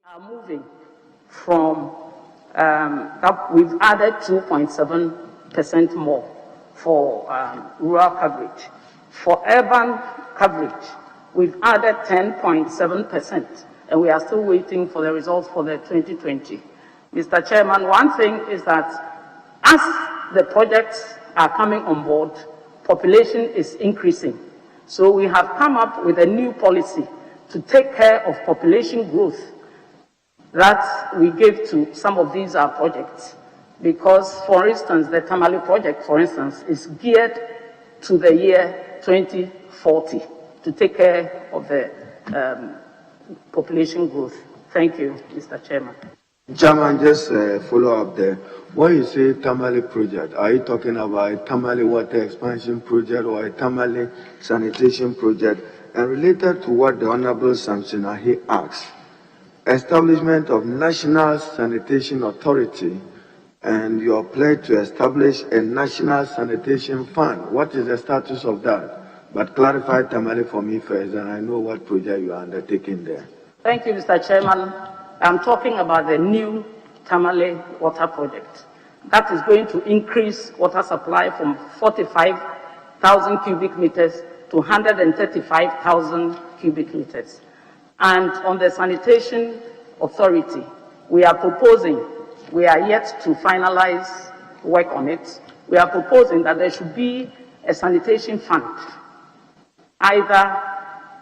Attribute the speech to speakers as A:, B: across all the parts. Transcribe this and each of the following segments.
A: are moving from we've added 2.7% more for rural coverage. For urban coverage, we've added 10.7%, and we are still waiting for the results for the 2020. Mr. Chairman, one thing is that as the projects are coming on board, population is increasing. So we have come up with a new policy to take care of population growth that we gave to some of these projects. Because, for instance, the Tamale project, for instance, is geared to the year 2040 to take care of the population growth. Thank you, Mr. Chairman.
B: Chairman, just follow up there. When you say Tamale project, are you talking about a Tamale water expansion project or a Tamale sanitation project? And related to what the Honorable Samson Ahi asked, establishment of National Sanitation Authority and your pledge to establish a National Sanitation Fund. What is the status of that? But clarify Tamale for me first, and I know what project you are undertaking there.
A: Thank you, Mr. Chairman. I'm talking about the new Tamale water project. That is going to increase water supply from 45,000 cubic meters to 135,000 cubic meters. And on the sanitation authority, we are proposing, we are yet to finalize work on it, we are proposing that there should be a sanitation fund, either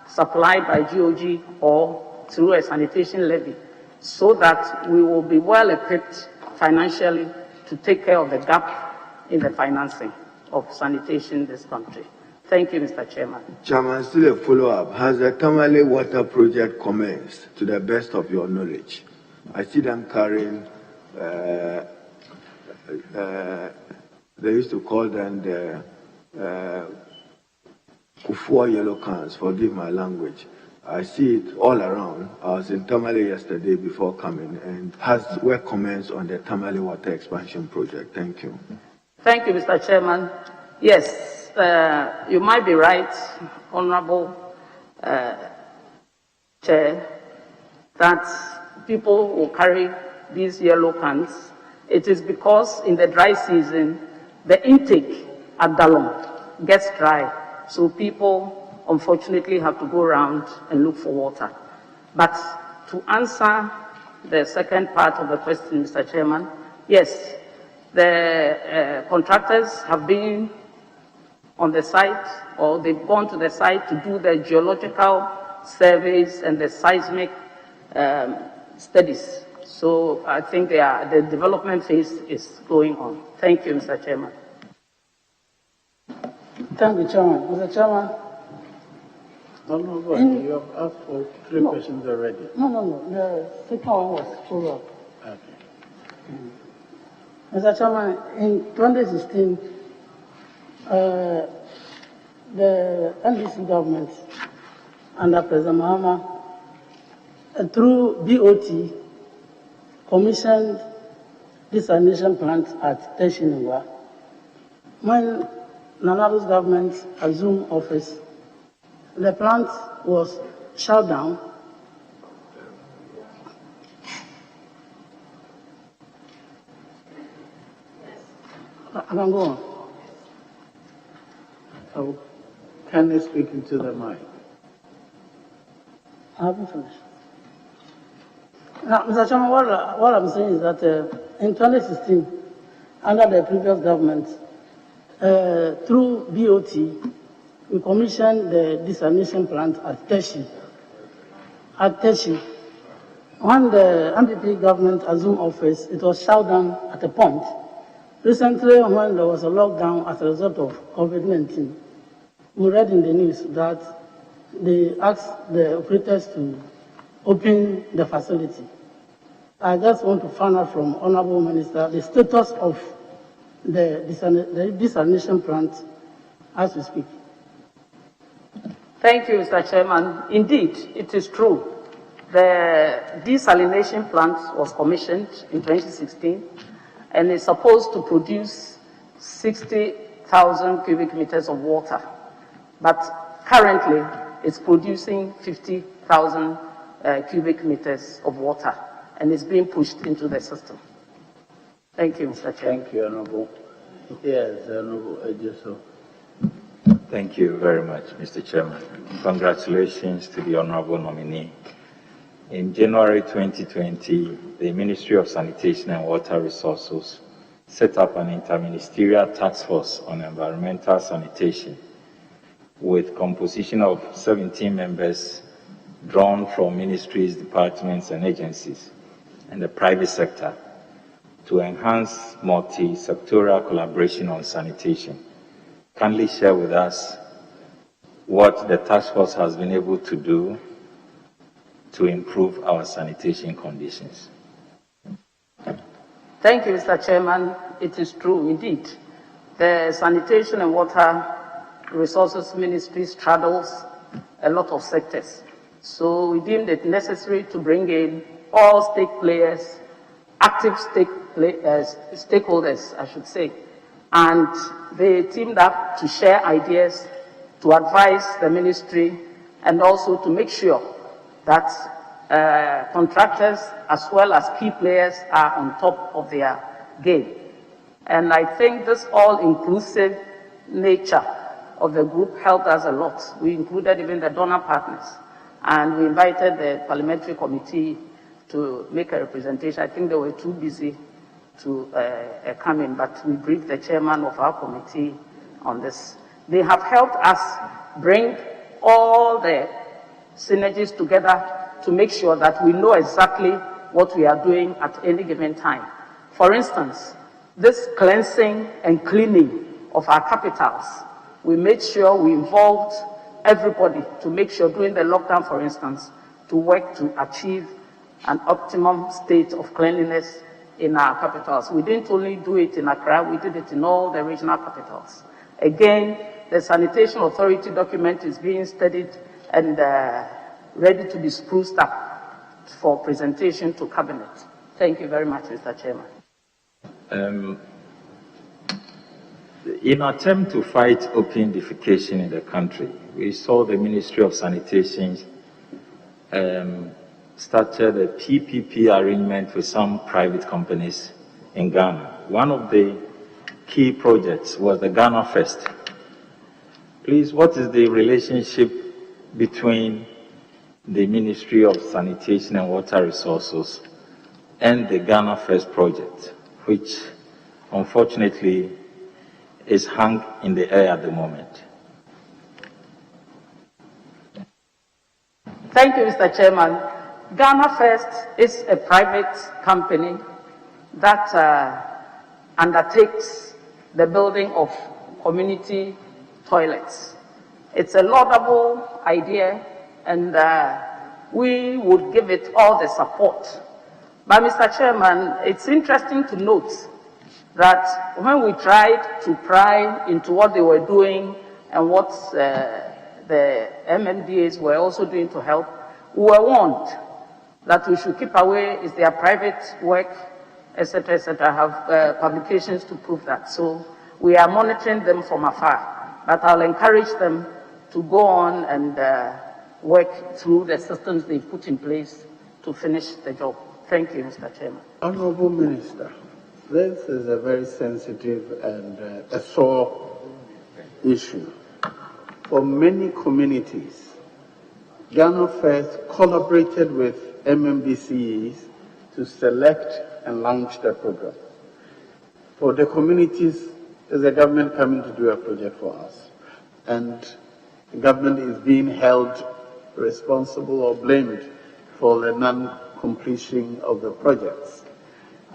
A: supplied by GOG or through a sanitation levy, so that we will be well equipped financially to take care of the gap in the financing of sanitation in this country. Thank you, Mr. Chairman.
B: Chairman, still a follow-up. Has the Tamale water project commenced, to the best of your knowledge? I see them carrying, they used to call them the Kufua yellow cans, forgive my language. I see it all around. I was in Tamale yesterday before coming, and has work commenced on the Tamale water expansion project. Thank you.
A: Thank you, Mr. Chairman. Yes. You might be right, Honorable Chair, that people will carry these yellow cans. It is because in the dry season, the intake at Dalong gets dry, so people unfortunately have to go around and look for water. But to answer the second part of the question, Mr. Chairman, yes, the contractors have been on the site, or they've gone to the site to do the geological surveys and the seismic studies. So I think the development phase is going on. Thank you, Mr. Chairman.
C: Thank you, Chairman. Mr. Chairman.
D: You have asked for three questions already.
C: No. The second one was follow-up.
D: Okay.
C: Mr. Chairman, in 2016, the NDC government under President Mahama, through BOT, commissioned desalination plant at Teshiningwa. When Nanado's government assumed office, the plant was shut down. I can go on.
D: Can you speak into the mic?
C: I haven't finished. Now, Mr. Chairman, what I'm saying is that in 2016, under the previous government, through BOT, we commissioned the desalination plant at Teshi. When the MPP government assumed office, it was shut down at a point. Recently, when there was a lockdown as a result of COVID-19, we read in the news that they asked the operators to open the facility. I just want to find out from Honorable Minister the status of the desalination plant as we speak.
A: Thank you, Mr. Chairman. Indeed, it is true. The desalination plant was commissioned in 2016 and is supposed to produce 60,000 cubic meters of water. But currently, it's producing 50,000 cubic meters of water, and it's being pushed into the system. Thank you, Mr. Chairman.
D: Thank you, Honorable. Yes, Honorable Cudjoe.
E: Thank you very much, Mr. Chairman. Congratulations to the Honorable nominee. In January 2020, the Ministry of Sanitation and Water Resources set up an interministerial task force on environmental sanitation with composition of 17 members drawn from ministries, departments, and agencies and the private sector to enhance multi-sectoral collaboration on sanitation. Kindly share with us what the task force has been able to do to improve our sanitation conditions.
A: Thank you, Mr. Chairman. It is true, indeed. The Sanitation and Water Resources Ministry straddles a lot of sectors. So we deemed it necessary to bring in all active stakeholders, I should say. And they teamed up to share ideas, to advise the ministry, and also to make sure that contractors as well as key players are on top of their game. And I think this all-inclusive nature of the group helped us a lot. We included even the donor partners, and we invited the parliamentary committee to make a representation. I think they were too busy to come in, but we briefed the chairman of our committee on this. They have helped us bring all the synergies together to make sure that we know exactly what we are doing at any given time. For instance, this cleansing and cleaning of our capitals, we made sure we involved everybody to make sure during the lockdown, for instance, to work to achieve an optimum state of cleanliness in our capitals. We didn't only do it in Accra, we did it in all the regional capitals. Again, the Sanitation Authority document is being studied and ready to be spruced up for presentation to Cabinet. Thank you very much, Mr. Chairman.
E: In an attempt to fight open defecation in the country, we saw the Ministry of Sanitation started a PPP arrangement with some private companies in Ghana. One of the key projects was the Ghana First. Please, what is the relationship between the Ministry of Sanitation and Water Resources and the Ghana First project, which unfortunately is hung in the air at the moment?
A: Thank you, Mr. Chairman. Ghana First is a private company that undertakes the building of community toilets. It's a laudable idea, and we would give it all the support. But, Mr. Chairman, it's interesting to note that when we tried to pry into what they were doing and what the MMDAs were also doing to help, we were warned that we should keep away, it's their private work, etc., etc. have publications to prove that. So we are monitoring them from afar. But I'll encourage them to go on and work through the systems they've put in place to finish the job. Thank you, Mr. Chairman.
D: Honorable Minister, this is a very sensitive and a sore issue. For many communities, Ghana First collaborated with MMDCs to select and launch the program. For the communities, is the government coming to do a project for us? And the government is being held responsible or blamed for the non-completion of the projects.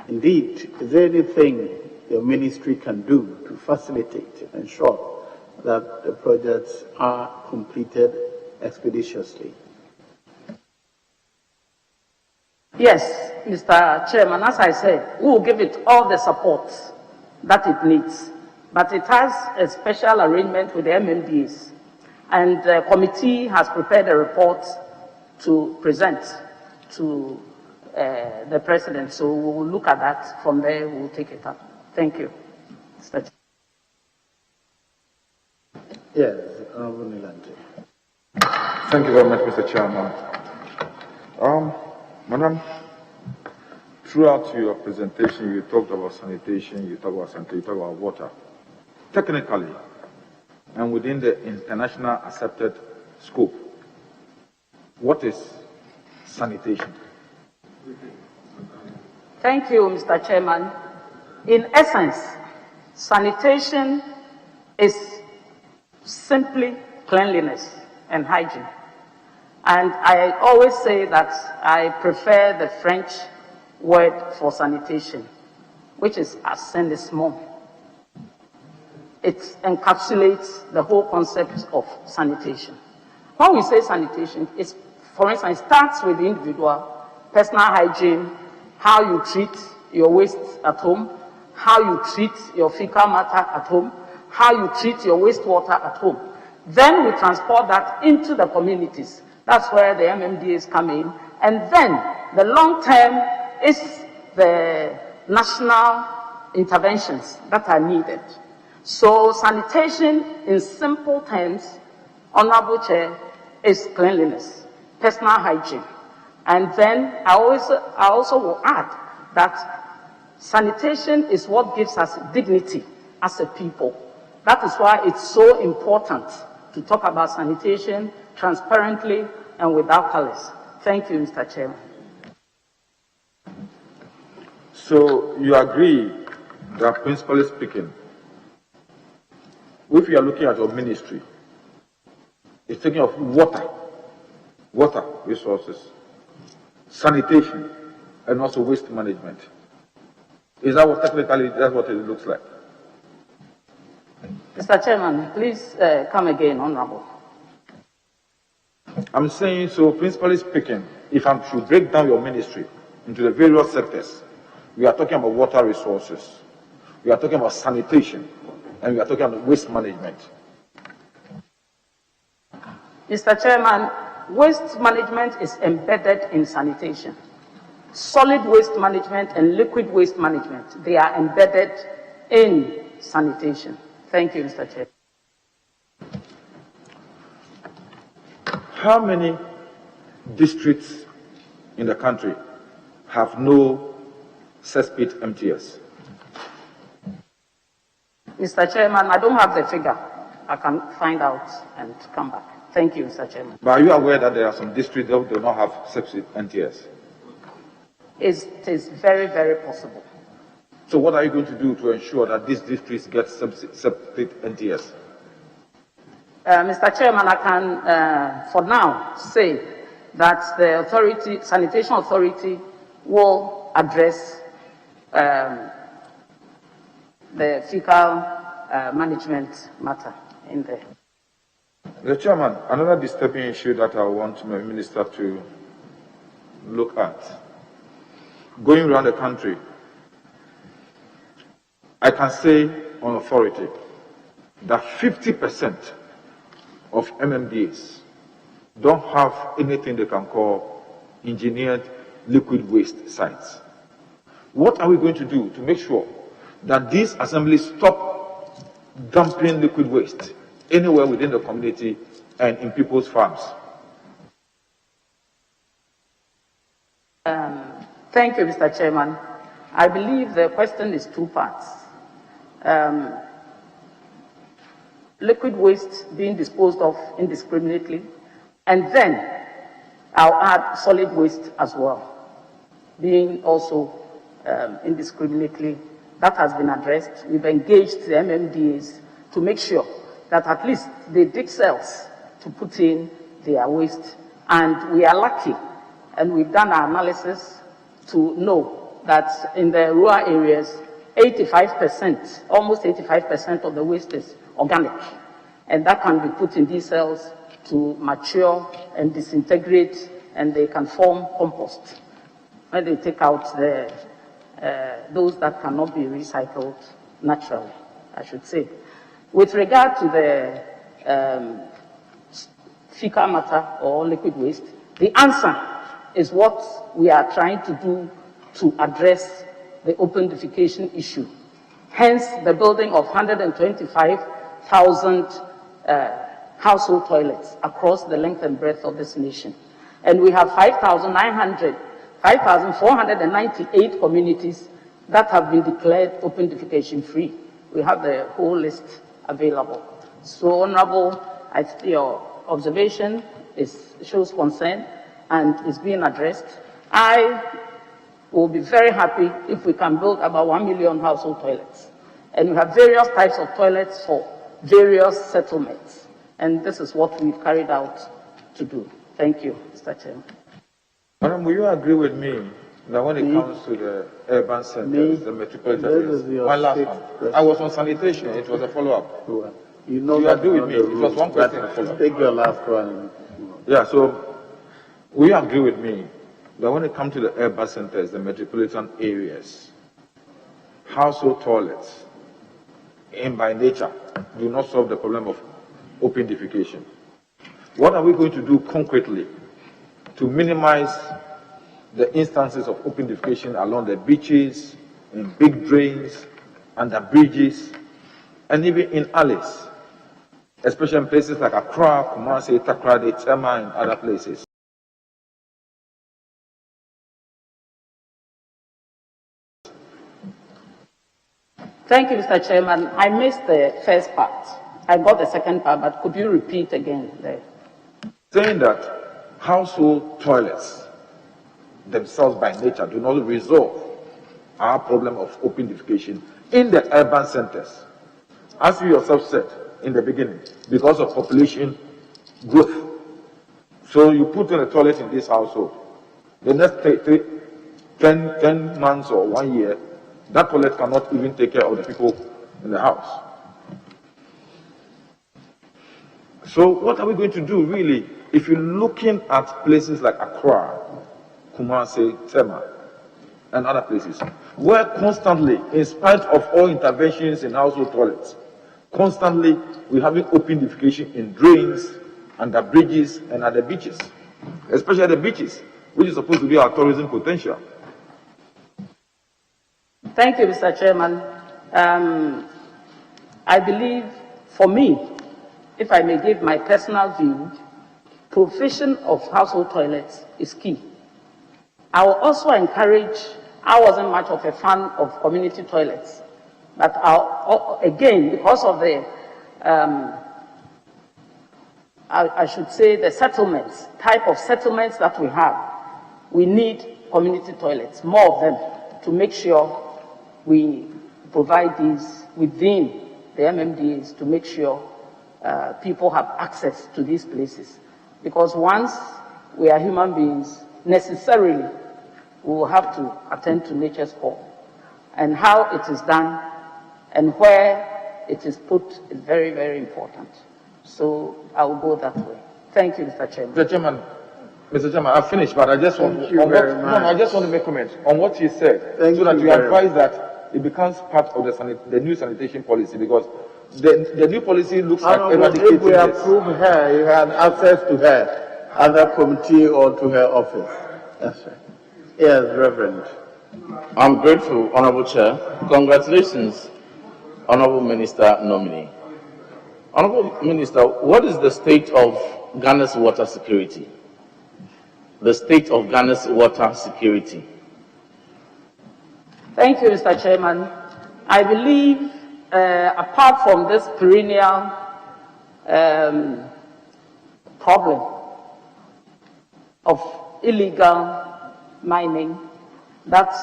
D: Indeed, is there anything your ministry can do to facilitate and ensure that the projects are completed expeditiously?
A: Yes, Mr. Chairman, as I said, we will give it all the support that it needs. But it has a special arrangement with the MMDs. And the committee has prepared a report to present to the President. So we will look at that. From there, we will take it up. Thank you, Mr. Chairman.
D: Yes, Honorable Nilante.
F: Thank you very much, Mr. Chairman. Madam, throughout your presentation, you talked about sanitation, you talked about water. Technically, and within the international accepted scope, what is sanitation?
A: Thank you, Mr. Chairman. In essence, sanitation is simply cleanliness and hygiene. And I always say that I prefer the French word for sanitation, which is assainissement. It encapsulates the whole concept of sanitation. When we say sanitation, it's, for instance, it starts with the individual, personal hygiene, how you treat your waste at home, how you treat your fecal matter at home, how you treat your wastewater at home. Then we transport that into the communities. That's where the MMDAs come in. And then the long term is the national interventions that are needed. So sanitation, in simple terms, Honorable Chair, is cleanliness, personal hygiene. And then I also will add that sanitation is what gives us dignity as a people. That is why it's so important to talk about sanitation transparently and without colors. Thank you, Mr. Chairman.
F: So you agree that, principally speaking, if you are looking at your ministry, it's taking of water resources, sanitation, and also waste management. Is that what technically, that's what it looks like?
A: Mr. Chairman, please come again, Honorable.
F: I'm saying, so principally speaking, if I should break down your ministry into the various sectors, we are talking about water resources, we are talking about sanitation, and we are talking about waste management.
A: Mr. Chairman, waste management is embedded in sanitation. Solid waste management and liquid waste management, they are embedded in sanitation. Thank you, Mr. Chair.
F: How many districts in the country have no cesspit MTS?
A: Mr. Chairman, I don't have the figure. I can find out and come back. Thank you, Mr. Chairman.
F: But are you aware that there are some districts that do not have cesspit MTS?
A: It is very, very possible.
F: So what are you going to do to ensure that these districts get cesspit MTS?
A: Mr. Chairman, I can, for now, say that the authority, sanitation authority, will address the fecal management matter in there.
F: The Chairman, another disturbing issue that I want my minister to look at, going around the country, I can say on authority that 50% of MMDAs don't have anything they can call engineered liquid waste sites. What are we going to do to make sure that these assemblies stop dumping liquid waste anywhere within the community and in people's farms?
A: Thank you, Mr. Chairman. I believe the question is two parts. Liquid waste being disposed of indiscriminately, and then I'll add solid waste as well, being also indiscriminately. That has been addressed. We've engaged the MMDAs to make sure that at least they dig cells to put in their waste. And we are lucky, and we've done our analysis to know that in the rural areas, 85%, almost 85% of the waste is organic. And that can be put in these cells to mature and disintegrate, and they can form compost. When they take out the those that cannot be recycled naturally, I should say. With regard to the fecal matter or liquid waste, the answer is what we are trying to do to address the open defecation issue. Hence, the building of 125,000 household toilets across the length and breadth of this nation. And we have 5,498 communities that have been declared open defecation free. We have the whole list available. So, Honorable, your observation shows concern and is being addressed. I will be very happy if we can build about 1 million household toilets. And we have various types of toilets for various settlements. And this is what we've carried out to do. Thank you, Mr. Chairman.
F: Madam, will you agree with me that when it comes to the urban centers, the metropolitan areas, one last one. I was on sanitation, it was a follow-up.
D: You know,
F: you agree with me? It was one question.
D: Take your last one.
F: Yeah, so will you agree with me that when it comes to the urban centers, the metropolitan areas, household toilets, and by nature, do not solve the problem of open defecation? What are we going to do concretely to minimize the instances of open defecation along the beaches, in big drains, under bridges, and even in alleys, especially in places like Accra, Kumasi, Takoradi, Tema, and other places?
A: Thank you, Mr. Chairman. I missed the first part. I got the second part, but could you repeat again there?
F: Saying that household toilets themselves by nature do not resolve our problem of open defecation in the urban centers. As you yourself said in the beginning, because of population growth. So you put in a toilet in this household, the next 10 months or 1 year, that toilet cannot even take care of the people in the house. So what are we going to do really if you're looking at places like Accra, Kumasi, Tema, and other places, where constantly, in spite of all interventions in household toilets, constantly we're having open defecation in drains, under bridges, and at the beaches, especially at the beaches, which is supposed to be our tourism potential.
A: Thank you, Mr. Chairman. I believe, for me, if I may give my personal view, provision of household toilets is key. I will also encourage, I wasn't much of a fan of community toilets, but again, because of the, I should say the settlements, type of settlements that we have, we need community toilets, more of them, to make sure we provide these within the MMDAs to make sure people have access to these places. Because once we are human beings, necessarily we will have to attend to nature's call. And how it is done and where it is put is very, very important. So I will go that way. Thank you, Mr. Chairman.
F: Mr. Chairman, I've finished, but I just want I just want to make comments on what you said, so that you advise that it becomes part of the new sanitation policy, because the new policy looks like eradicating
D: if we approve her, you have access to her, other committee or to her office. That's right. Yes, Reverend.
G: I'm grateful, Honorable Chair. Congratulations, Honorable Minister nominee. Honorable Minister, what is the state of Ghana's water security? The state of Ghana's water security.
A: Thank you, Mr. Chairman. I believe, apart from this perennial problem of illegal mining that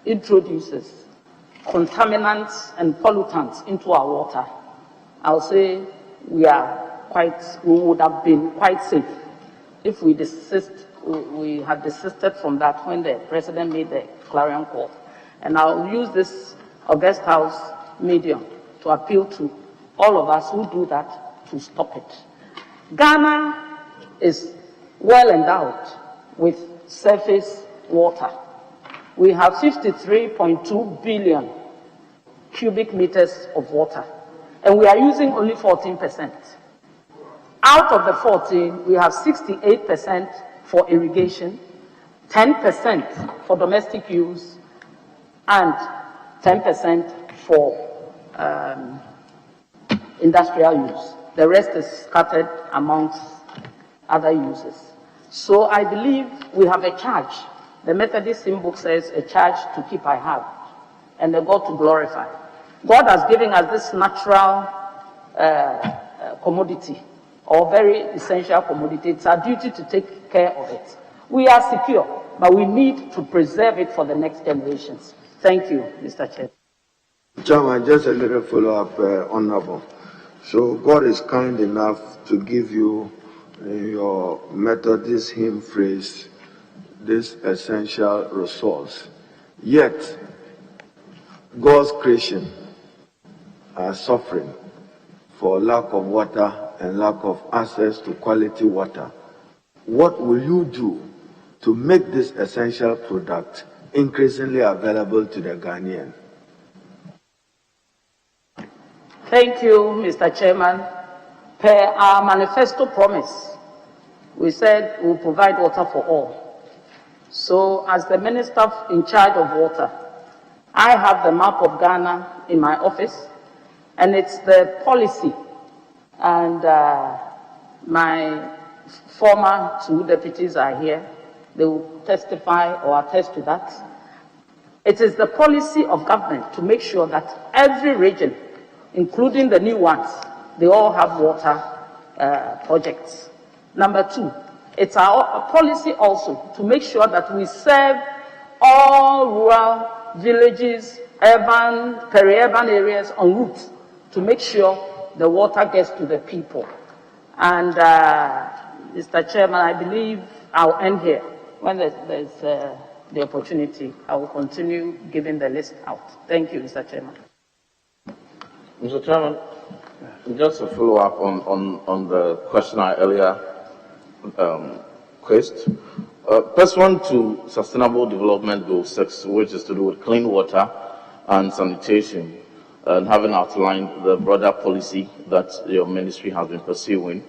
A: introduces contaminants and pollutants into our water, I'll say we would have been quite safe if we had desisted from that when the President made the clarion call. And I'll use this August House medium to appeal to all of us who do that to stop it. Ghana is well endowed with surface water. We have 53.2 billion cubic meters of water, and we are using only 14%. Out of the 14, we have 68% for irrigation, 10% for domestic use, and 10% for industrial use. The rest is scattered amongst other uses. So I believe we have a charge. The Methodist hymn book says, a charge to keep I have, and a God to glorify. God has given us this natural commodity, or very essential commodity. It's our duty to take care of it. We are secure, but we need to preserve it for the next generations. Thank you, Mr. Chair.
B: Chairman, just a little follow-up, Honorable. So God is kind enough to give you your Methodist hymn phrase, this essential resource. Yet, God's creation are suffering for lack of water and lack of access to quality water. What will you do to make this essential product increasingly available to the Ghanaian?
A: Thank you, Mr. Chairman. Per our manifesto promise, we said we'll provide water for all. So as the minister in charge of water, I have the map of Ghana in my office, and it's the policy, and my former 2 deputies are here. They will testify or attest to that. It is the policy of government to make sure that every region, including the new ones, they all have water projects. Number 2, it's our policy also to make sure that we serve all rural villages, urban, peri-urban areas en route to make sure the water gets to the people. And Mr. Chairman, I believe I'll end here. When there's the opportunity, I will continue giving the list out. Thank you, Mr. Chairman.
G: Mr. Chairman, just to follow up on the question I earlier quizzed. Pursuant to Sustainable Development Goal 6, which is to do with clean water and sanitation, and having outlined the broader policy that your ministry has been pursuing,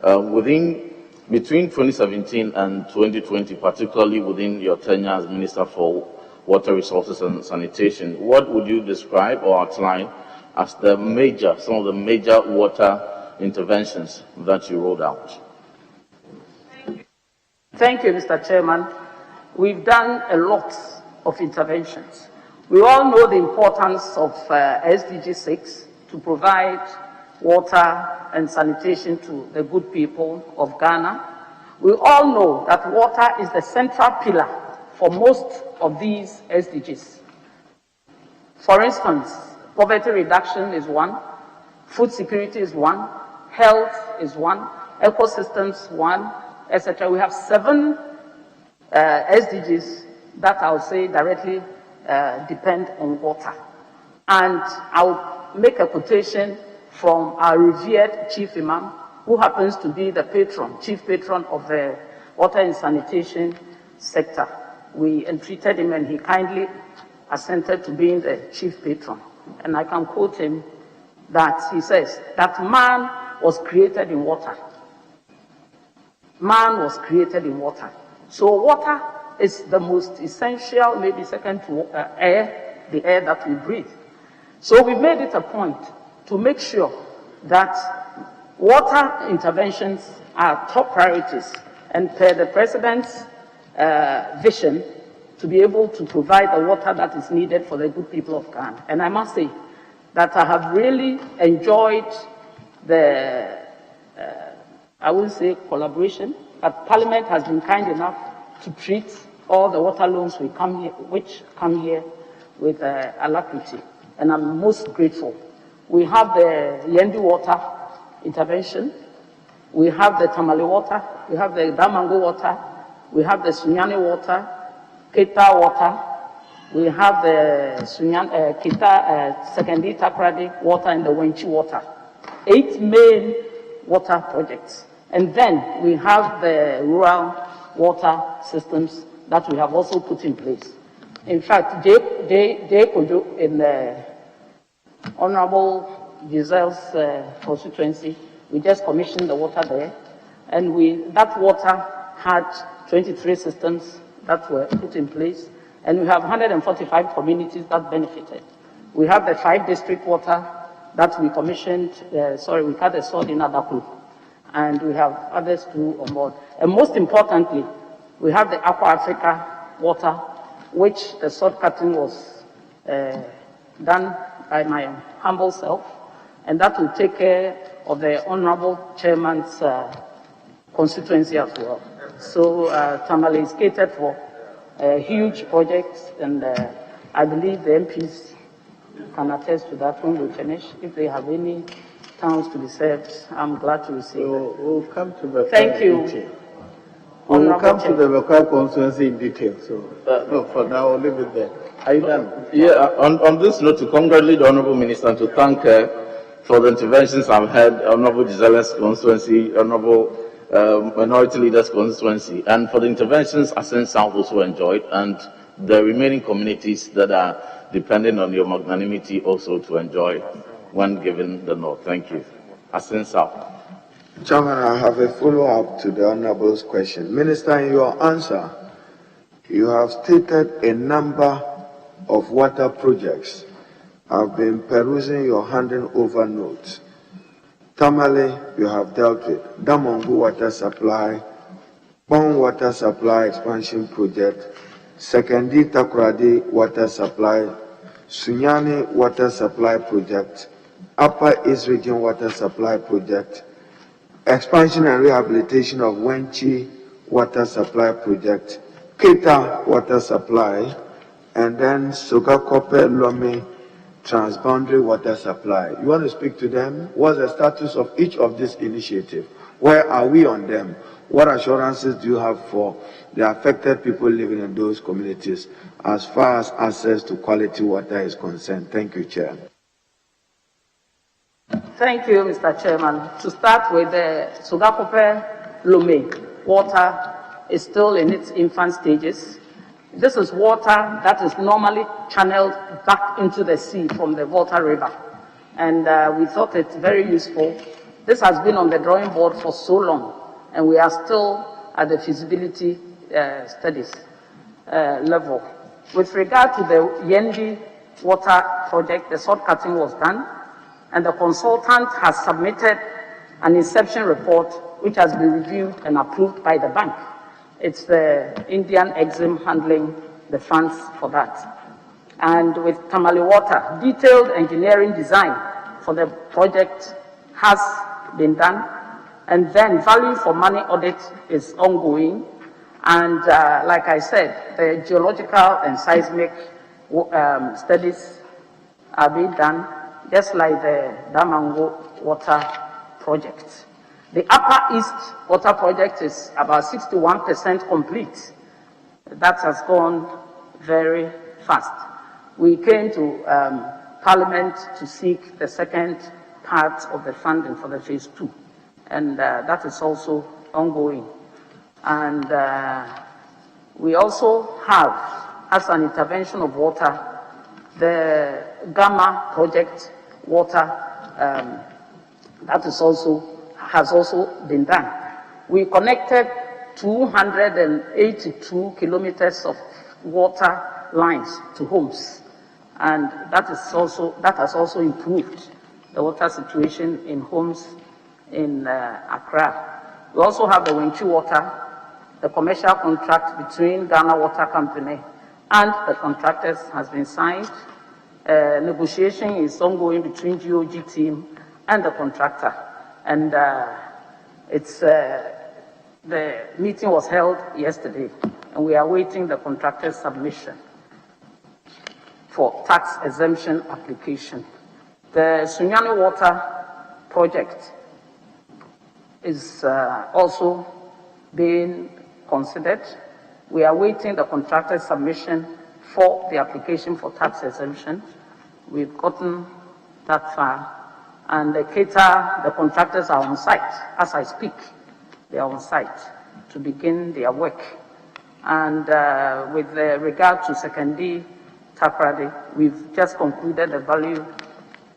G: between 2017 and 2020, particularly within your tenure as Minister for Water Resources and Sanitation, what would you describe or outline as some of the major water interventions that you rolled out?
A: Thank you, Mr. Chairman. We've done a lot of interventions. We all know the importance of SDG 6 to provide water and sanitation to the good people of Ghana. We all know that water is the central pillar for most of these SDGs. For instance, poverty reduction is one, food security is one, health is one, ecosystems one, etc. We have 7 SDGs that I'll say directly depend on water. And I'll make a quotation from our revered Chief Imam, who happens to be the chief patron of the water and sanitation sector. We entreated him and he kindly assented to being the chief patron. And I can quote him that he says that man was created in water. Man was created in water. So water is the most essential, maybe second to air, the air that we breathe. So we made it a point to make sure that water interventions are top priorities, and per the President's vision, to be able to provide the water that is needed for the good people of Ghana. And I must say that I have really enjoyed the, I will say collaboration, but Parliament has been kind enough to treat all the water loans which come here with alacrity, and I'm most grateful. We have the Yendi water intervention, we have the Tamale water, we have the Damango water, we have the Sunyani water, Keta water, we have the Sekendi Takradi water, and the Wenchi water. 8 main water projects. And then we have the rural water systems that we have also put in place. In fact, Cudjoe in the Honorable Giselle's constituency, we just commissioned the water there, and that water had 23 systems that were put in place, and we have 145 communities that benefited. We have the 5 district water that we commissioned, we had a sword in Dapaah. and we have others too on board. And most importantly, we have the Aqua Africa water, which the sod cutting was done by my humble self, and that will take care of the Honorable Chairman's constituency as well. So Tamale is catered for huge projects, and I believe the MPs can attest to that when we finish. If they have any towns to be served, I'm glad to receive it.
D: We'll come to the
A: Thank you.
D: We'll come to the local constituency in detail. So for now, I'll leave it there. Are you done?
G: Yeah, on this note, to congratulate the Honorable Minister and to thank her for the interventions I've had, Honorable Gisela's constituency, Honorable Minority Leader's constituency, and for the interventions Asen South also enjoyed, and the remaining communities that are depending on your magnanimity also to enjoy when given the nod. Thank you. Asen South.
B: Chairman, I have a follow-up to the Honorable's question. Minister, in your answer, you have stated a number of water projects. I've been perusing your handing over notes. Tamale, you have dealt with. Damongu water supply, Bon water supply expansion project, Sekendi Takoradi water supply, Sunyani water supply project, Upper East Region water supply project, expansion and rehabilitation of Wenchi water supply project, Keta water supply, and then Sogakope Lome transboundary water supply. You want to speak to them? What's the status of each of these initiatives? Where are we on them? What assurances do you have for the affected people living in those communities as far as access to quality water is concerned? Thank you, Chair.
A: Thank you, Mr. Chairman. To start with, the Sogakope Lome water is still in its infant stages. This is water that is normally channeled back into the sea from the Volta River. And we thought it very useful. This has been on the drawing board for so long, and we are still at the feasibility studies level. With regard to the Yendi water project, the sod cutting was done, and the consultant has submitted an inception report which has been reviewed and approved by the bank. It's the Indian Exim handling the funds for that. And with Tamale Water, detailed engineering design for the project has been done. And then value for money audit is ongoing. And like I said, the geological and seismic studies are being done, just like the Damango water project. The Upper East water project is about 61% complete. That has gone very fast. We came to Parliament to seek the second part of the funding for the phase 2, and that is also ongoing. And we also have, as an intervention of water, the Gamma project water that is has also been done. We connected 282 kilometers of water lines to homes, and that has also improved the water situation in homes in Accra. We also have the Wenchi water, the commercial contract between Ghana Water Company and the contractors has been signed. Negotiation is ongoing between GOG team and the contractor. And the meeting was held yesterday, and we are waiting the contractor's submission for tax exemption application. The Sunyani water project is also being considered. We are waiting the contractor's submission for the application for tax exemption. We've gotten that far. And the contractors are on site. As I speak, they are on site to begin their work. And with regard to Sekendi Takoradi, we've just concluded the value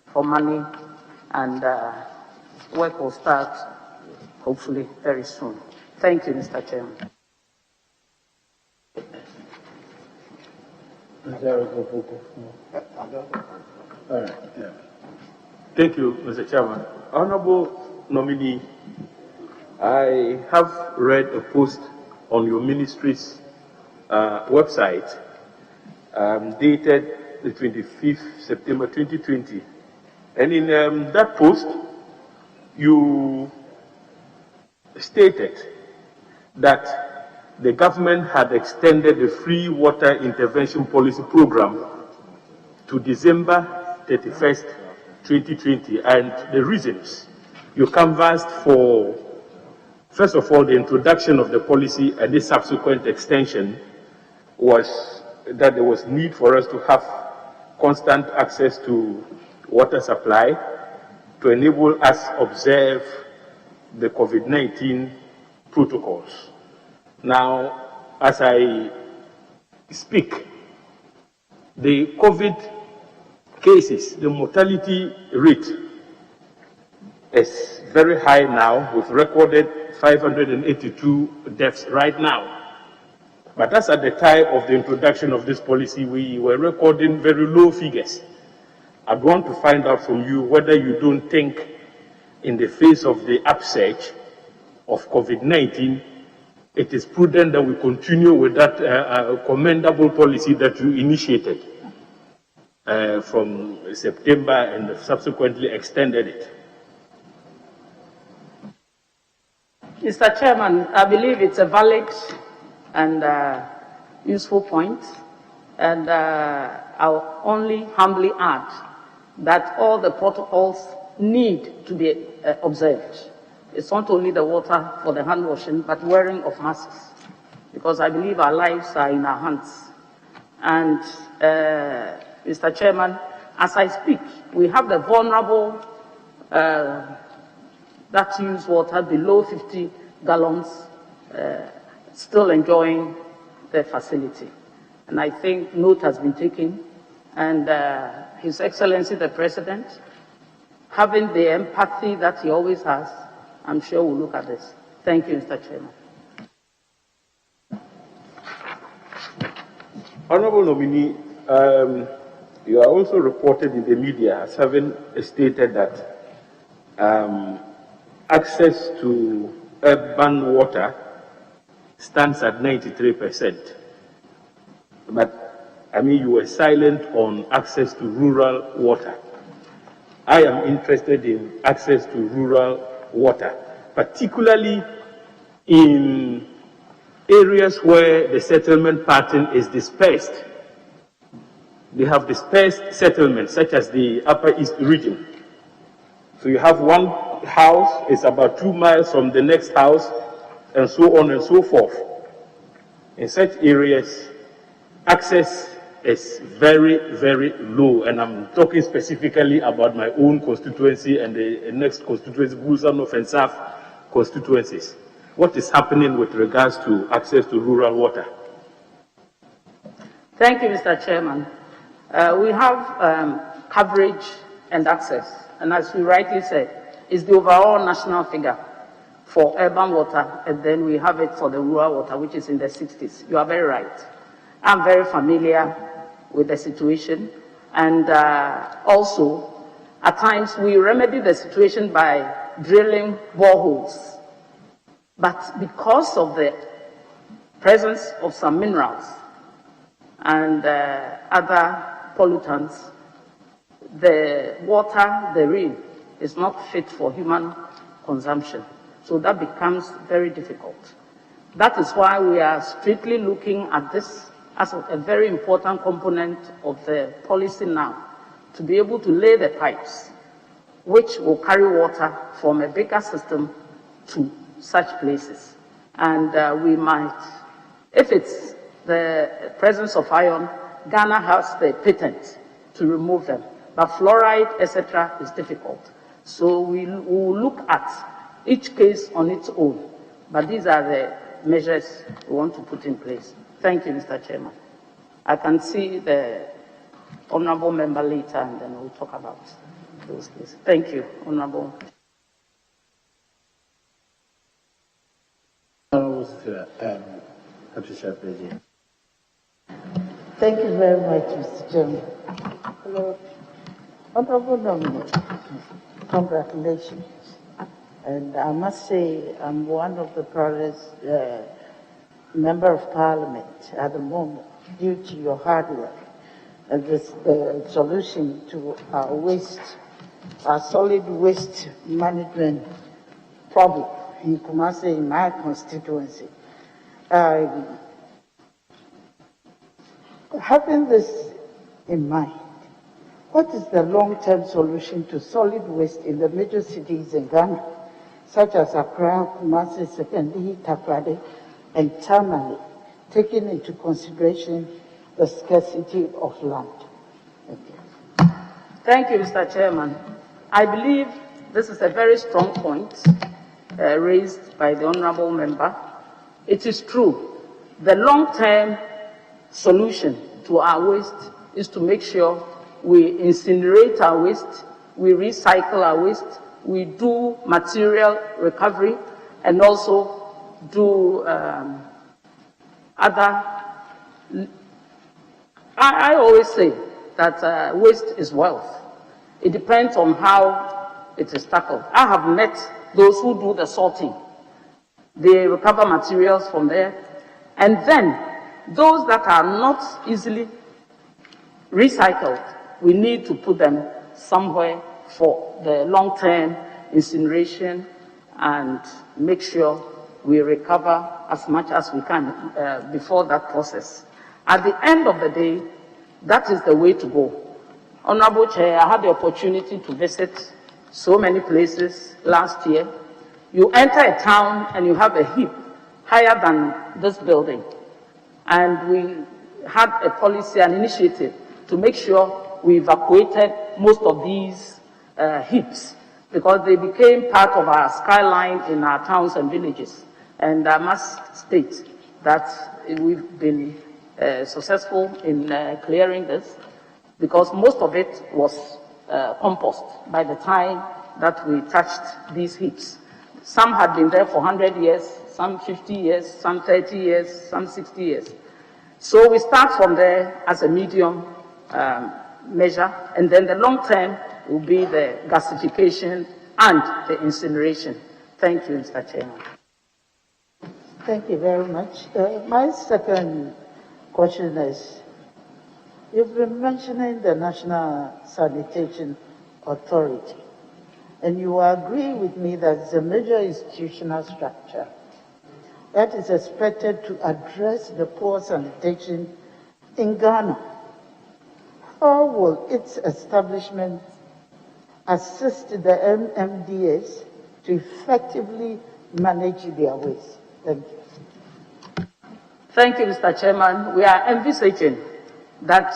A: for money, and work will start hopefully very soon. Thank you, Mr. Chairman.
D: All right. Yeah.
H: Thank you, Mr. Chairman. Honorable nominee, I have read a post on your ministry's website dated the 25th September 2020. And in that post, you stated that the government had extended the free water intervention policy program to December 31st, 2020, and the reasons you canvassed for, first of all, the introduction of the policy and the subsequent extension was that there was need for us to have constant access to water supply to enable us observe the COVID-19 protocols. Now, as I speak, the COVID cases, the mortality rate is very high now. We've recorded 582 deaths right now. But that's at the time of the introduction of this policy, we were recording very low figures. I want to find out from you whether you don't think, in the face of the upsurge of COVID-19, it is prudent that we continue with that commendable policy that you initiated from September and subsequently extended it.
A: Mr. Chairman, I believe it's a valid and useful point, and I'll only humbly add that all the protocols need to be observed. It's not only the water for the hand washing, but wearing of masks, because I believe our lives are in our hands. And Mr. Chairman, as I speak, we have the vulnerable that use water below 50 gallons still enjoying the facility. And I think note has been taken, and His Excellency the President, having the empathy that he always has, I'm sure we'll look at this. Thank you, Mr. Chairman.
H: Honorable nominee, you are also reported in the media as having stated that access to urban water stands at 93%. But, I mean, you were silent on access to rural water. I am interested in access to rural water, particularly in areas where the settlement pattern is dispersed. They have dispersed settlements, such as the Upper East region. So you have one house, it's about 2 miles from the next house, and so on and so forth. In such areas, access is very, very low, and I'm talking specifically about my own constituency and the next constituency, Busan and South constituencies. What is happening with regards to access to rural water?
A: Thank you, Mr. Chairman. We have coverage and access, and as you rightly said, it's the overall national figure for urban water, and then we have it for the rural water, which is in the 60s. You are very right. I'm very familiar with the situation, and also, at times, we remedy the situation by drilling boreholes. But because of the presence of some minerals and other pollutants, the water, the rain, is not fit for human consumption. So that becomes very difficult. That is why we are strictly looking at this as a very important component of the policy now, to be able to lay the pipes which will carry water from a bigger system to such places. And we might, if it's the presence of iron, Ghana has the patent to remove them. But fluoride, etc., is difficult. So we will look at each case on its own. But these are the measures we want to put in place. Thank you, Mr. Chairman. I can see the honorable member later, and then we'll talk about those cases. Thank you, honorable.
I: Thank you very much, Mr. Chairman. Hello. Honorable nominee, congratulations. And I must say, I'm one of the proudest member of parliament at the moment due to your hard work. And this the solution to our waste, our solid waste management problem in Kumasi, in my constituency. Having this in mind, what is the long-term solution to solid waste in the major cities in Ghana, such as Accra, Kumasi, Sekondi, Takoradi, and Tamale, taking into consideration the scarcity of land? Thank you.
A: Thank you, Mr. Chairman. I believe this is a very strong point raised by the honorable member. It is true. The long-term solution to our waste is to make sure we incinerate our waste, we recycle our waste, we do material recovery, and also do other. I always say that waste is wealth. It depends on how it is tackled. I have met those who do the sorting. They recover materials from there, and then those that are not easily recycled, we need to put them somewhere for the long-term incineration and make sure we recover as much as we can before that process. At the end of the day, that is the way to go. Honorable Chair, I had the opportunity to visit so many places last year. You enter a town and you have a heap higher than this building. And we had a policy and initiative to make sure we evacuated most of these heaps because they became part of our skyline in our towns and villages. And I must state that we've been successful in clearing this because most of it was compost by the time that we touched these heaps. Some had been there for 100 years, some 50 years, some 30 years, some 60 years. So we start from there as a medium measure, and then the long term will be the gasification and the incineration. Thank you, Mr. Chairman.
I: Thank you very much. My second question is, you've been mentioning the National Sanitation Authority, and you agree with me that it's a major institutional structure that is expected to address the poor sanitation in Ghana. How will its establishment assist the MMDAs to effectively manage their waste? Thank you.
A: Thank you, Mr. Chairman. We are envisaging that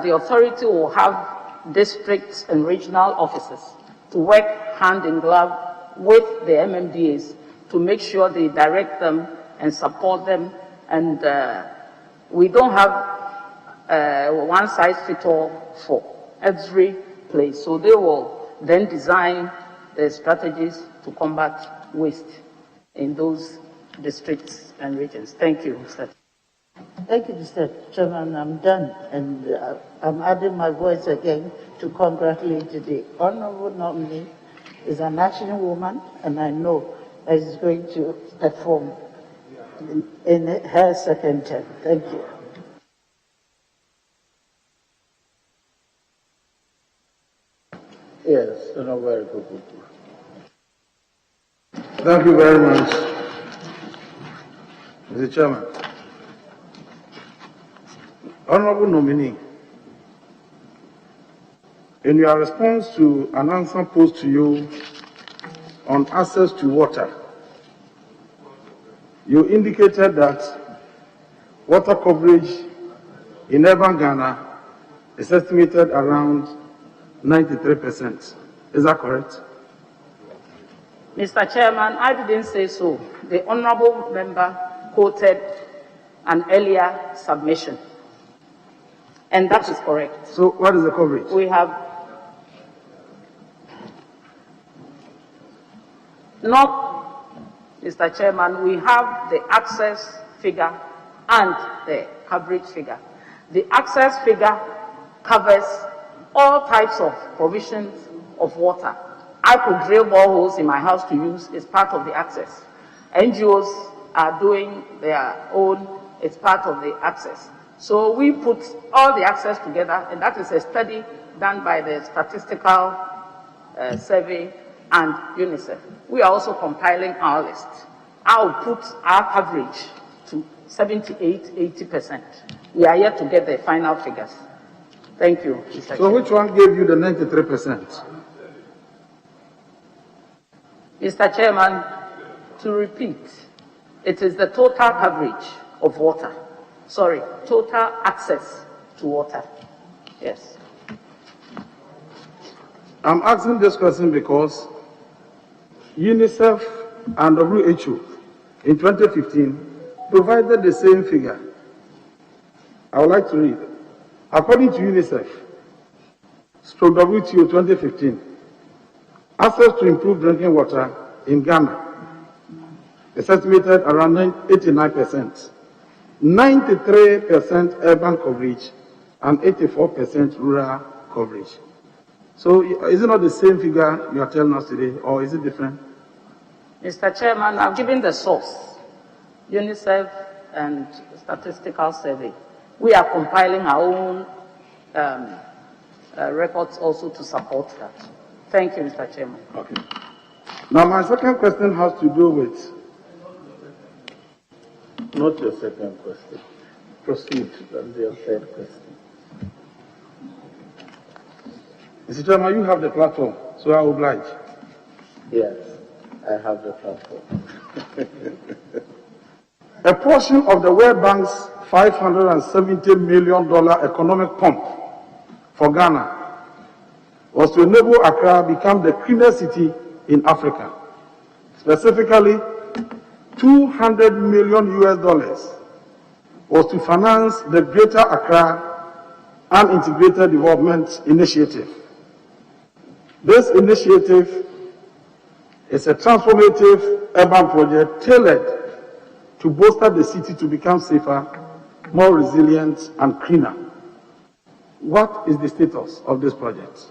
A: the authority will have district and regional officers to work hand in glove with the MMDAs to make sure they direct them and support them. And we don't have one size fits all for every place. So they will then design the strategies to combat waste in those districts and regions. Thank you, Mr.
I: Thank you, Mr. Chairman. I'm done, and I'm adding my voice again to congratulate the honorable nominee. Is an action woman, and I know that she's going to perform in her second term. Thank you.
D: Yes, very good.
J: Thank you very much, Mr. Chairman. Honorable nominee, in your response to an answer posed to you on access to water, you indicated that water coverage in urban Ghana is estimated around 93%. Is that correct?
A: Mr. Chairman, I didn't say so. The honorable member quoted an earlier submission, and that is correct.
J: So what is the coverage?
A: We have not, Mr. Chairman, we have the access figure and the coverage figure. The access figure covers all types of provisions of water I could drill boreholes in my house to use, it's part of the access. NGOs are doing their own, it's part of the access. So we put all the access together, and that is a study done by the Statistical Survey and UNICEF. We are also compiling our list. I'll put our coverage to 78–80%. We are yet to get the final figures. Thank you, Mr.
J: So which one gave you the 93%?
A: Mr. Chairman, to repeat, it is the total coverage of water. Sorry, total access to water. Yes.
J: I'm asking this question because UNICEF and WHO in 2015 provided the same figure. I would like to read. According to UNICEF, WTO 2015, access to improved drinking water in Ghana is estimated around 89%, 93% urban coverage, and 84% rural coverage. So is it not the same figure you are telling us today, or is it different?
A: Mr. Chairman, I've given the source, UNICEF and Statistical Survey. We are compiling our own records also to support that. Thank you, Mr. Chairman.
J: Okay. Now, my second question has to do with...
D: Not your second question. Proceed. That's your third question.
J: Mr. Chairman, you have the platform, so I oblige.
D: Yes, I have the platform.
J: A portion of the World Bank's $570 million economic pump for Ghana was to enable Accra become the cleanest city in Africa. Specifically, $200 million was to finance the Greater Accra Integrated Development Initiative. This initiative is a transformative urban project tailored to bolster the city to become safer, more resilient, and cleaner. What is the status of this project?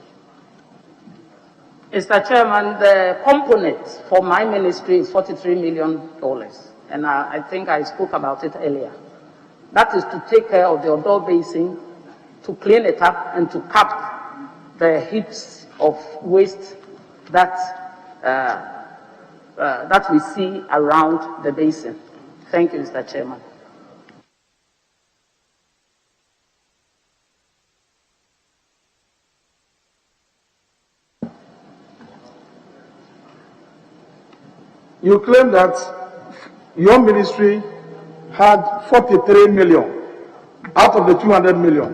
A: Mr. Chairman, the component for my ministry is $43 million, and I think I spoke about it earlier. That is to take care of the Odo Basin, to clean it up, and to cap the heaps of waste that that we see around the basin. Thank you, Mr. Chairman.
J: You claim that your ministry had 43 million out of the $200 million.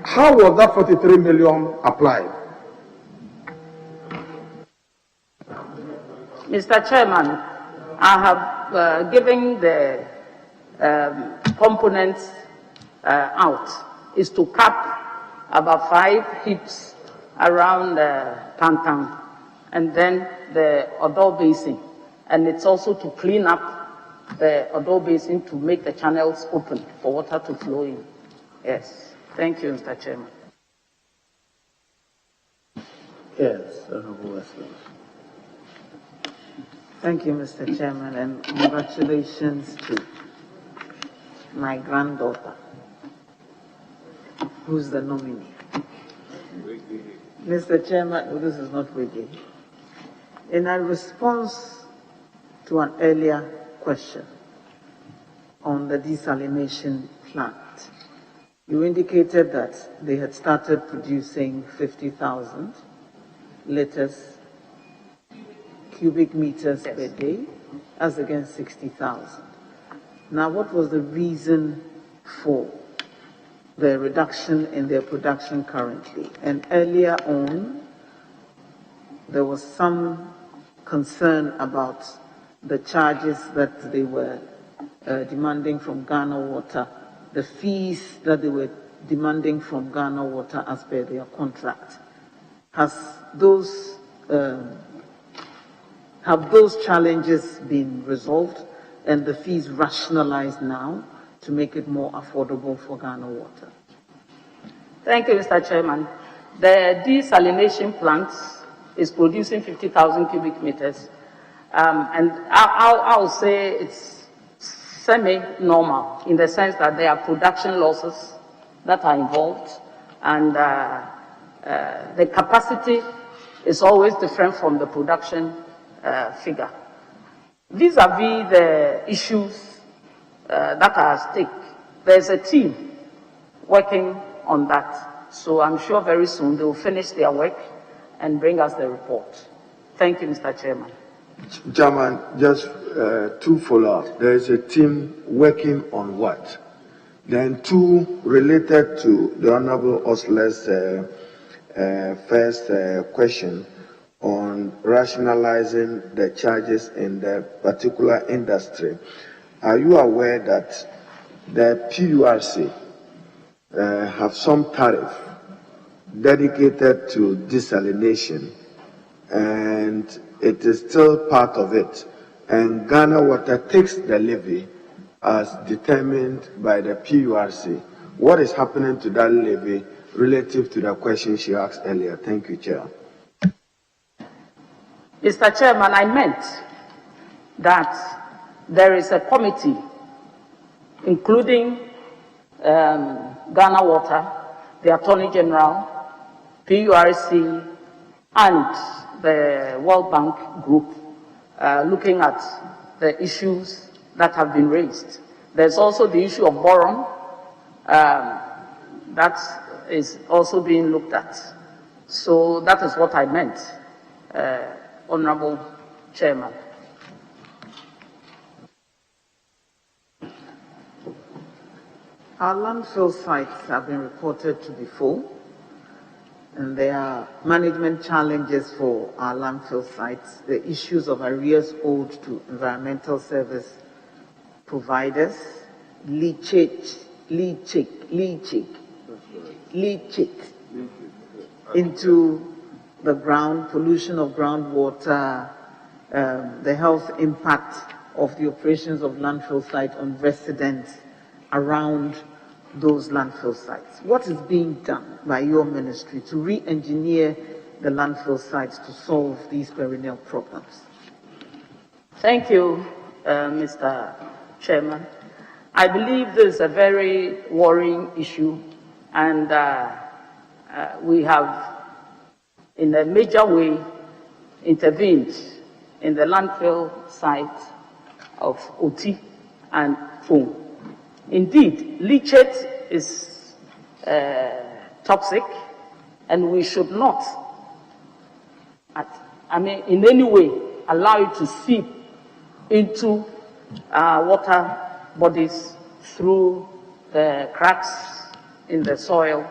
J: How was that 43 million applied?
A: Mr. Chairman, I have given the components out is to cap about 5 heaps around Pantan and then the Odo Basin. And it's also to clean up the Odo Basin to make the channels open for water to flow in. Yes. Thank you, Mr. Chairman.
D: Yes, Honorable Wesley.
K: Thank you, Mr. Chairman, and congratulations to my granddaughter, who's the nominee. Mr. Chairman, this is not Wiggy. In a response to an earlier question on the desalination plant, you indicated that they had started producing 50,000 liters cubic meters per day, as against 60,000. Now, what was the reason for the reduction in their production currently? And earlier on, there was some concern about the charges that they were demanding from Ghana Water, the fees that they were demanding from Ghana Water as per their contract. Have those challenges been resolved and the fees rationalized now to make it more affordable for Ghana Water?
A: Thank you, Mr. Chairman. The desalination plant is producing 50,000 cubic meters. And I'll say it's semi-normal in the sense that there are production losses that are involved, and the capacity is always different from the production figure. Vis-a-vis the issues that are at stake, there's a team working on that. So I'm sure very soon they will finish their work and bring us the report. Thank you, Mr. Chairman.
B: Chairman, just two follow-ups. There is a team working on what? Then two related to the Honorable Osler's first question on rationalizing the charges in the particular industry. Are you aware that the PURC have some tariff dedicated to desalination, and it is still part of it, and Ghana Water takes the levy as determined by the PURC? What is happening to that levy relative to the question she asked earlier? Thank you, Chair.
A: Mr. Chairman, I meant that there is a committee, including Ghana Water, the Attorney General, PURC, and the World Bank Group, looking at the issues that have been raised. There's also the issue of boron that is also being looked at. So that is what I meant, Honorable Chairman.
K: Our landfill sites have been reported to be full, and there are management challenges for our landfill sites. The issues of arrears owed to environmental service providers, leachate into the ground, pollution of groundwater, the health impact of the operations of landfill sites on residents around those landfill sites. What is being done by your ministry to re-engineer the landfill sites to solve these perennial problems?
A: Thank you, Mr. Chairman. I believe this is a very worrying issue, and we have, in a major way, intervened in the landfill site of Oti and Fung. Indeed, leachate is toxic, and we should not, in any way, allow it to seep into water bodies through the cracks in the soil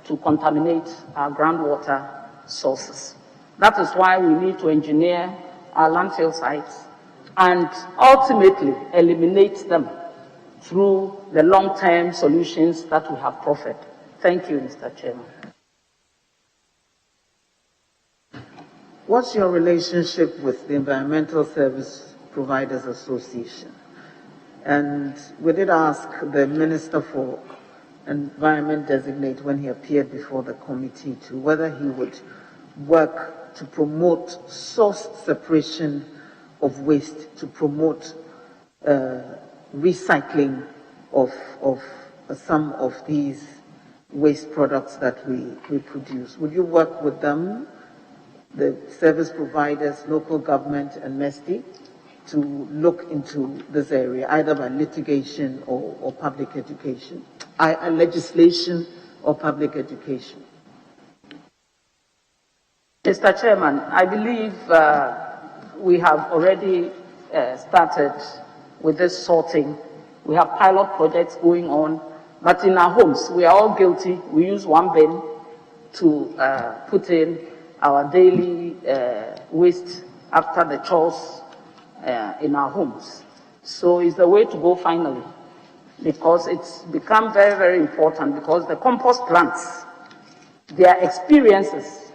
A: to contaminate our groundwater sources. That is why we need to engineer our landfill sites and ultimately eliminate them through the long-term solutions that we have proffered. Thank you, Mr. Chairman.
K: What's your relationship with the Environmental Service Providers Association? And we did ask the Minister for Environment Designate when he appeared before the committee to whether he would work to promote source separation of waste, to promote recycling of some of these waste products that we produce. Would you work with them, the service providers, local government, and MESTI, to look into this area, either by litigation or public education, legislation or public education?
A: Mr. Chairman, I believe we have already started with this sorting. We have pilot projects going on, but in our homes, we are all guilty. We use one bin to put in our daily waste after the chores in our homes. So it's the way to go finally, because it's become very, very important, because the compost plants, their experiences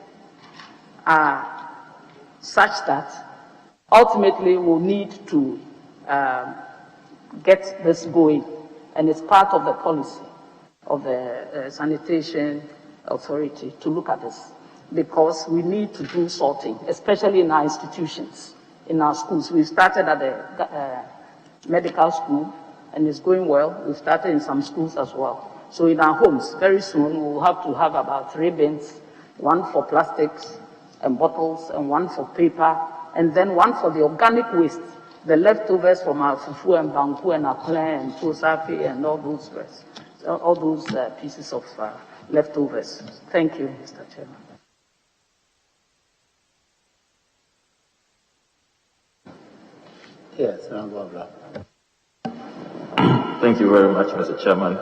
A: are such that ultimately we'll need to get this going, and it's part of the policy of the sanitation Authority to look at this, because we need to do sorting, especially in our institutions, in our schools. We started at the medical school, and it's going well. We started in some schools as well. So in our homes, very soon, we'll have to have about 3 bins, 1 for plastics and bottles, and 1 for paper, and then 1 for the organic waste, the leftovers from our fufu and banku and akle and tosafi and all those pieces of leftovers. Thank you, Mr. Chairman.
G: Yes,
E: Thank you very much, Mr. Chairman.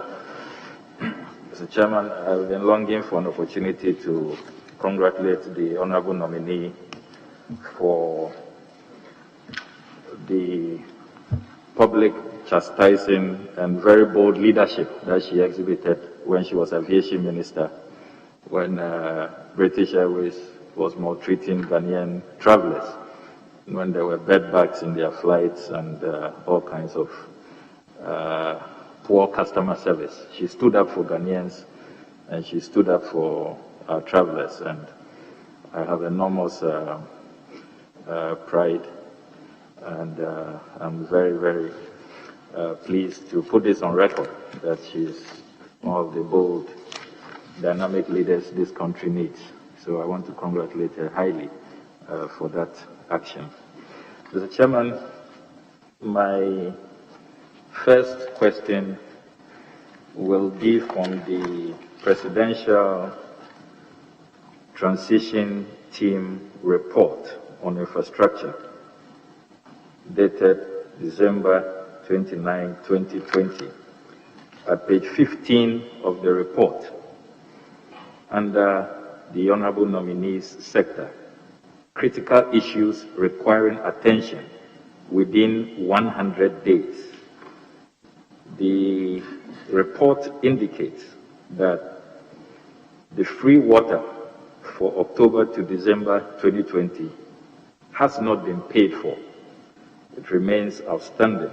E: Mr. Chairman, I've been longing for an opportunity to congratulate the honorable nominee for the public chastising and very bold leadership that she exhibited when she was aviation minister, when British Airways was maltreating Ghanaian travelers, when there were bed bugs in their flights and all kinds of poor customer service. She stood up for Ghanaians and she stood up for our travelers, and I have enormous pride, and I'm very, very pleased to put this on record that she's one of the bold, dynamic leaders this country needs. So I want to congratulate her highly for that action. Mr. Chairman, my first question will be from the Presidential Transition Team report on infrastructure, dated December 29, 2020. At page 15 of the report, under the honorable nominee's sector, critical issues requiring attention within 100 days. The report indicates that the free water for October to December 2020 has not been paid for. It remains outstanding.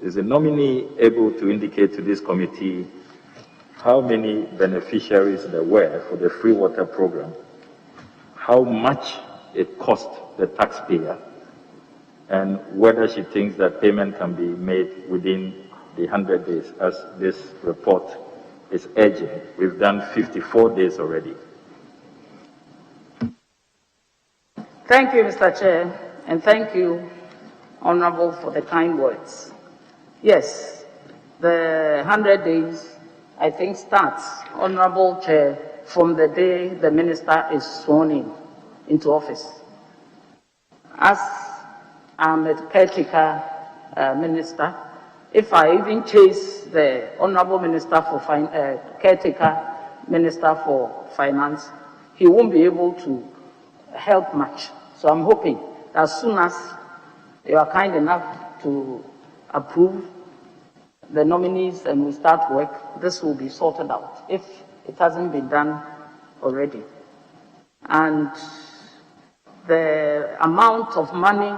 E: Is the nominee able to indicate to this committee how many beneficiaries there were for the free water program, how much it cost the taxpayer, and whether she thinks that payment can be made within the 100 days, as this report is urging? We've done 54 days already.
A: Thank you, Mr. Chair, and thank you, Honorable, for the kind words. Yes, the 100 days, I think, starts, Honorable Chair, from the day the minister is sworn into office. As I'm a caretaker minister, if I even chase the Honorable Minister for caretaker Minister for Finance, he won't be able to help much. So I'm hoping that as soon as you are kind enough to approve the nominees and we start work, this will be sorted out, if it hasn't been done already. And the amount of money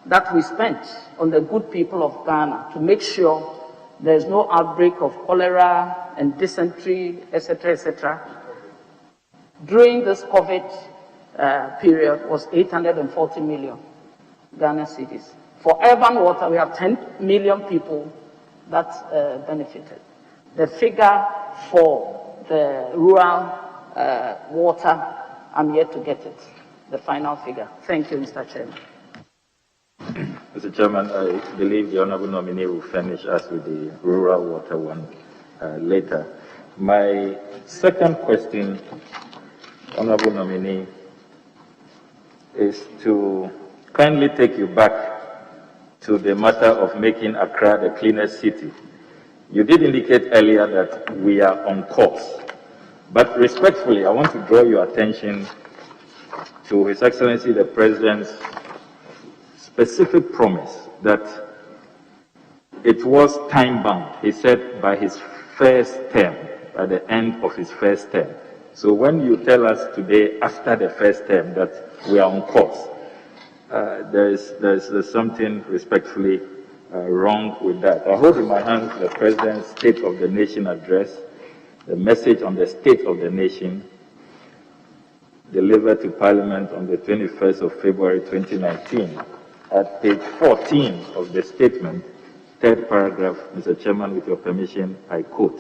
A: that we spent on the good people of Ghana to make sure there's no outbreak of cholera and dysentery, etc., during this COVID period was 840 million Ghana cedis. For urban water, we have 10 million people that benefited. The figure for the rural water, I'm yet to get it, the final figure. Thank you, Mr. Chairman.
E: Mr. Chairman, I believe the honorable nominee will furnish us with the rural water one later. My second question, honorable nominee, is to kindly take you back to the matter of making Accra the cleanest city. You did indicate earlier that we are on course, but respectfully, I want to draw your attention to His Excellency the President's specific promise that it was time-bound. He said by his first term, by the end of his first term. So when you tell us today, after the first term, that we are on course, there's something respectfully wrong with that. I hold in my hand the President's State of the Nation address, the message on the state of the nation delivered to Parliament on the 21st of February 2019. At page 14 of the statement, third paragraph, Mr. Chairman, with your permission, I quote,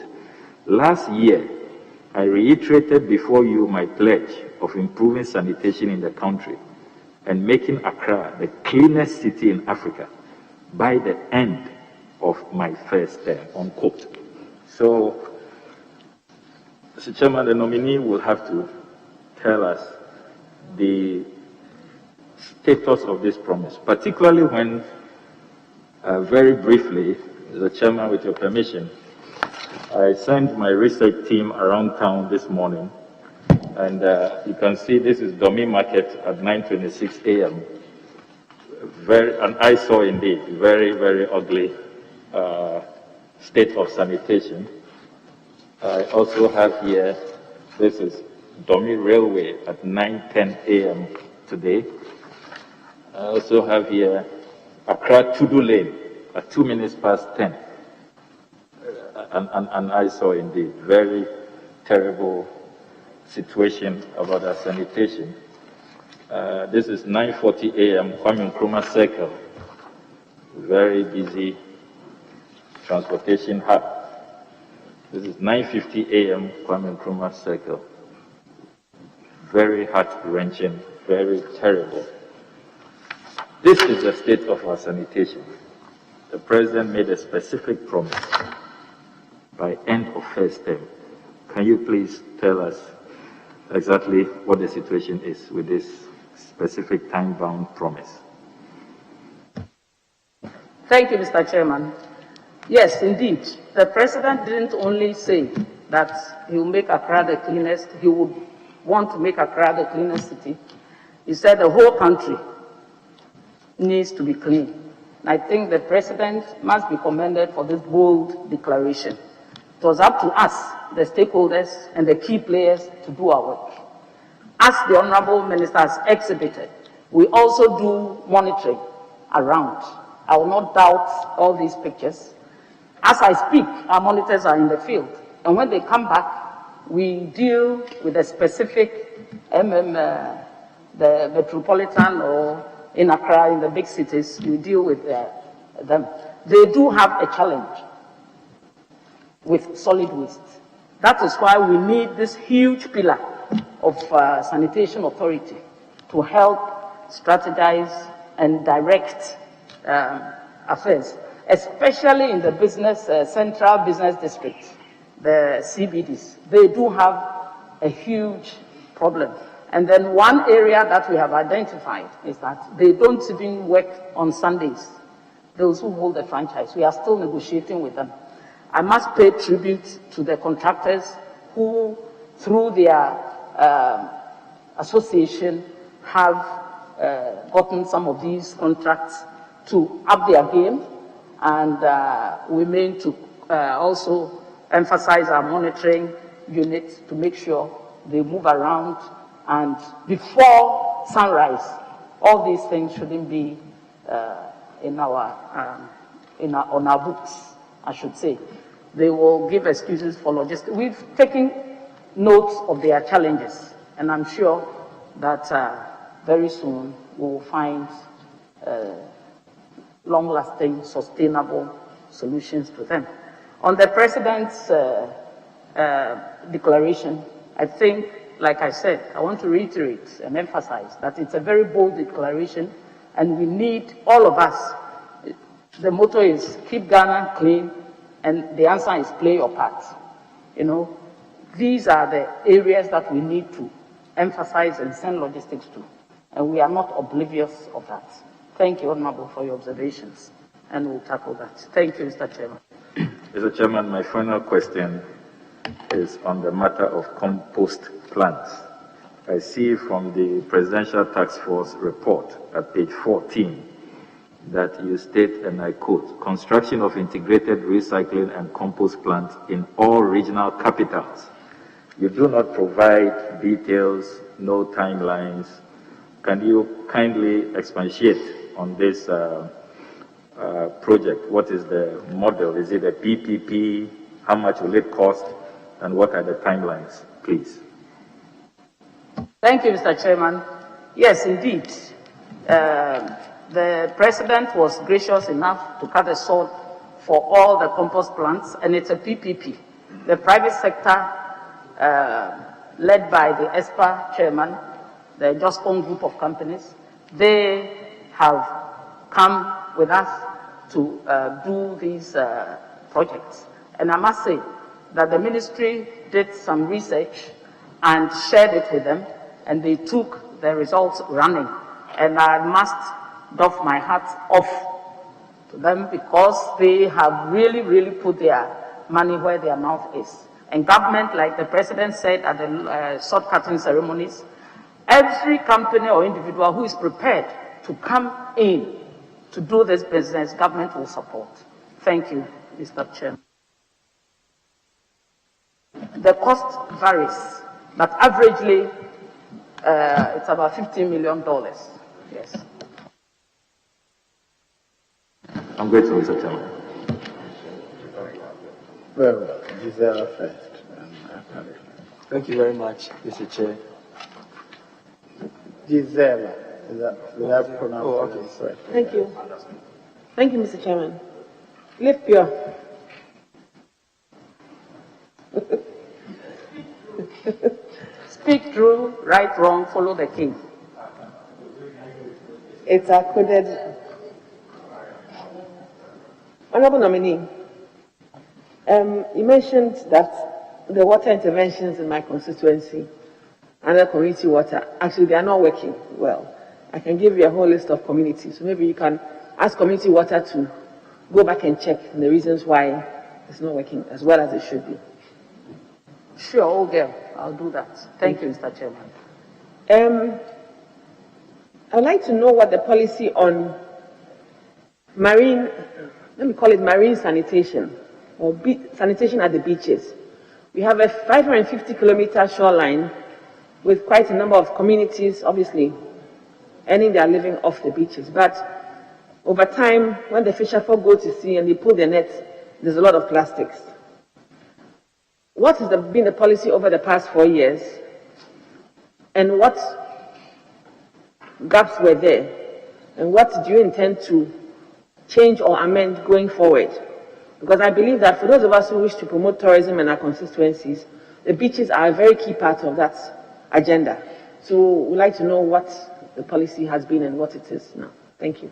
E: "Last year, I reiterated before you my pledge of improving sanitation in the country and making Accra the cleanest city in Africa by the end of my first term," unquote. So, Mr. Chairman, the nominee will have to tell us the status of this promise, particularly when, very briefly, Mr. Chairman, with your permission, I sent my research team around town this morning, and you can see this is Domi Market at 9:26 a.m. An eyesore indeed, very, very ugly state of sanitation. I also have here, this is Domi Railway at 9:10 a.m. today. I also have here Accra Cudjoe Lane at 2 minutes past 10. An eyesore indeed. Very terrible situation about our sanitation. This is 9:40 a.m. Kwame Nkrumah Circle. Very busy transportation hub. This is 9:50 a.m. Kwame Nkrumah Circle. Very heart-wrenching, very terrible. This is the state of our sanitation. The President made a specific promise by end of first term. Can you please tell us exactly what the situation is with this specific time-bound promise?
A: Thank you, Mr. Chairman. Yes, indeed. The President didn't only say that he will make Accra the cleanest, he would want to make Accra the cleanest city. He said the whole country needs to be clean. I think the President must be commended for this bold declaration. It was up to us, the stakeholders and the key players, to do our work. As the Honourable Minister has exhibited, we also do monitoring around. I will not doubt all these pictures. As I speak, our monitors are in the field, and when they come back, we deal with the specific the metropolitan or in Accra, in the big cities, we deal with them. They do have a challenge with solid waste. That is why we need this huge pillar of sanitation authority to help strategize and direct affairs, especially in the business, central business districts, the CBDs. They do have a huge problem. And then one area that we have identified is that they don't even work on Sundays. Those who hold the franchise, we are still negotiating with them. I must pay tribute to the contractors who, through their association, have gotten some of these contracts to up their game, and we mean to also emphasize our monitoring units to make sure they move around, and before sunrise, all these things shouldn't be on our books, I should say. They will give excuses for logistics. We've taken notes of their challenges, and I'm sure that very soon we will find long-lasting, sustainable solutions to them. On the President's declaration, I think, like I said, I want to reiterate and emphasize that it's a very bold declaration, and we need all of us. The motto is keep Ghana clean, and the answer is play your part. You know, these are the areas that we need to emphasize and send logistics to, and we are not oblivious of that. Thank you, Honourable, for your observations, and we'll tackle that. Thank you, Mr. Chairman.
E: Mr. Chairman, my final question is on the matter of compost plants. I see from the Presidential Task Force report at page 14 that you state, and I quote, construction of integrated recycling and compost plants in all regional capitals. You do not provide details, no timelines. Can you kindly expatiate on this project? What is the model? Is it a PPP? How much will it cost? and what are the timelines, please?
A: Thank you, Mr. Chairman. Yes, indeed. The President was gracious enough to cut a sword for all the compost plants, and it's a PPP. The private sector, led by the ESPA chairman, the Jospon group of companies, they have come with us to do these projects. And I must say that the ministry did some research and shared it with them, and they took the results running. And I must doff my hat off to them because they have really, really put their money where their mouth is. And government, like the President said at the sword cutting ceremonies, every company or individual who is prepared to come in to do this business, government will support. Thank you, Mr. Chairman. The cost varies, but averagely, it's about $15 million. Yes.
E: I'm grateful, Mr. Chairman.
D: Very well. Gisela first.
L: Thank you very much, Mr. Chair.
D: Gisela. Did I pronounce it correctly?
M: Thank you. Thank you, Mr. Chairman. Live pure.
A: Speak true, right, wrong, follow the king.
M: It's a coded. Honorable nominee, you mentioned that the water interventions in my constituency and the community water, actually they are not working well. I can give you a whole list of communities. So maybe you can ask community water to go back and check the reasons why it's not working as well as it should be.
A: Sure, old girl, I'll do that. Thank you, Mr. Chairman.
M: I'd like to know what the policy on marine, let me call it marine sanitation, or sanitation at the beaches. We have a 550-kilometer shoreline with quite a number of communities, obviously, earning their living off the beaches. But over time, when the fisherfolk go to sea and they pull their nets, there's a lot of plastics. What has been the policy over the past 4 years? And what gaps were there? And what do you intend to change or amend going forward? Because I believe that for those of us who wish to promote tourism in our constituencies, the beaches are a very key part of that agenda. So we'd like to know what the policy has been and what it is now. Thank you.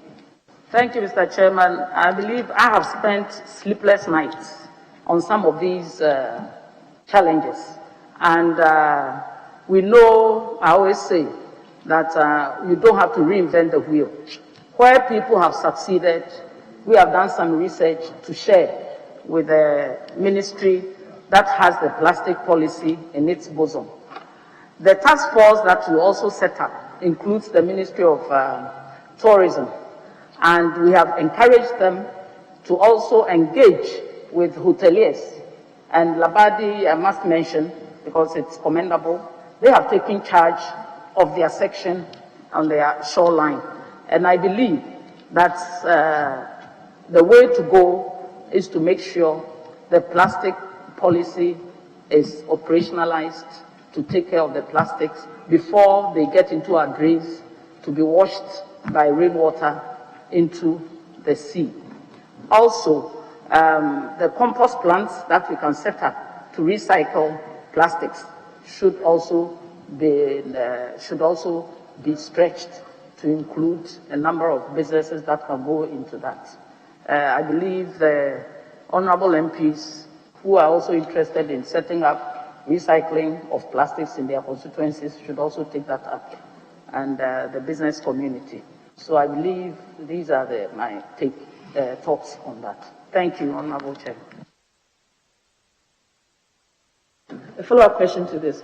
A: Thank you, Mr. Chairman. I believe I have spent sleepless nights on some of these challenges. And we know, I always say, that you don't have to reinvent the wheel. Where people have succeeded, we have done some research to share with the ministry that has the plastic policy in its bosom. The task force that we also set up includes the Ministry of Tourism, and we have encouraged them to also engage with hoteliers. And Labadi, I must mention, because it's commendable, they have taken charge of their section on their shoreline. And I believe that the way to go is to make sure the plastic policy is operationalized to take care of the plastics before they get into our drains to be washed by rainwater into the sea. Also, the compost plants that we can set up to recycle plastics should also be stretched to include a number of businesses that can go into that. I believe the honorable MPs who are also interested in setting up recycling of plastics in their constituencies should also take that up, and the business community. So I believe these are my thoughts on that. Thank you, Honorable Chair.
M: A follow-up question to this.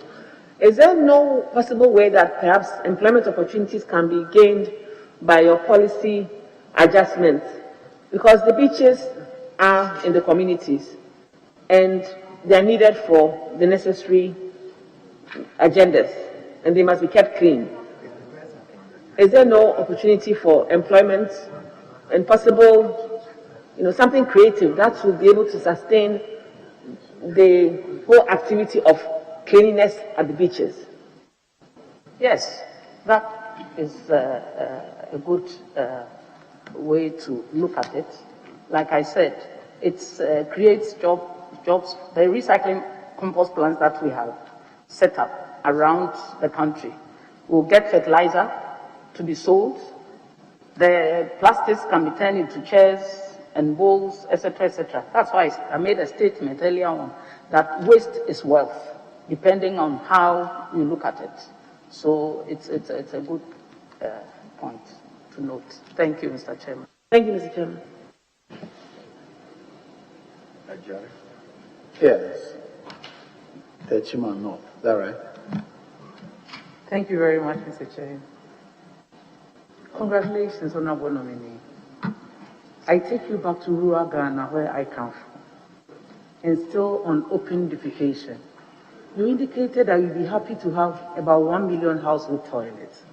M: Is there no possible way that perhaps employment opportunities can be gained by your policy adjustments? Because the beaches are in the communities and they are needed for the necessary agendas and they must be kept clean. Is there no opportunity for employment and possible, something creative that will be able to sustain the whole activity of cleanliness at the beaches?
A: Yes, that is a good way to look at it. Like I said, it creates jobs. The recycling compost plants that we have set up around the country will get fertilizer to be sold. The plastics can be turned into chairs and bowls, etc., etc. That's why I made a statement earlier on that waste is wealth, depending on how you look at it. So it's a good point to note. Thank you, Mr. Chairman.
M: Thank you, Mr. Chairman.
D: Yes. Techima North. Is that right?
K: Thank you very much, Mr. Chair. Congratulations, Honorable Nominee. I take you back to rural Ghana, where I come from, and still on open defecation. You indicated that you'd be happy to have about 1 million household toilets.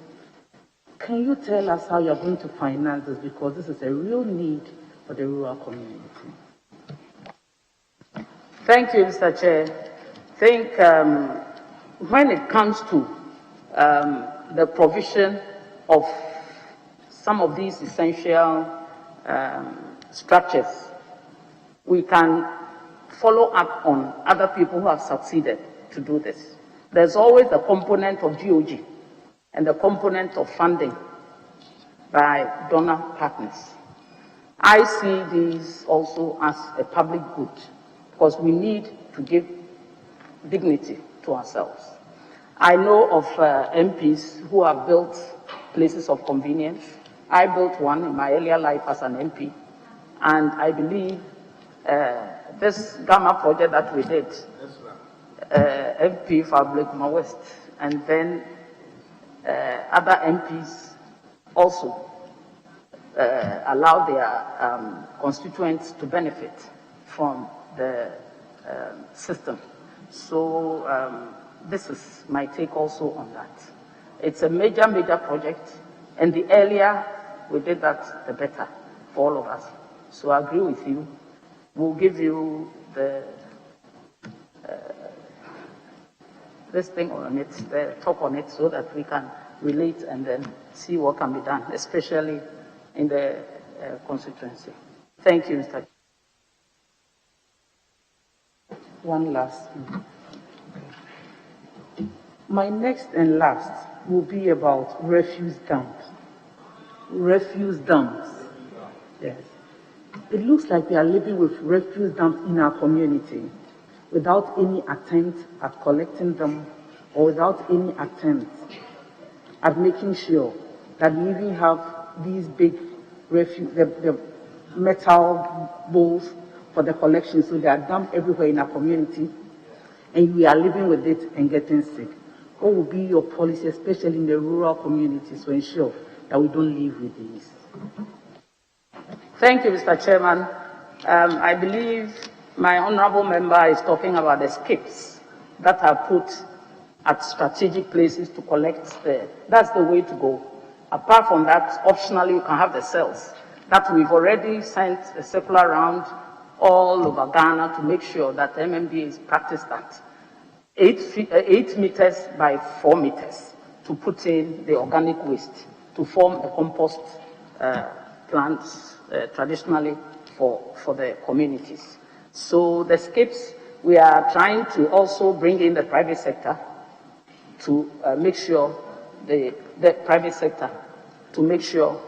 K: Can you tell us how you're going to finance this? Because this is a real need for the rural community.
A: Thank you, Mr. Chair. I think when it comes to the provision of some of these essential structures, we can follow up on other people who have succeeded to do this. There's always a component of GOG and the component of funding by donor partners. I see these also as a public good because we need to give dignity to ourselves. I know of MPs who have built places of convenience. I built one in my earlier life as an MP, and I believe this Gamma project that we did, MP for Blakema West, and then other MPs also allow their constituents to benefit from the system. So this is my take also on that. It's a major, major project, and the earlier we did that, the better for all of us. So I agree with you. We'll give you the this thing on it, the talk on it, so that we can relate and then see what can be done, especially in the constituency. Thank you, Mr.
K: One last one. My next and last will be about refuse dumps. Refuse dumps. Yes. It looks like we are living with refuse dumps in our community without any attempt at collecting them or without any attempt at making sure that we even have these big refuse, the metal bowls for the collection, so they are dumped everywhere in our community, and we are living with it and getting sick. What will be your policy, especially in the rural communities, to ensure that we don't live with these?
A: Thank you, Mr. Chairman. I believe my honorable member is talking about the skips that are put at strategic places to collect that's the way to go. Apart from that, optionally, you can have the cells that we've already sent a circular around all over Ghana to make sure that MMDA is practiced at 8 meters by 4 meters to put in the organic waste to form a compost plant traditionally for the communities. So the skips, we are trying to also bring in the private sector to make sure the private sector to make sure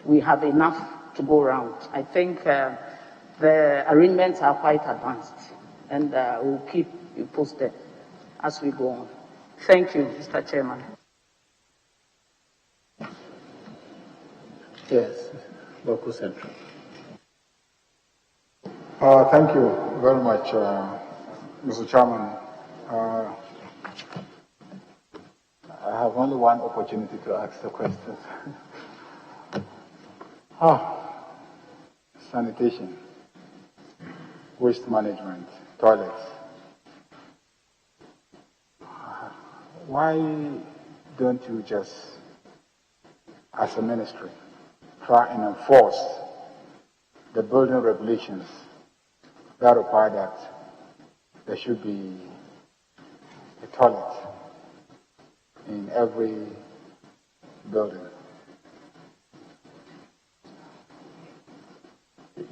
A: we have enough to go around. I think the arrangements are quite advanced, and we'll keep you posted as we go on. Thank you, Mr. Chairman.
D: Yes, local central.
N: Thank you very much, Mr. Chairman. I have only one opportunity to ask the question. Sanitation, waste management, toilets. Why don't you just, as a ministry, try and enforce the building regulations that require that there should be a toilet in every building.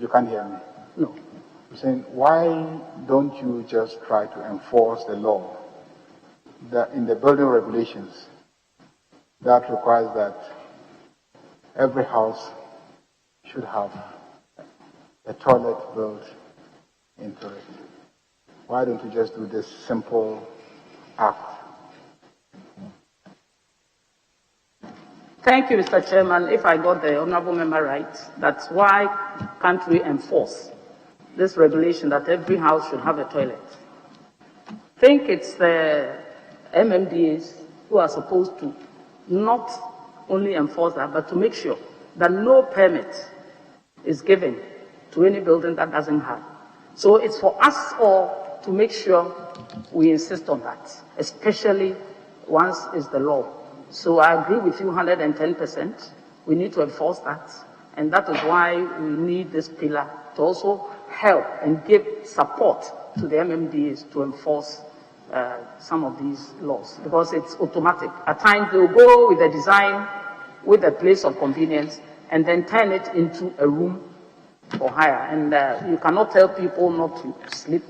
N: You can't hear me?
C: No.
N: I'm saying, why don't you just try to enforce the law that in the building regulations that requires that every house should have a toilet built into it? Why don't you just do this simple act?
A: Thank you, Mr. Chairman. If I got the honorable member right, that's why can't we enforce this regulation that every house should have a toilet? I think it's the MMDAs who are supposed to not only enforce that, but to make sure that no permit is given to any building that doesn't have. So it's for us all to make sure we insist on that, especially once it's the law. So I agree with you 110%. We need to enforce that. And that is why we need this pillar to also help and give support to the MMDAs to enforce some of these laws, because it's automatic. At times they'll go with the design, with a place of convenience, and then turn it into a room for hire. And you cannot tell people not to sleep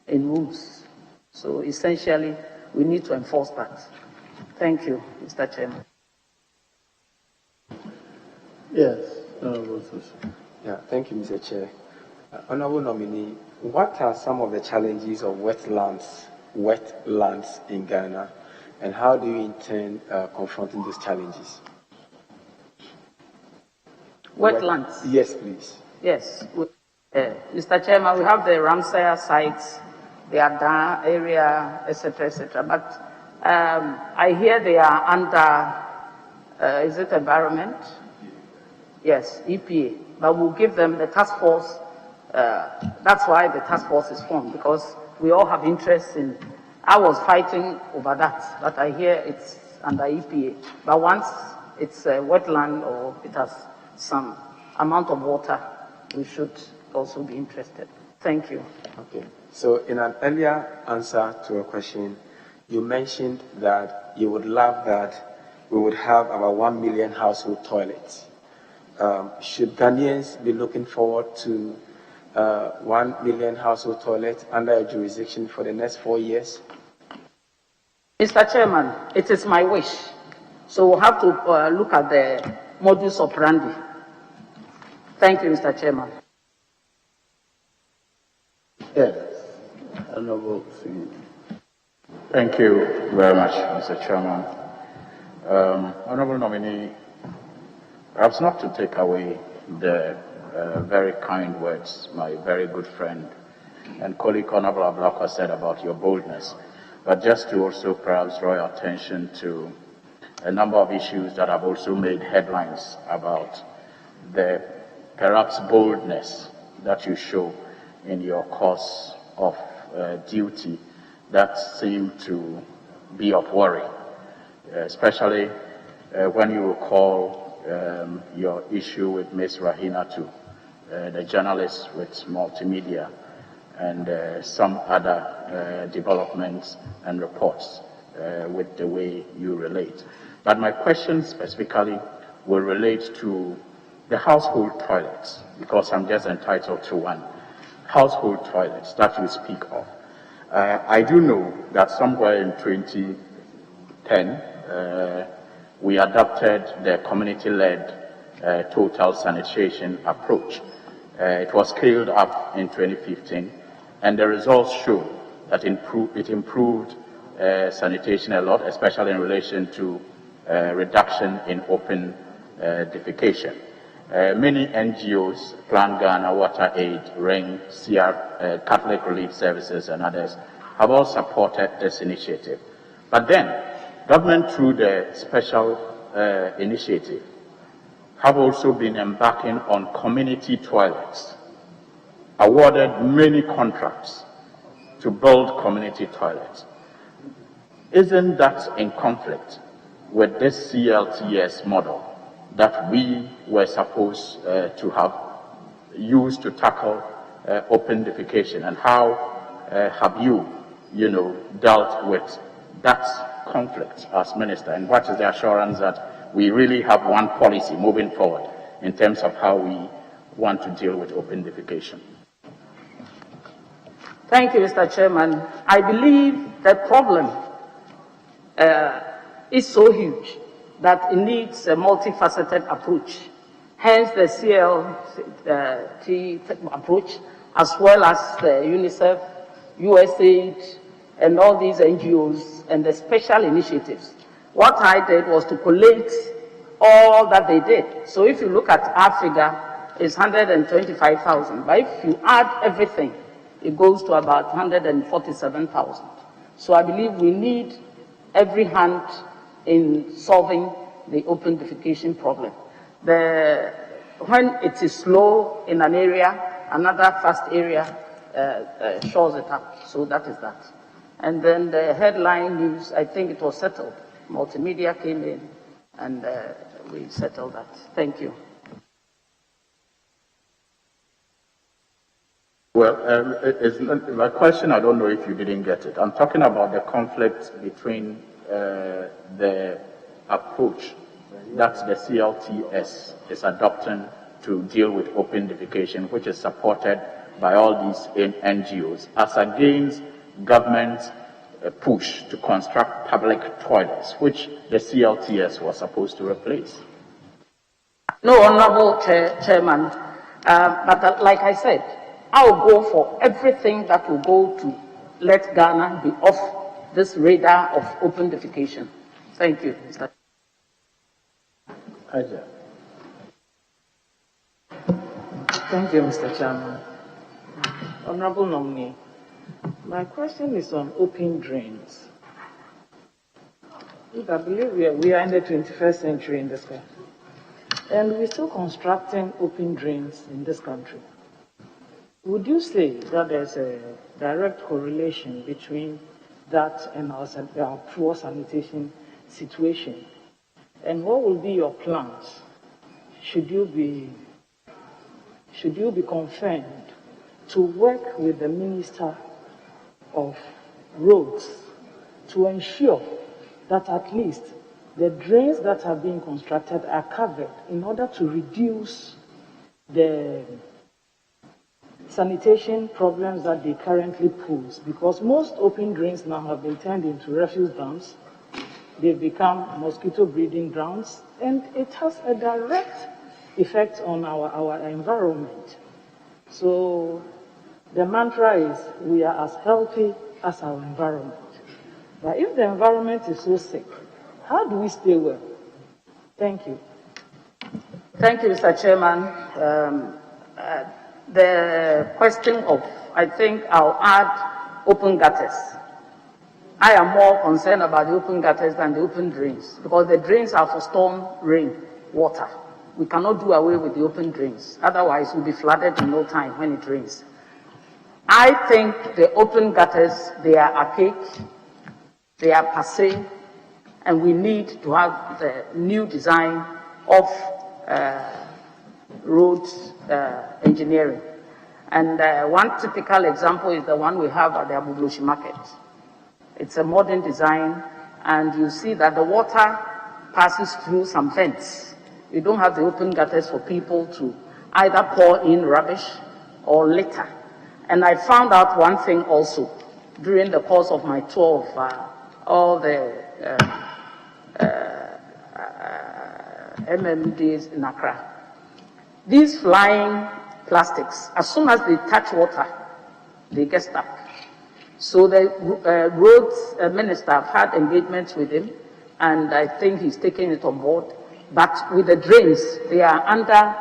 A: in rooms. So essentially, we need to enforce that. Thank you, Mr. Chairman.
D: Yes,
L: Yeah, thank you, Mr. Chair. Honorable nominee, what are some of the challenges of wetlands in Ghana, and how do you intend confronting these challenges?
A: Wetlands?
L: Yes, please.
A: Yes. Mr. Chairman, we have the Ramsar sites, the Ada area, etc., etc. But I hear they are under, is it environment? Yes, EPA. But we'll give them the task force. That's why the task force is formed, because we all have interest in. I was fighting over that, but I hear it's under EPA. But once it's a wetland or it has some amount of water, we should also be interested. Thank you.
L: Okay. So in an earlier answer to a question, you mentioned that you would love that we would have about 1 million household toilets. Should Ghanaians be looking forward to 1 million household toilets under a jurisdiction for the next 4 years?
A: Mr. Chairman, it is my wish. So we'll have to look at the modus operandi. Thank you, Mr. Chairman.
D: Yes,
O: Thank you very much, Mr. Chairman. Honorable nominee, perhaps not to take away the very kind words my very good friend and colleague Honorable Ablakwa said about your boldness, but just to also perhaps draw your attention to a number of issues that have also made headlines about the perhaps boldness that you show in your course of duty that seem to be of worry, especially when you recall your issue with Ms. Rahinatu, the journalist with multimedia, and some other developments and reports with the way you relate. But my question specifically will relate to the household toilets, because I'm just entitled to one. Household toilets that you speak of. I do know that somewhere in 2010, we adopted the community-led total sanitation approach. It was scaled up in 2015, and the results show that it improved sanitation a lot, especially in relation to reduction in open defecation. Many NGOs, Plan Ghana, Water Aid, RING, Catholic Relief Services, and others have all supported this initiative. But then, government through the special initiative have also been embarking on community toilets, awarded many contracts to build community toilets. Isn't that in conflict with this CLTS model that we were supposed to have used to tackle open defecation, and how have you, dealt with that conflict as minister? And what is the assurance that we really have one policy moving forward in terms of how we want to deal with open defecation?
A: Thank you, Mr. Chairman. I believe the problem is so huge that it needs a multifaceted approach. Hence the CLT approach, as well as the UNICEF, USAID, and all these NGOs and the special initiatives. What I did was to collate all that they did. So if you look at Africa, it's 125,000. But if you add everything, it goes to about 147,000. So I believe we need every hand in solving the open defecation problem. When it is slow in an area, another fast area shows it up. So that is that. And then the headline news, I think it was settled. Multimedia came in and we settled that. Thank you.
O: Well, my question, I don't know if you didn't get it. I'm talking about the conflict between the approach that the CLTS is adopting to deal with open defecation, which is supported by all these NGOs, as against government's push to construct public toilets, which the CLTS was supposed to replace.
A: No, Honorable Chairman, but like I said, I'll go for everything that will go to let Ghana be off this radar of open defecation. Thank you, Mr.
K: Aja. Thank you, Mr. Chairman. Honorable nominee, my question is on open drains. I believe we are in the 21st century in this country, and we're still constructing open drains in this country. Would you say that there's a direct correlation between that and our poor sanitation situation? And what will be your plans? Should you be confirmed to work with the Minister of Roads to ensure that at least the drains that are being constructed are covered in order to reduce the sanitation problems that they currently pose? Because most open drains now have been turned into refuse dumps. They've become mosquito breeding grounds, and it has a direct effect on our environment. So the mantra is we are as healthy as our environment. But if the environment is so sick, how do we stay well? Thank you.
A: Thank you, Mr. Chairman. The question of, I think I'll add open gutters. I am more concerned about the open gutters than the open drains, because the drains are for storm rain water. We cannot do away with the open drains. Otherwise, we'll be flooded in no time when it rains. I think the open gutters, they are archaic, they are passé, and we need to have the new design of road engineering. And one typical example is the one we have at the Abubloshi market. It's a modern design, and you see that the water passes through some vents. You don't have the open gutters for people to either pour in rubbish or litter. And I found out one thing also during the course of my tour of all the MMDs in Accra. These flying plastics, as soon as they touch water, they get stuck. So the roads minister, I've had engagements with him, and I think he's taking it on board. But with the drains, they are under,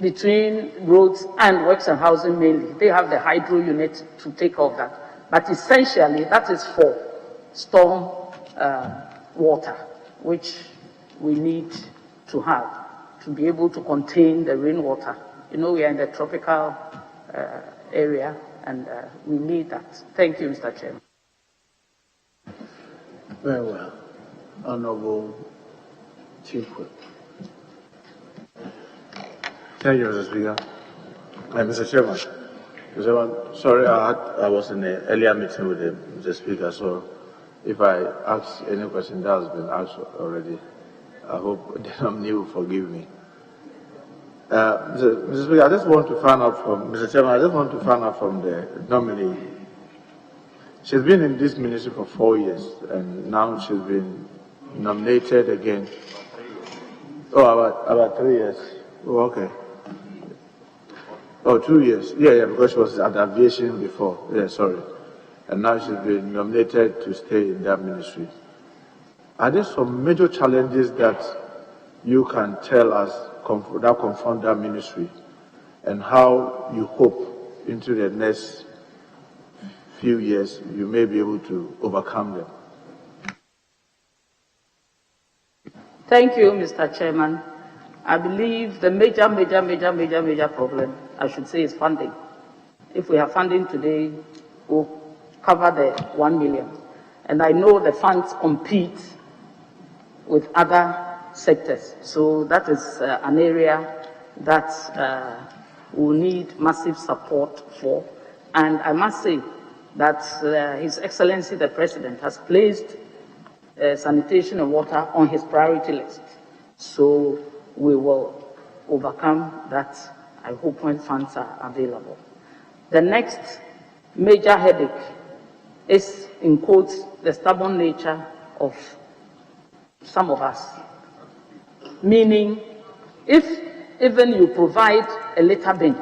A: between roads and works and housing mainly. They have the hydro unit to take care of that. But essentially, that is for storm water, which we need to have to be able to contain the rainwater. You know, we are in the tropical area, and we need that. Thank you, Mr. Chairman.
D: Very well. Honorable Chief Whip.
P: Thank you, Mr. Speaker. Mr. Chairman,
D: Sorry, I was in an earlier meeting with the Speaker, so if I ask any question that has been asked already, I hope the nominee will forgive me. Mr. Speaker, I just want to find out from Mr. Chairman. I just want to find out from the nominee. She's been in this ministry for 4 years, and now she's been nominated again. Oh, about 3 years. Oh, okay. Oh, 2 years. Yeah, because she was at aviation before. Yeah, sorry. And now she's been nominated to stay in that ministry. Are there some major challenges that you can tell us that confront that ministry, and how you hope into the next few years you may be able to overcome them?
A: Thank you, Mr. Chairman. I believe the major problem, I should say, is funding. If we have funding today, we'll cover the 1 million. And I know the funds compete with other sectors. So that is an area that will need massive support for. And I must say that His Excellency the President has placed sanitation and water on his priority list. So we will overcome that, I hope, when funds are available. The next major headache is, in quotes, the stubborn nature of some of us. Meaning, if even you provide a litter bin,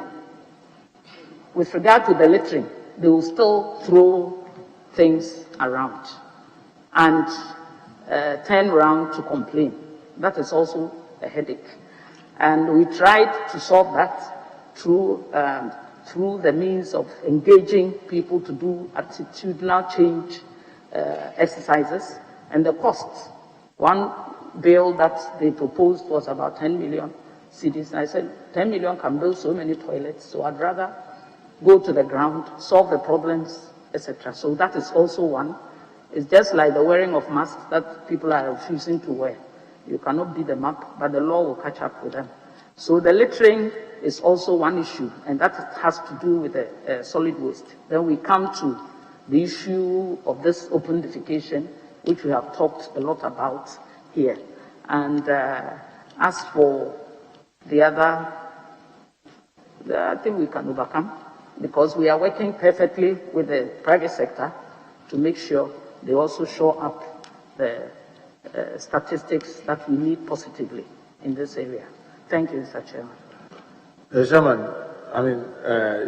A: with regard to the littering, they will still throw things around and turn around to complain. That is also a headache. And we tried to solve that through the means of engaging people to do attitudinal change exercises, and the costs. One bill that they proposed was about 10 million cedis, and I said 10 million can build so many toilets, so I'd rather go to the ground, solve the problems, etc. So that is also one. It's just like the wearing of masks that people are refusing to wear. You cannot beat them up, but the law will catch up with them. So the littering is also one issue, and that has to do with the solid waste. Then we come to the issue of this open defecation, which we have talked a lot about here. And as for the other, I think we can overcome, because we are working perfectly with the private sector to make sure they also show up the statistics that we need positively in this area. Thank you, Mr. Chairman.
D: Chairman, I mean,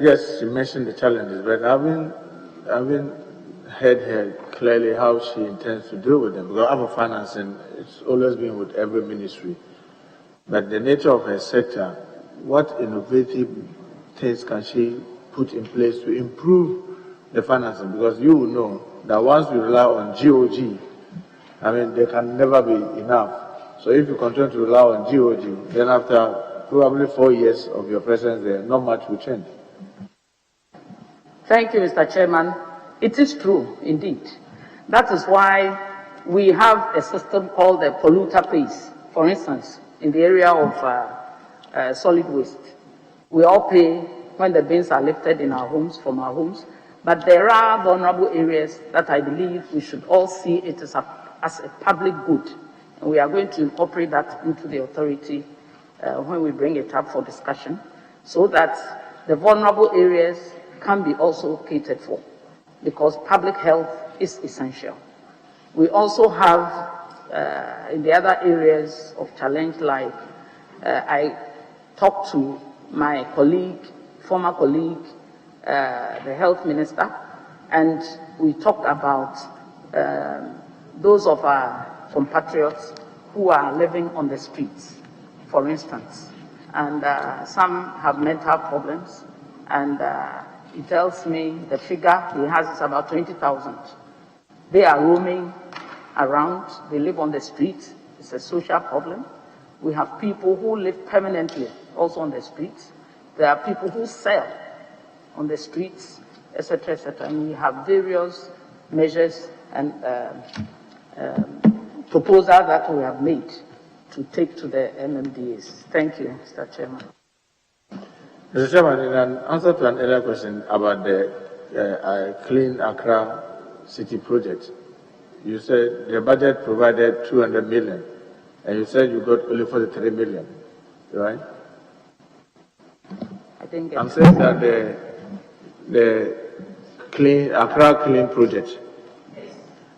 D: yes, you mentioned the challenges, but I haven't heard her clearly how she intends to deal with them. Because our financing, it's always been with every ministry. But the nature of her sector, what innovative things can she put in place to improve the financing? Because you will know that once we rely on GOG, I mean, there can never be enough. So if you continue to rely on GOG, then after probably 4 years of your presence there, not much will change.
A: Thank you, Mr. Chairman. It is true, indeed. That is why we have a system called the polluter pays. For instance, in the area of solid waste, we all pay when the bins are lifted in our homes, from our homes. But there are vulnerable areas that I believe we should all see it as a public good. And we are going to incorporate that into the authority when we bring it up for discussion, so that the vulnerable areas can be also catered for, because public health is essential. We also have, in the other areas of challenge, like I talked to my colleague, former colleague, the health minister, and we talked about those of our compatriots who are living on the streets, for instance, and some have mental problems, and he tells me the figure he has is about 20,000. They are roaming around, they live on the streets, it's a social problem. We have people who live permanently also on the streets. There are people who sell on the streets, etc., etc. And we have various measures and proposals that we have made to take to the MMDAs. Thank you, Mr. Chairman.
P: Mr. Chairman, in an answer to an earlier question about the Clean Accra City project, you said the budget provided 200 million, and you said you got only 43 million, right?
A: I think
P: I'm saying that the Accra Clean project,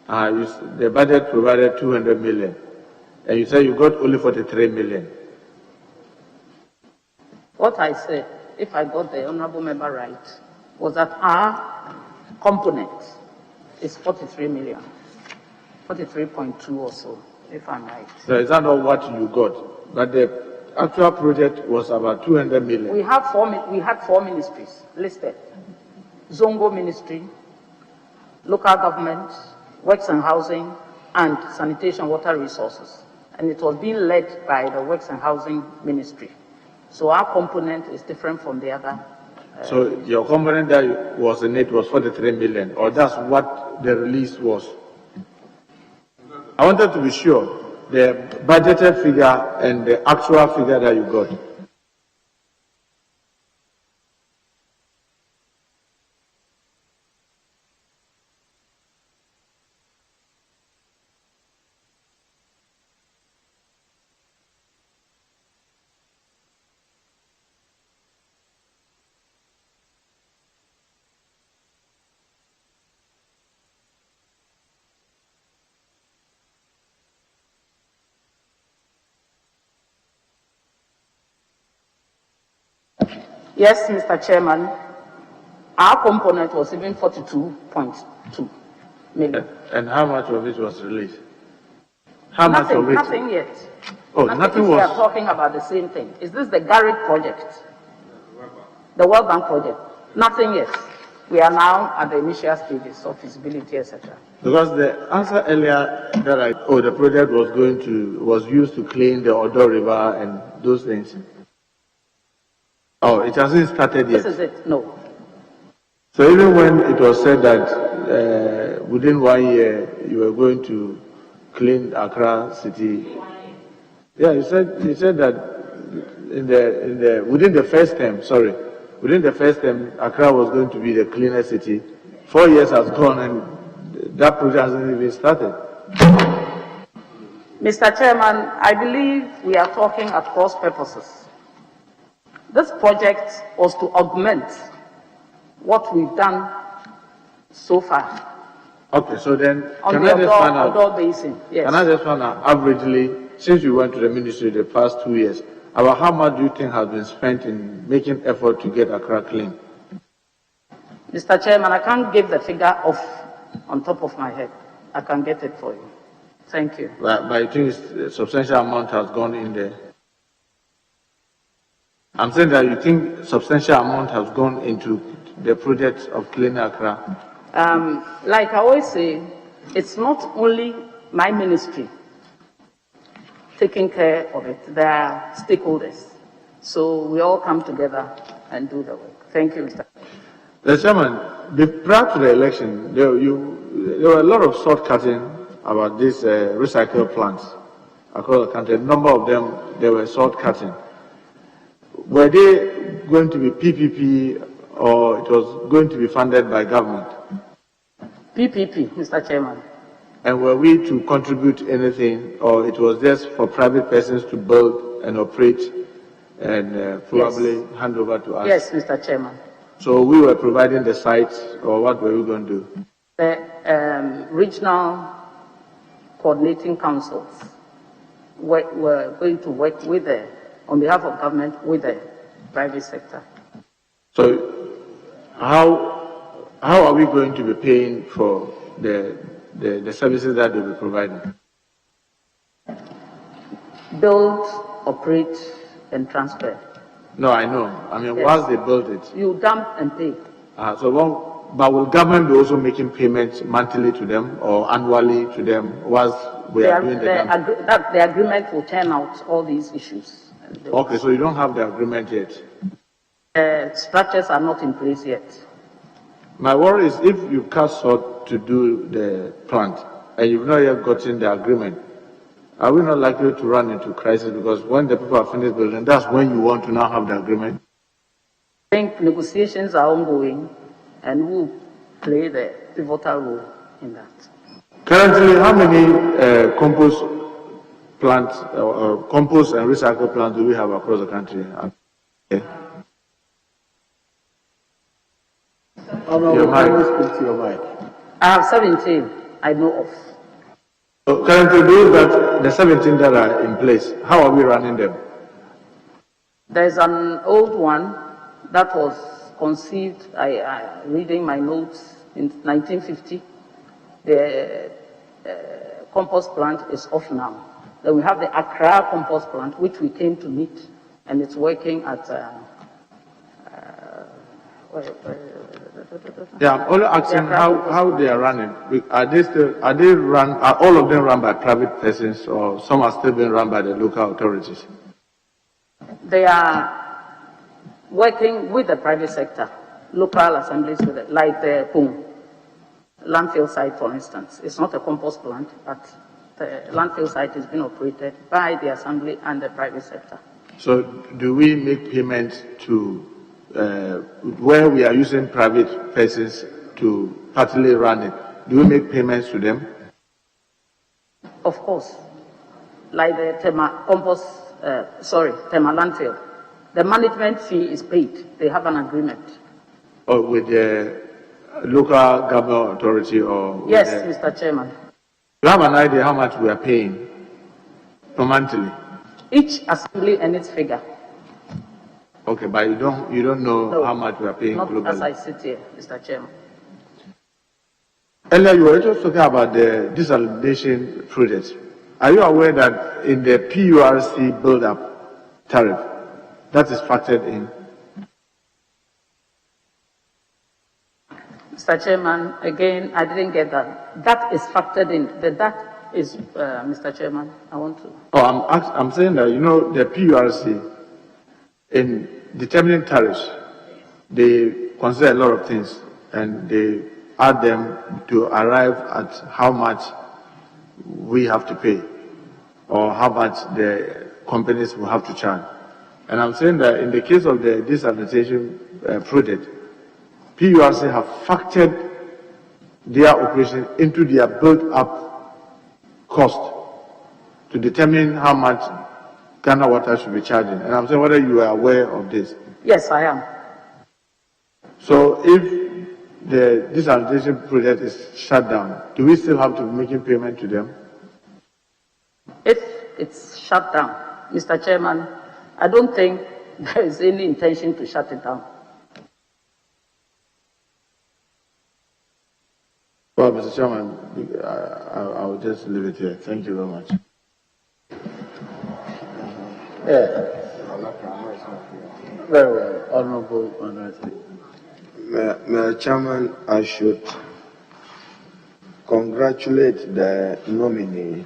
P: the budget provided 200 million, and you said you got only 43 million.
A: What I said, if I got the honorable member right, was that our component is 43 million, 43.2 or so, if I'm right.
P: So is that not what you got? But the actual project was about 200 million.
A: We had four ministries listed: Zongo Ministry, local government, works and housing, and sanitation, water resources. And it was being led by the works and housing ministry. So our component is different from the other.
P: So your component that was in it was 43 million, or that's what the release was? I wanted to be sure the budgeted figure and the actual figure that you got.
A: Yes, Mr. Chairman, our component was even 42.2 million.
P: And how much of it was released? How much of it?
A: Nothing yet.
P: Oh, nothing
A: We
P: was.
A: are talking about the same thing. Is this the Garrett project? The World Bank project? Nothing yet. We are now at the initial stages of feasibility, etc.
P: Because the answer earlier that the project was used to clean the Odo River and those things. Oh, it hasn't started yet.
A: This is it. No.
P: So even when it was said that within 1 year you were going to clean Accra City, yeah, you said that within the first term, Accra was going to be the cleanest city. 4 years has gone and that project hasn't even started.
A: Mr. Chairman, I believe we are talking at cross purposes. This project was to augment what we've done so far.
P: Okay, so then
A: On the Odo Basin, yes.
P: Can I just find out, averagely, since you went to the ministry the past 2 years, about how much do you think has been spent in making effort to get Accra clean?
A: Mr. Chairman, I can't give the figure on top of my head. I can get it for you. Thank you.
P: But I think a substantial amount has gone in there. I'm saying that you think substantial amount has gone into the project of cleaning Accra.
A: Like I always say, it's not only my ministry taking care of it. There are stakeholders. So we all come together and do the work. Thank you, Mr.
P: The Chairman, prior to the election, there were a lot of short-cutting about these recycle plants across the country. A number of them, they were short-cutting. Were they going to be PPP or it was going to be funded by government?
A: PPP, Mr. Chairman.
P: And were we to contribute anything or it was just for private persons to build and operate and probably hand over to us?
A: Yes, Mr. Chairman.
P: So we were providing the sites or what were we going to do?
A: The regional coordinating councils were going to work with on behalf of government with the private sector.
P: So how are we going to be paying for the services that they'll be providing?
A: Build, operate, and transfer.
P: No, I know. I mean, once they build it.
A: You dump and pay.
P: But will government be also making payments monthly to them or annually to them once we are doing the dumping?
A: The agreement will turn out all these issues.
P: Okay, so you don't have the agreement yet?
A: Structures are not in place yet.
P: My worry is if you cut short to do the plant and you've not yet gotten the agreement, are we not likely to run into crisis? Because when the people are finished building, that's when you want to now have the agreement.
A: I think negotiations are ongoing and will play the pivotal role in that.
P: Currently, how many compost plants, compost and recycle plants do we have across the country? Okay.
D: Honorable, can you speak to your mic?
A: I have 17 I know of.
P: So currently, the 17 that are in place, how are we running them?
A: There's an old one that was conceived, reading my notes, in 1950. The compost plant is off now. Then we have the Accra compost plant, which we came to meet, and it's working at.
P: Yeah, I'm only asking how they are running. Are all of them run by private persons, or some are still being run by the local authorities?
A: They are working with the private sector, local assemblies, like the Pung landfill site, for instance. It's not a compost plant, but the landfill site is being operated by the assembly and the private sector.
P: So do we make payments to where we are using private persons to partly run it? Do we make payments to them?
A: Of course. Like the Tema landfill. The management fee is paid. They have an agreement.
P: Or with the local government authority or?
A: Yes, Mr. Chairman.
P: You have an idea how much we are paying per monthly?
A: Each assembly and its figure.
P: Okay, but you don't know how much we are paying
A: not
P: globally?
A: As I sit here, Mr. Chairman.
P: Earlier, you were just talking about the desalination project. Are you aware that in the PURC build-up tariff, that is factored in?
A: Mr. Chairman, again, I didn't get that. That is factored in. That is, Mr. Chairman, I want to.
P: Oh, I'm saying that, you know, the PURC, in determining tariffs, they consider a lot of things, and they add them to arrive at how much we have to pay, or how much the companies will have to charge. And I'm saying that in the case of the desalination project, PURC have factored their operation into their built-up cost to determine how much Ghana Water should be charging. And I'm saying whether you are aware of this.
A: Yes, I am.
P: So if the desalination project is shut down, do we still have to be making payment to them?
A: If it's shut down, Mr. Chairman, I don't think there is any intention to shut it down.
P: Well, Mr. Chairman, I will just leave it here. Thank you very much.
D: Yeah. Very well, Honorable Honorable.
B: Mr. Chairman, I should congratulate the nominee,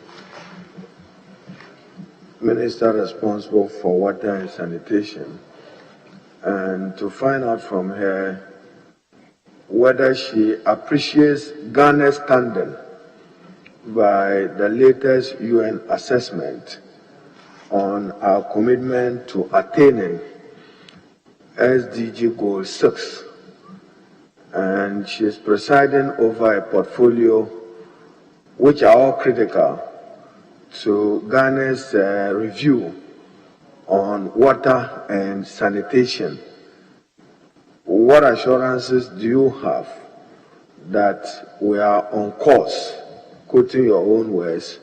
B: Minister responsible for water and sanitation, and to find out from her whether she appreciates Ghana's standing by the latest UN assessment on our commitment to attaining SDG Goal 6. And she is presiding over a portfolio which are all critical to Ghana's review on water and sanitation. What assurances do you have that we are on course, quoting your own words,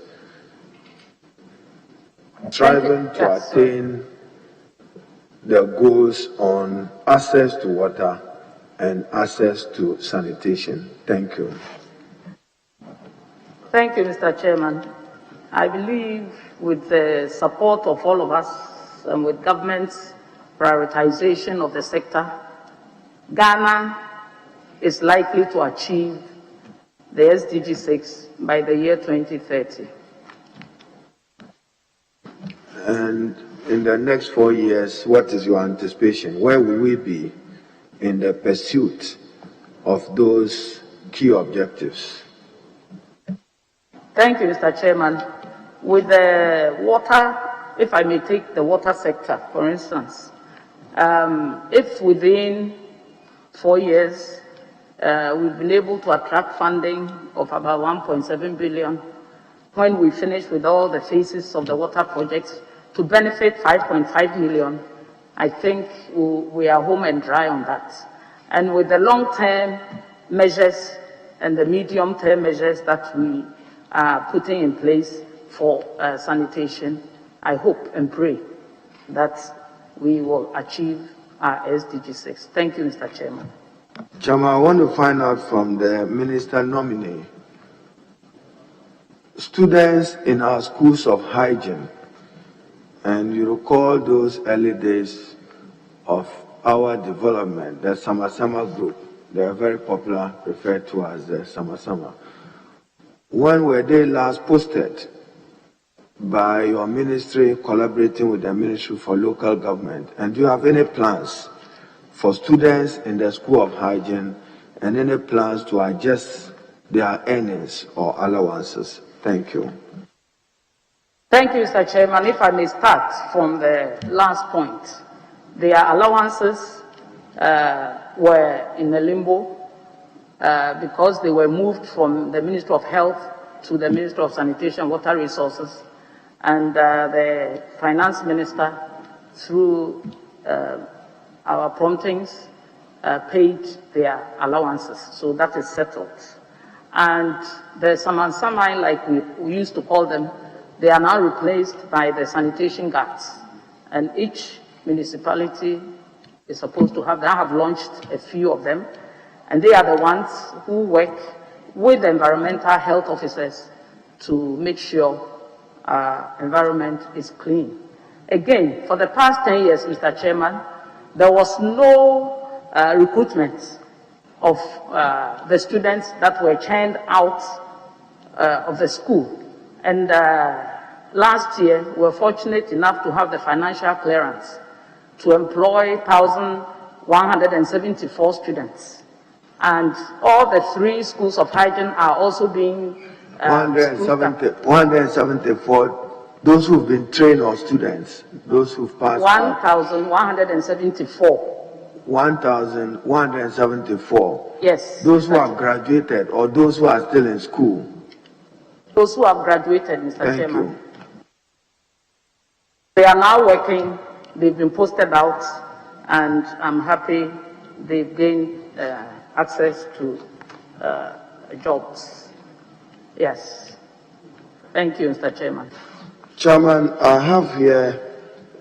B: striving to attain the goals on access to water and access to sanitation? Thank you.
A: Thank you, Mr. Chairman. I believe with the support of all of us and with government's prioritization of the sector, Ghana is likely to achieve the SDG 6 by the year 2030.
B: And in the next 4 years, what is your anticipation? Where will we be in the pursuit of those key objectives?
A: Thank you, Mr. Chairman. With the water, if I may take the water sector, for instance, If within 4 years, we've been able to attract funding of about 1.7 billion, when we finish with all the phases of the water projects to benefit 5.5 million, I think we are home and dry on that. And with the long-term measures and the medium-term measures that we are putting in place for sanitation, I hope and pray that we will achieve our SDG 6. Thank you, Mr. Chairman.
B: Chairman, I want to find out from the minister nominee, students in our schools of hygiene, and you recall those early days of our development, the Sama group, they are very popular, referred to as the Sama. When were they last posted by your ministry collaborating with the Ministry for Local Government? And do you have any plans for students in the School of Hygiene and any plans to adjust their earnings or allowances? Thank you.
A: Thank you, Mr. Chairman. If I may start from the last point, their allowances were in a limbo because they were moved from the Ministry of Health to the Ministry of Sanitation and Water Resources, and the Finance Minister, through our promptings, paid their allowances. So that is settled. And the Saman, like we used to call them, they are now replaced by the sanitation guards. And each municipality is supposed to have, they have launched a few of them, and they are the ones who work with the environmental health officers to make sure our environment is clean. Again, for the past 10 years, Mr. Chairman, there was no recruitment of the students that were churned out of the school. And last year, we were fortunate enough to have the financial clearance to employ 1,174 students. And all the 3 schools of hygiene are also being
B: 174, those who've been trained or students, those who've passed
A: 1,174.
B: 1,174.
A: Yes.
B: Those who have graduated or those who are still in school?
A: Those who have graduated, Mr.
B: Thank
A: Chairman.
B: you.
A: They are now working, they've been posted out, and I'm happy they've gained access to jobs. Yes. Thank you, Mr. Chairman.
B: Chairman, I have here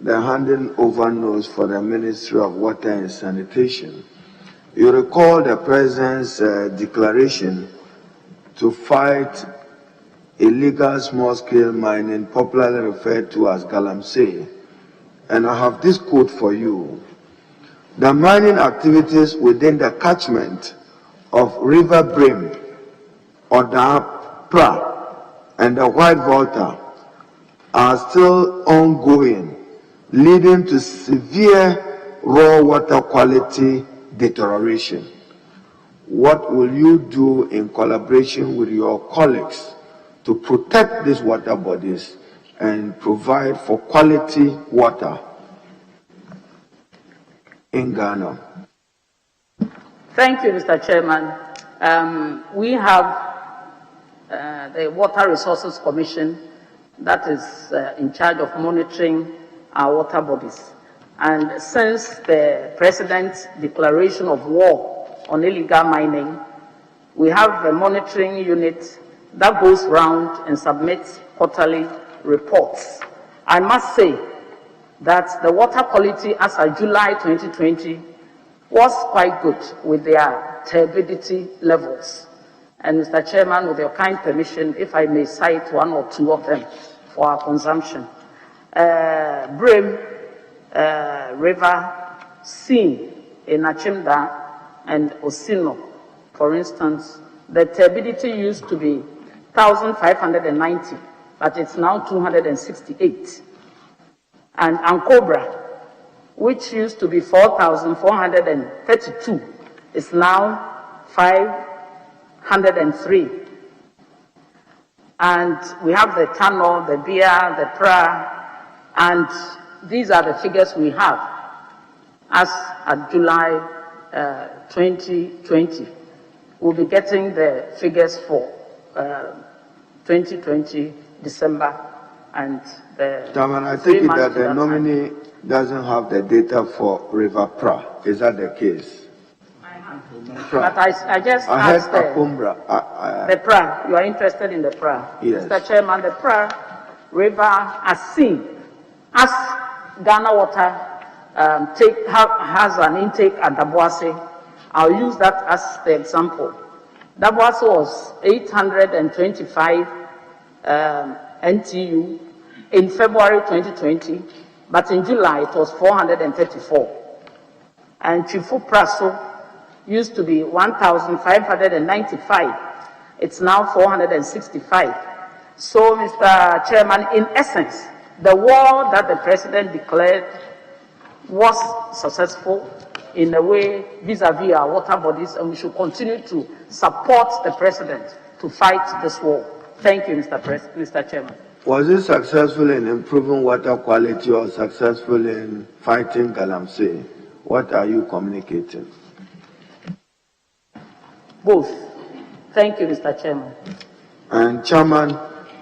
B: the handing over notes for the Ministry of Water and Sanitation. You recall the President's declaration to fight illegal small-scale mining, popularly referred to as galamsey. And I have this quote for you. The mining activities within the catchment of River Brim, Dapaah, and the White Volta are still ongoing, leading to severe raw water quality deterioration. What will you do in collaboration with your colleagues to protect these water bodies and provide for quality water in Ghana?
A: Thank you, Mr. Chairman. We have the Water Resources Commission that is in charge of monitoring our water bodies. And since the President's declaration of war on illegal mining, we have a monitoring unit that goes round and submits quarterly reports. I must say that the water quality as of July 2020 was quite good with their turbidity levels. And Mr. Chairman, with your kind permission, if I may cite 1 or 2 of them for our consumption. Brim River, Seen in Achimda and Osino, for instance, the turbidity used to be 1,590, but it's now 268. And Ankobra, which used to be 4,432, is now 503. And we have the Tano, the Bia, the Pra, and these are the figures we have. as at July 2020. We'll be getting the figures for 2020 December and the
B: Chairman, I take it that the nominee doesn't have the data for River Pra. Is that the case?
A: But I just asked the PRA. You are interested in the PRA?
B: Yes.
A: Mr. Chairman, the PRA river as seen as Ghana Water has an intake at Dapaah. I'll use that as the example. Dapaah was 825 NTU in February 2020, but in July it was 434. And Chifu Praso used to be 1,595. It's now 465. So, Mr. Chairman, in essence, the war that the President declared was successful in a way vis-à-vis our water bodies, and we should continue to support the President to fight this war. Thank you, Mr. Chairman.
B: Was it successful in improving water quality or successful in fighting galamsey? What are you communicating?
A: Both. Thank you, Mr. Chairman.
B: And Chairman,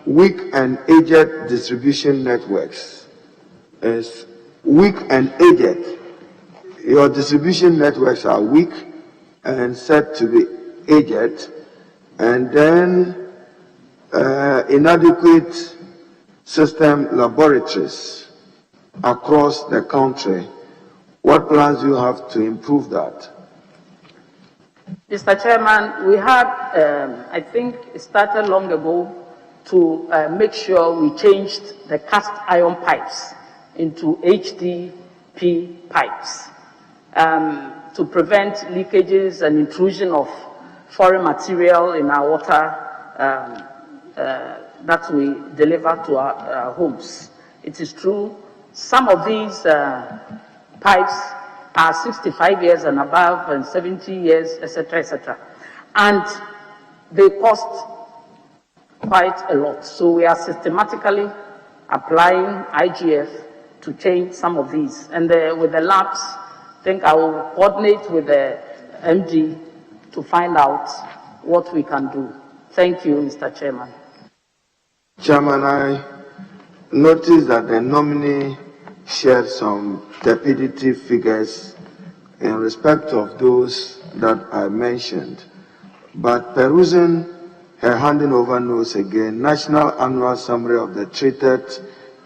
B: weak and aged distribution networks is weak and aged. Your distribution networks are weak and said to be aged, and then inadequate system laboratories across the country. What plans do you have to improve that?
A: Mr. Chairman, we had, I think it started long ago, to make sure we changed the cast iron pipes into HDP pipes to prevent leakages and intrusion of foreign material in our water that we deliver to our homes. It is true, some of these pipes are 65 years and above and 70 years, etc., etc. And they cost quite a lot. So we are systematically applying IGF to change some of these. And with the labs, I think I will coordinate with the MD to find out what we can do. Thank you, Mr. Chairman.
B: Chairman, I noticed that the nominee shared some tepidity figures in respect of those that I mentioned. But perusing her handing over notes again, National Annual Summary of the Treated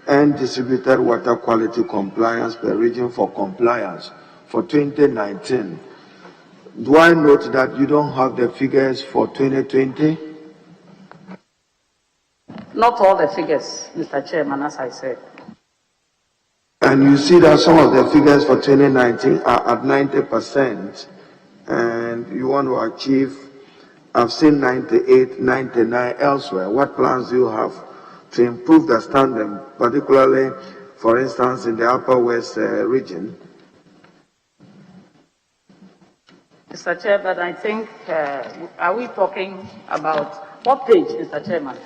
B: and Distributed Water Quality Compliance per Region for Compliance for 2019. Do I note that you don't have the figures for 2020?
A: Not all the figures, Mr. Chairman, as I said.
B: And you see that some of the figures for 2019 are at 90%, and you want to achieve, I've seen 98, 99 elsewhere. What plans do you have to improve the standard, particularly, for instance, in the Upper West region?
A: Mr. Chairman, I think, are we talking about what page, Mr. Chairman,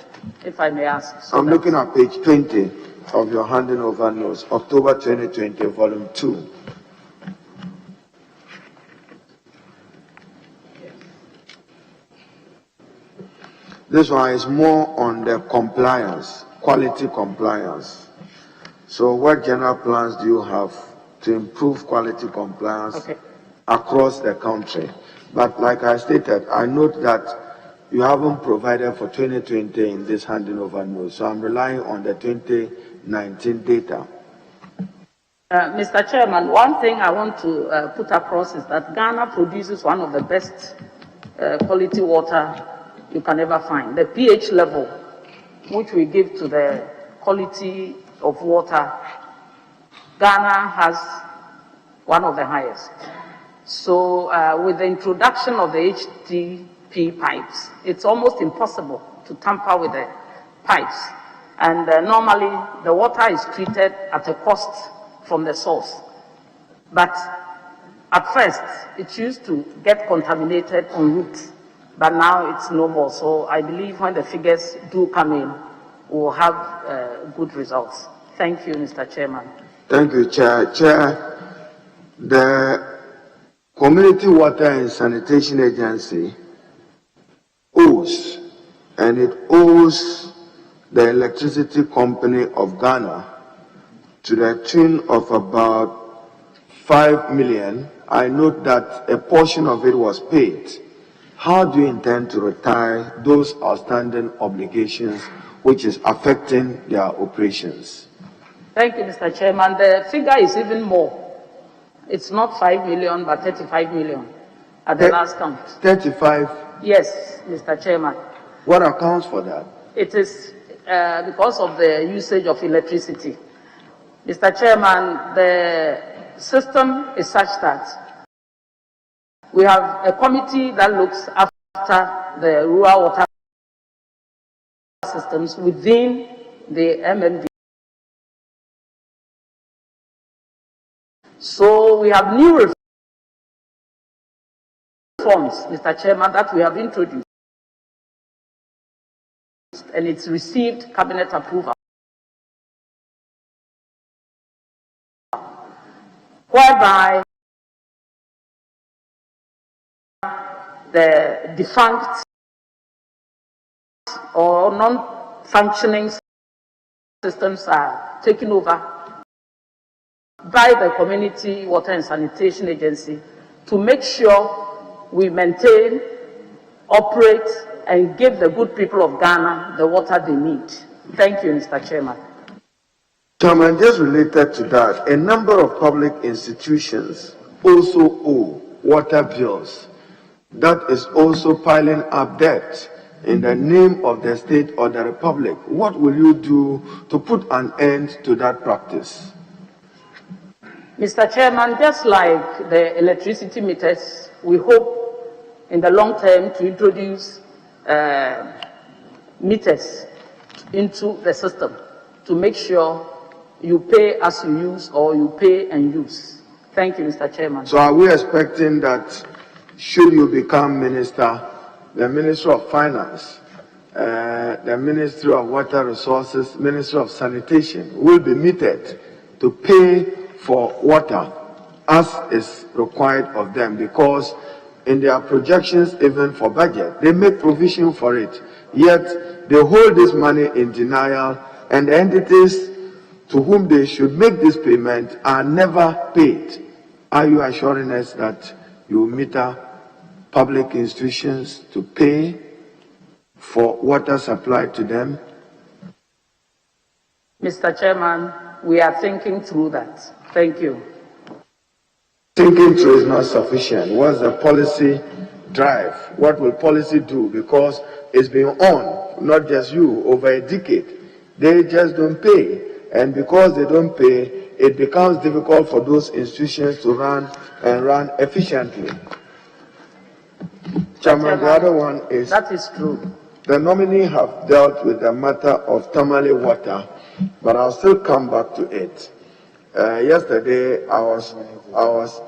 A: if I may ask? So
B: I'm looking at page 20 of your handing over notes, October 2020, volume 2. This one is more on the compliance, quality compliance. So what general plans do you have to improve quality compliance across the country? But like I stated, I note that you haven't provided for 2020 in this handing over notes, so I'm relying on the 2019 data.
A: Mr. Chairman, one thing I want to put across is that Ghana produces one of the best quality water you can ever find. The pH level, which we give to the quality of water, Ghana has one of the highest. So with the introduction of the HDP pipes, it's almost impossible to tamper with the pipes. And normally the water is treated at a cost from the source. But at first, it used to get contaminated en route, but now it's no more. So I believe when the figures do come in, we'll have good results. Thank you, Mr. Chairman.
B: Thank you, Chair. Chair, The Community Water and Sanitation Agency owes, and it owes the Electricity Company of Ghana to the tune of about 5 million. I note that a portion of it was paid. How do you intend to retire those outstanding obligations which is affecting their operations?
A: Thank you, Mr. Chairman. The figure is even more. It's not 5 million, but 35 million at the last count.
B: 35?
A: Yes, Mr. Chairman.
B: What accounts for that?
A: It is because of the usage of electricity. Mr. Chairman, the system is such that we have a committee that looks after the rural water systems within the MMD. So we have new reforms, Mr. Chairman, that we have introduced, and it's received cabinet approval, whereby the defunct or non-functioning systems are taken over by the Community Water and Sanitation Agency to make sure we maintain, operate, and give the good people of Ghana the water they need. Thank you, Mr. Chairman.
B: Chairman, just related to that, a number of public institutions also owe water bills. That is also piling up debt in the name of the state or the republic. What will you do to put an end to that practice?
A: Mr. Chairman, just like the electricity meters, we hope in the long term to introduce meters into the system to make sure you pay as you use or you pay and use. Thank you, Mr. Chairman.
B: So are we expecting that should you become minister, the Ministry of Finance, the Ministry of Water Resources, Ministry of Sanitation will be meted to pay for water as is required of them, because in their projections, even for budget, they make provision for it, yet they hold this money in denial, and the entities to whom they should make this payment are never paid. Are you assuring us that you will meter public institutions to pay for water supplied to them?
A: Mr. Chairman, we are thinking through that. Thank you.
B: Thinking through is not sufficient. What's the policy drive? What will policy do? Because it's been on, not just you, over a decade. They just don't pay. And because they don't pay, it becomes difficult for those institutions to run efficiently. Chairman, the other one is...
A: That is true.
B: The nominee have dealt with the matter of Tamale water, but I'll still come back to it. Yesterday, I was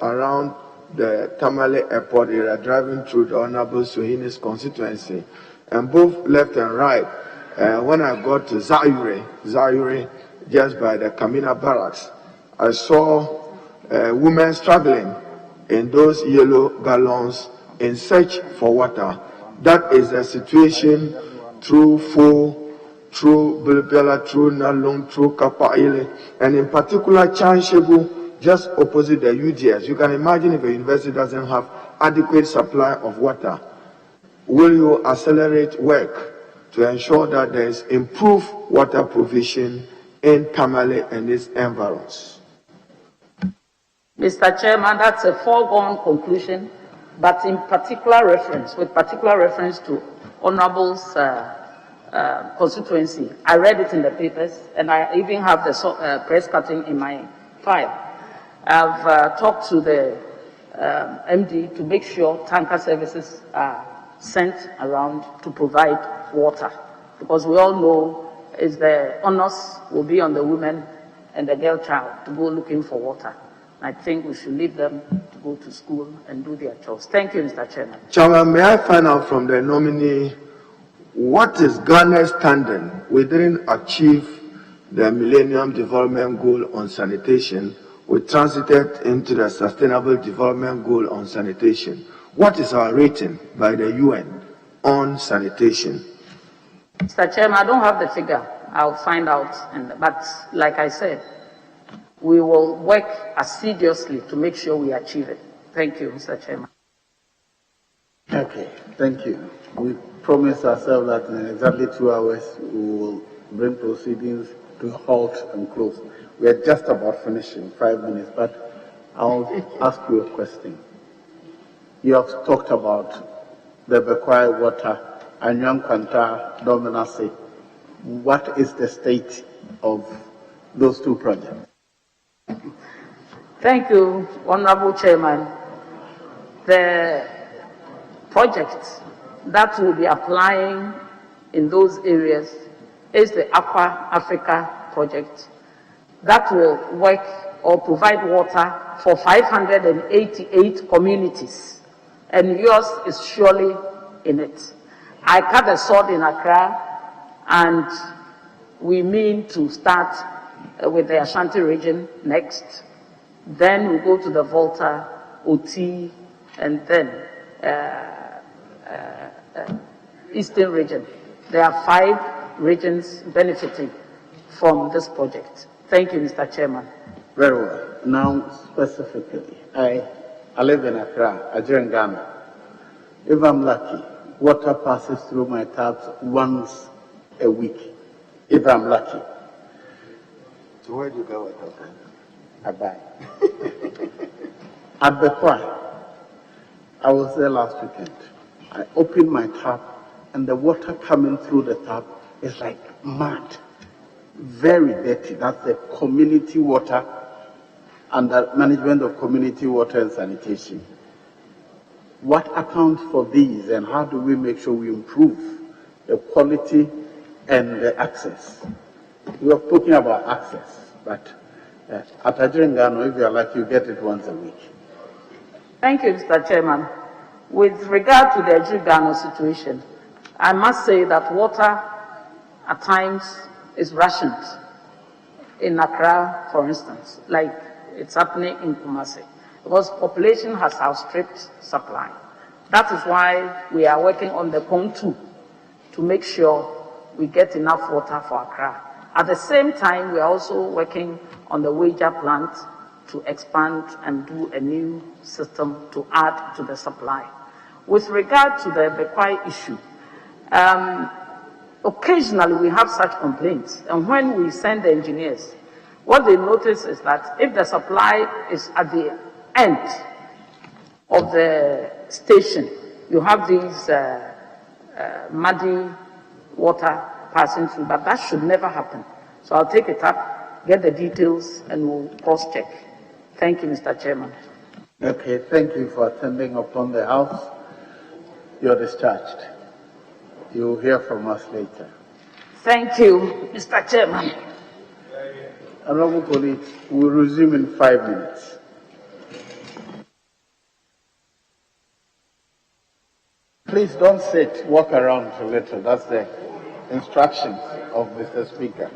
B: around the Tamale airport area, driving through the Honorable Suhini's constituency, and both left and right. When I got to Zaire, just by the Kamina barracks, I saw women struggling in those yellow gallons in search for water. That is the situation through Fo, through Bilbela, through Nalung, through Kapaile, and in particular Chanshebu, just opposite the UGS. You can imagine if a university doesn't have adequate supply of water. Will you accelerate work to ensure that there is improved water provision in Tamale and its environs?
A: Mr. Chairman, that's a foregone conclusion, but in particular reference, with particular reference to Honorable's constituency. I read it in the papers, and I even have the press cutting in my file. I've talked to the MD to make sure tanker services are sent around to provide water, because we all know is the onus will be on the women and the girl child to go looking for water. I think we should leave them to go to school and do their chores. Thank you, Mr. Chairman.
B: Chairman, may I find out from the nominee what is Ghana's standing? We didn't achieve the Millennium Development Goal on sanitation. we transited into the Sustainable Development Goal on sanitation. What is our rating by the UN on sanitation?
A: Mr. Chairman, I don't have the figure. I'll find out. But like I said, we will work assiduously to make sure we achieve it. Thank you, Mr. Chairman.
D: Okay, thank you. We promised ourselves that in exactly 2 hours we will bring proceedings to a halt and close. We are just about finishing, 5 minutes, but I'll ask you a question. You have talked about the Bekwai water and Kwanta Dominasi. What is the state of those 2 projects?
A: Thank you, Honorable Chairman. The project that will be applying in those areas is the Aqua Africa project that will work or provide water for 588 communities, and yours is surely in it. I cut a sword in Accra, and we mean to start with the Ashanti region next. Then we go to the Volta, Oti, and then Eastern region. There are 5 regions benefiting from this project. Thank you, Mr. Chairman.
D: Very well. Now, specifically, I live in Accra, in Ghana. If I'm lucky, water passes through my taps once a week. If I'm lucky.
B: So where do you go with that?
D: I buy. At Bekwai, I was there last weekend. I opened my tap, and the water coming through the tap is like mad. Very dirty. That's the community water and the management of community water and sanitation. What accounts for these, and how do we make sure we improve the quality and the access? We are talking about access, but at Ghana, if you are lucky, you get it once a week.
A: Thank you, Mr. Chairman. With regard to the Ghana situation, I must say that water at times is rationed in Accra, for instance, like it's happening in Kumasi, because population has outstripped supply. That is why we are working on the Pond 2 to make sure we get enough water for Accra. At the same time, we are also working on the Wager plant to expand and do a new system to add to the supply. With regard to the Bekwai issue, occasionally we have such complaints, and when we send the engineers, what they notice is that if the supply is at the end of the station, you have these muddy water passing through, but that should never happen. So I'll take it up, get the details, and we'll cross-check. Thank you, Mr. Chairman.
D: Okay, thank you for attending upon the House. You're discharged. You'll hear from us later.
A: Thank you, Mr. Chairman.
D: Honorable colleagues, we'll resume in 5 minutes. Please don't sit, walk around a little. That's the instructions of Mr. Speaker.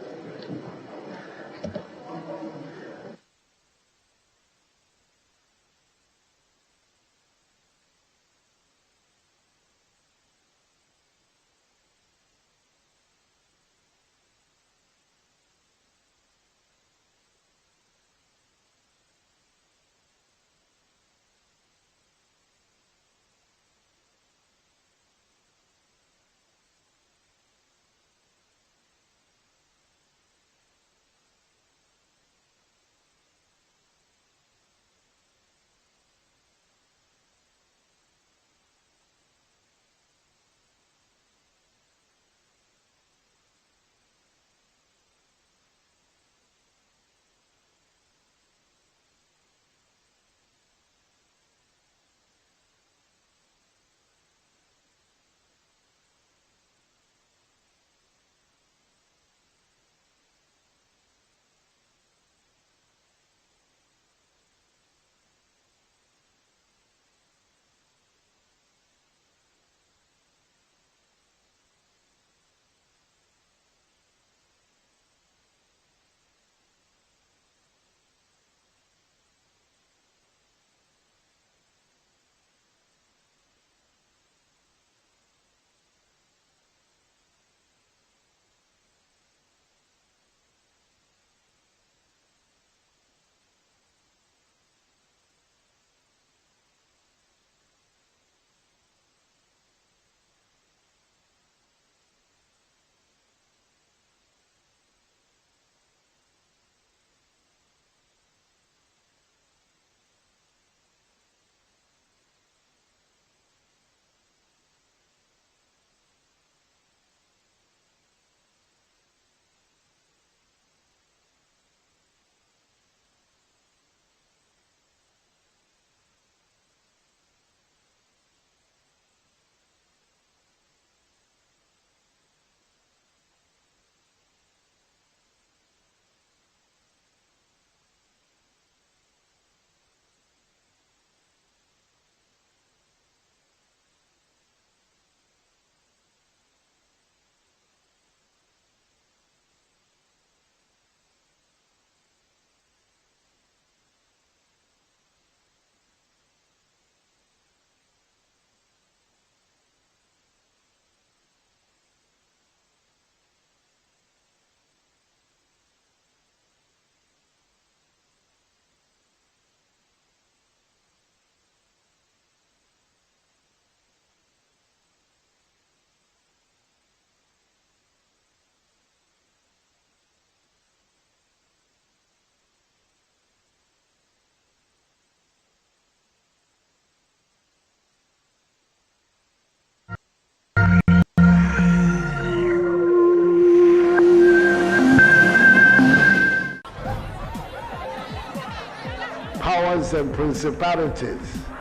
Q: and principalities.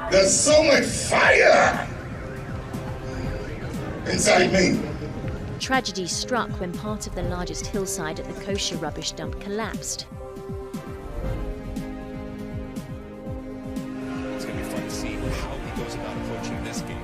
R: There's so much fire inside me.
S: Tragedy struck when part of the largest hillside at the kosher rubbish dump collapsed.
T: It's going to be fun to see how he goes about approaching this game.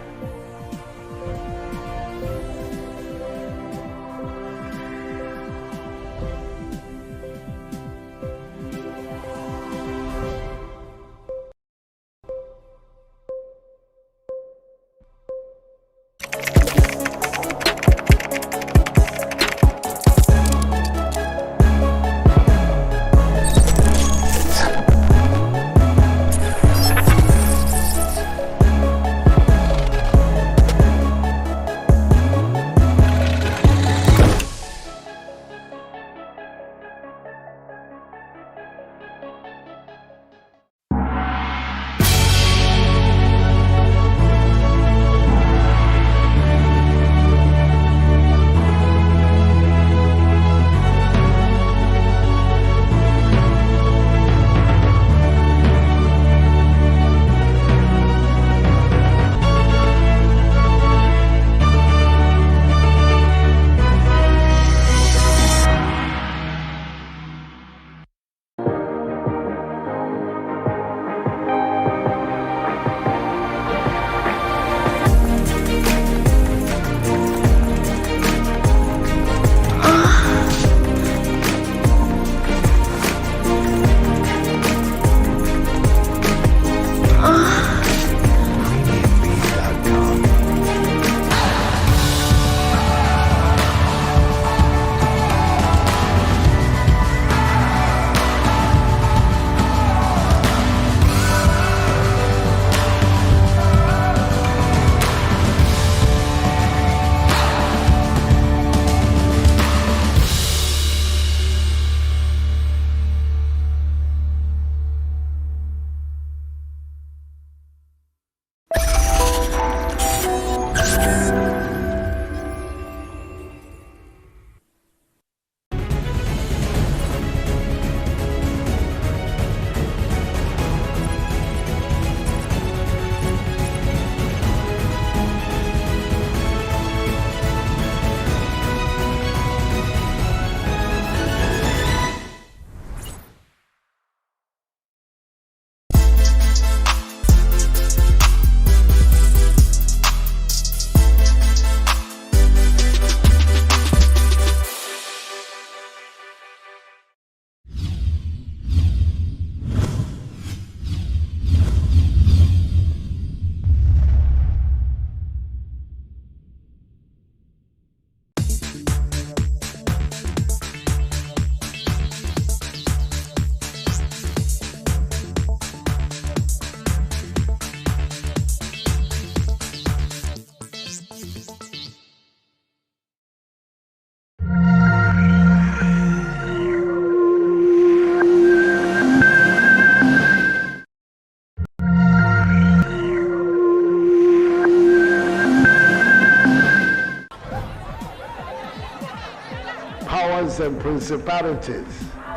Q: Powers and principalities.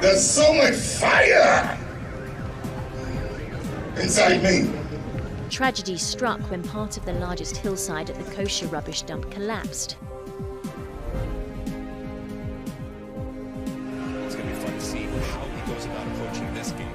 R: There's so much fire inside me.
S: Tragedy struck when part of the largest hillside at the kosher rubbish dump collapsed.
T: It's going to be fun to see how he goes about approaching this game.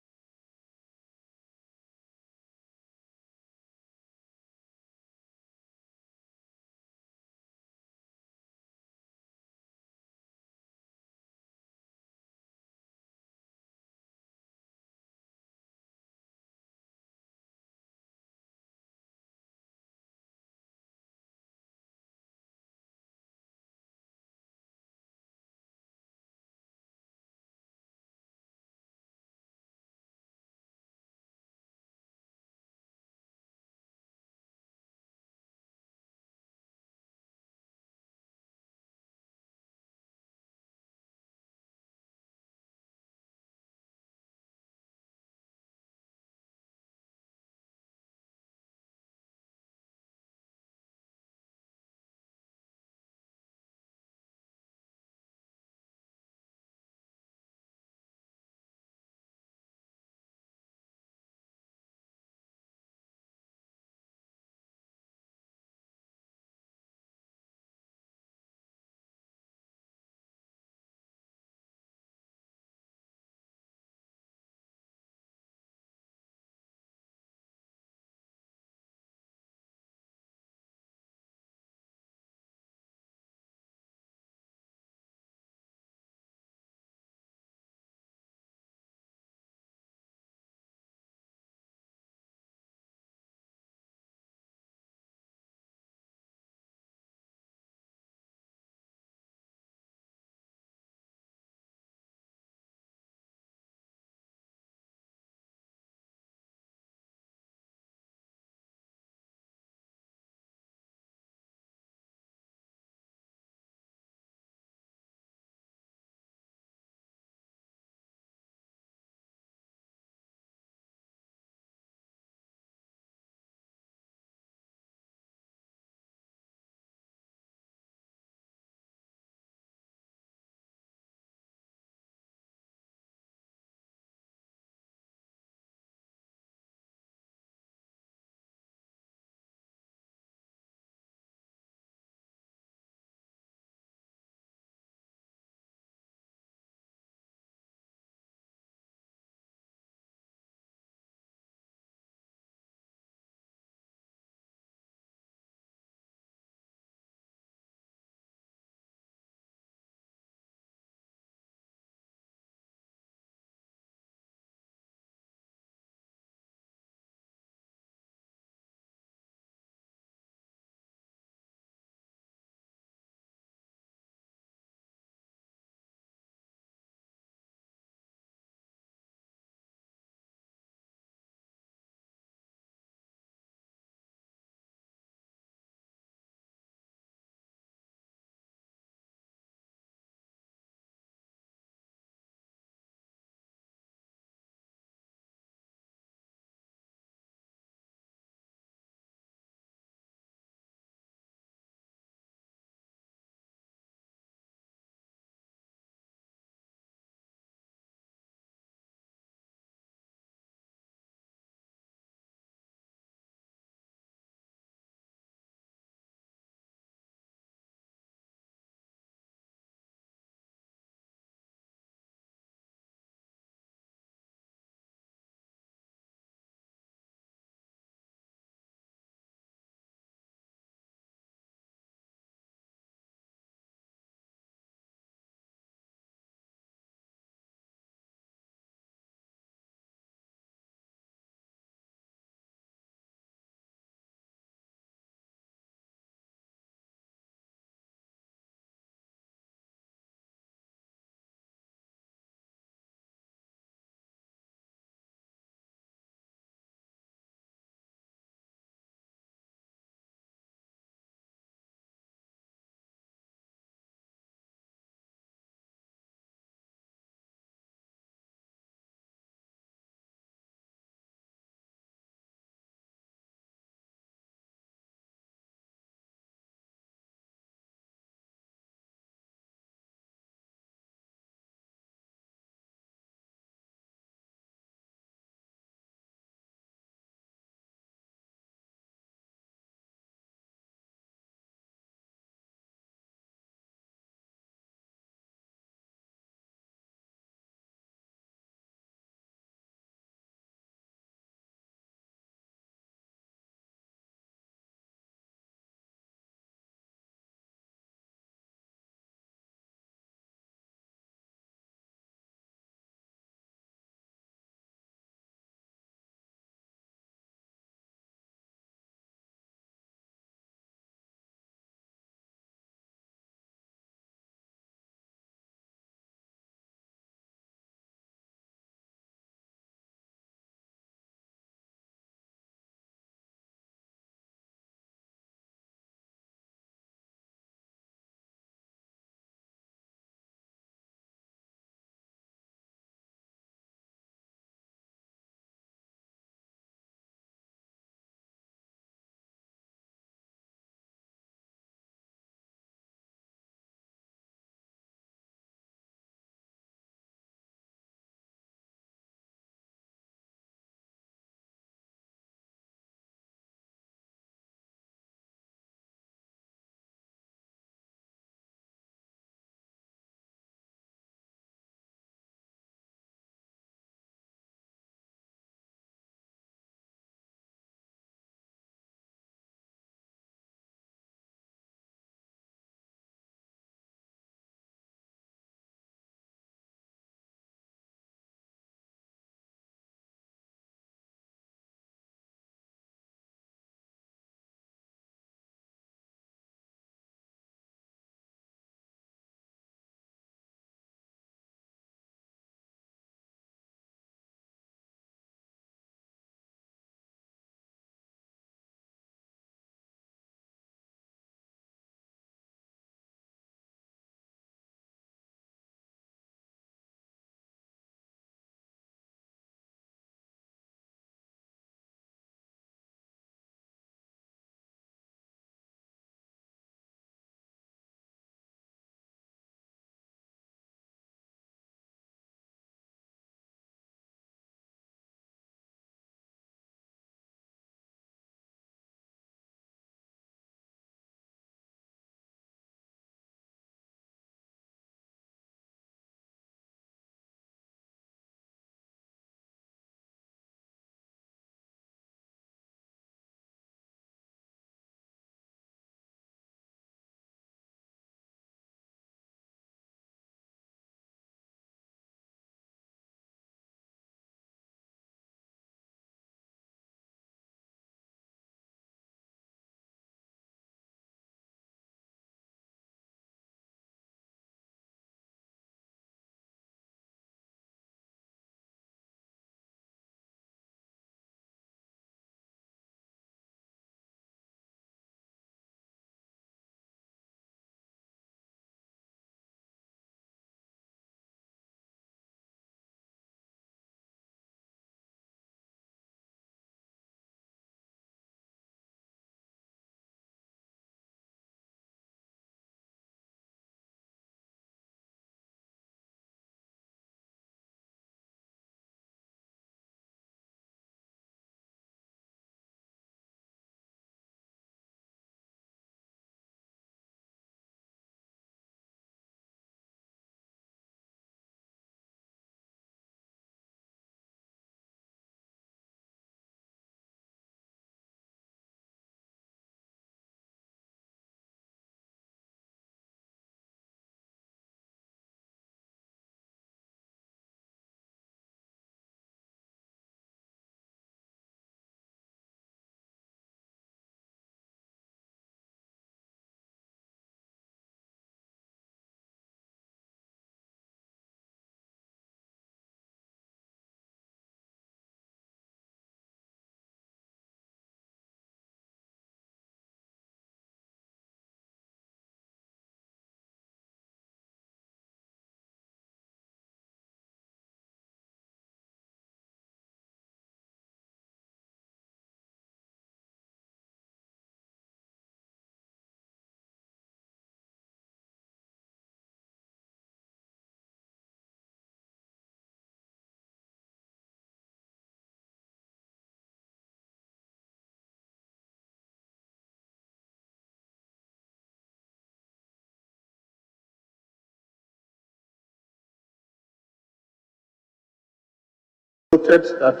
D: noted that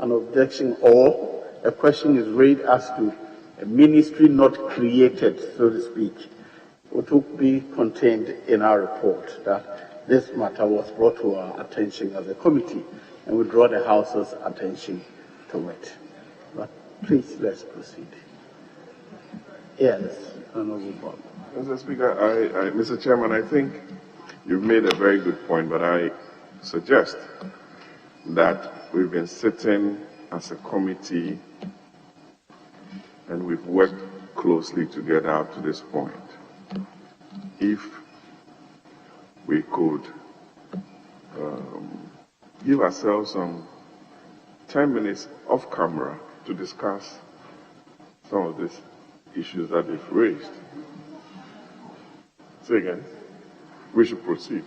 D: an objection or a question is raised as to a ministry not created, so to speak, it will be contained in our report that this matter was brought to our attention as a committee, and we draw the House's attention to it. But please, let's proceed. Yes, Honorable Bob.
S: Mr. Speaker, Mr. Chairman, I think you've made a very good point, but I suggest that we've been sitting as a committee and we've worked closely together up to this point. If we could give ourselves some 10 minutes off camera to discuss some of these issues that they've raised. Say again. We should proceed.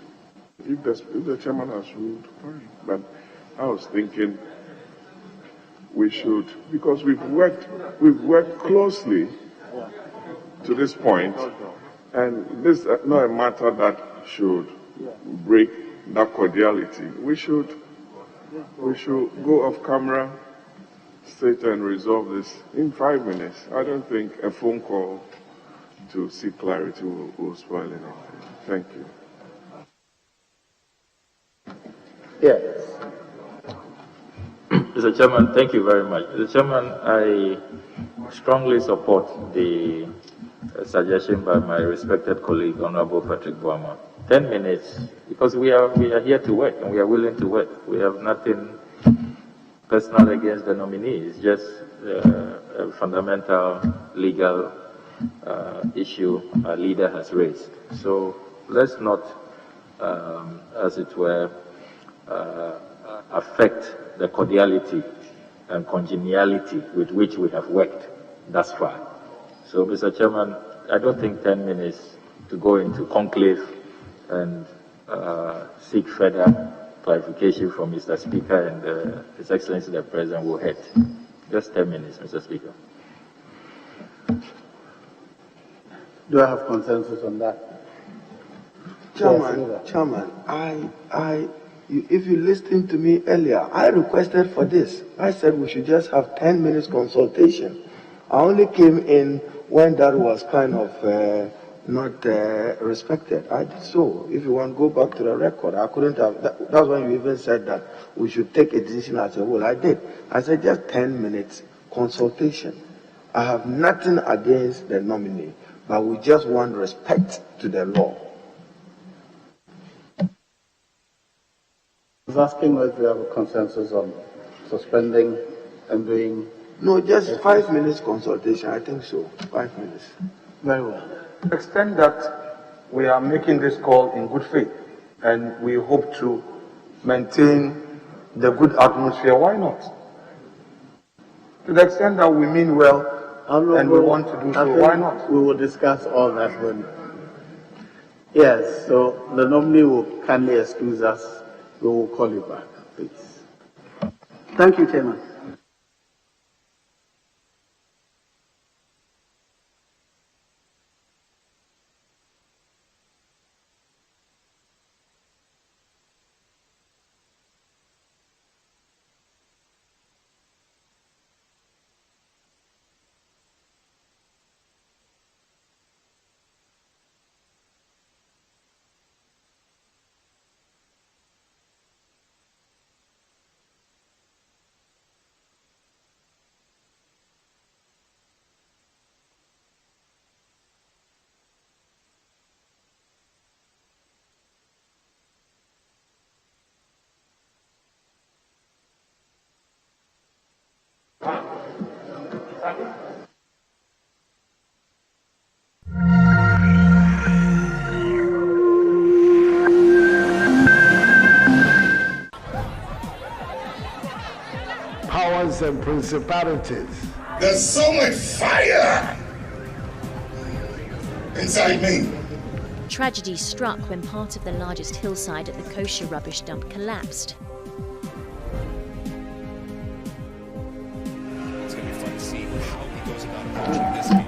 S: If the chairman has ruled, fine. But I was thinking we should, because we've worked closely to this point, and this is not a matter that should break that cordiality. We should go off camera, sit and resolve this in 5 minutes. I don't think a phone call to seek clarity will spoil anything. Thank you.
D: Yes.
E: Mr. Chairman, thank you very much. Mr. Chairman, I strongly support the suggestion by my respected colleague, Honorable Patrick Boama. 10 minutes, because we are here to work and we are willing to work. We have nothing personal against the nominee. It's just a fundamental legal issue a leader has raised. So let's not, as it were, affect the cordiality and congeniality with which we have worked thus far. So, Mr. Chairman, I don't think 10 minutes to go into conclave and seek further clarification from Mr. Speaker and His Excellency the President will hurt. Just 10 minutes, Mr. Speaker.
D: Do I have consensus on that?
B: Chairman, if you listened to me earlier, I requested for this. I said we should just have 10 minutes consultation. I only came in when that was kind of not respected. I did so. If you want to go back to the record, I couldn't have. That's when you even said that we should take a decision as a whole. I did. I said just 10 minutes consultation. I have nothing against the nominee, but we just want respect to the law.
D: I was asking whether we have a consensus on suspending and doing...
B: No, just 5 minutes consultation. I think so. 5 minutes.
D: Very well.
U: To the extent that we are making this call in good faith and we hope to maintain the good atmosphere, why not? To the extent that we mean well and we want to do so, why not?
D: We will discuss all that when... Yes, so the nominee will kindly excuse us. We will call you back, please.
K: Thank you, Chairman.
Q: Powers and principalities.
R: There's so much fire inside me.
S: Tragedy struck when part of the largest hillside at the kosher rubbish dump collapsed.
T: It's going to be fun to see how he goes about approaching this game.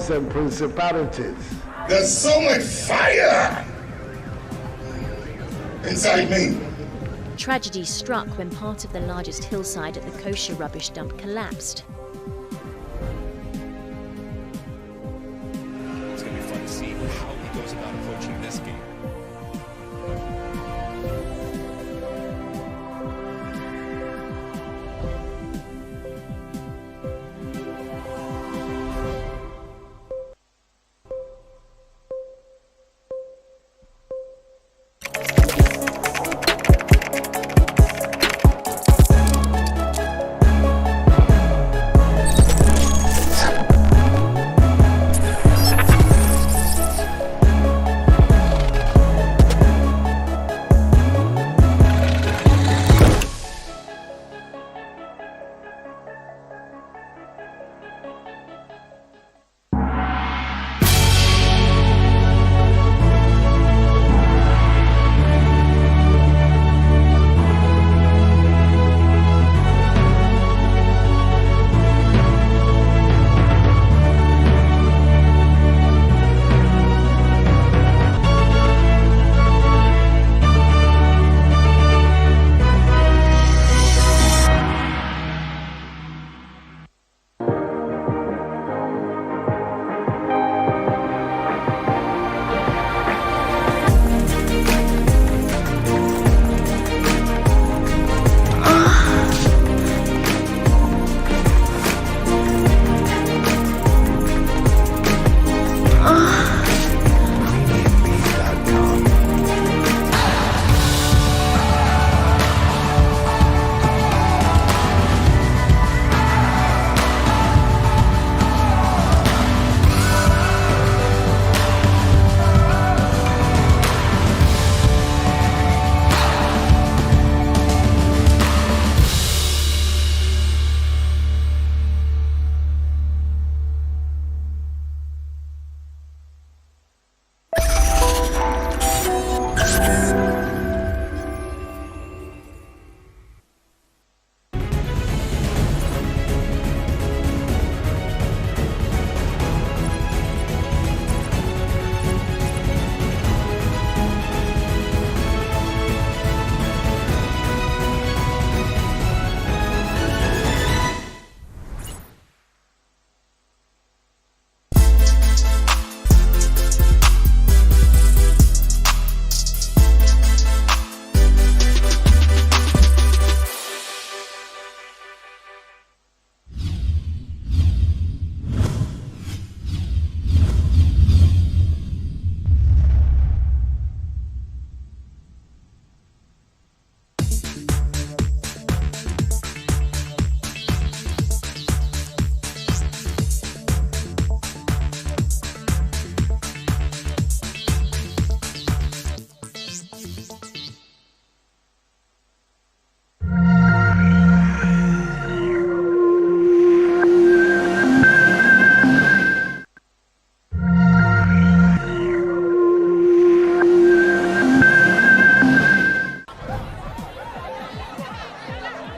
Q: powers and principalities.
R: There's so much fire inside me.
F: Tragedy struck when part of the largest hillside at the kosher rubbish dump collapsed.
T: It's going to be fun to see how he goes about approaching this game.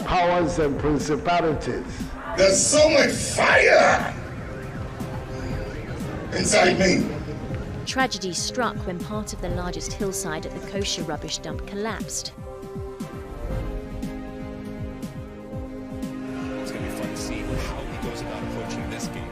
Q: Powers and principalities.
R: There's so much fire inside me.
F: Tragedy struck when part of the largest hillside at the kosher rubbish dump collapsed.
T: It's going to be fun to see how he goes about approaching this game.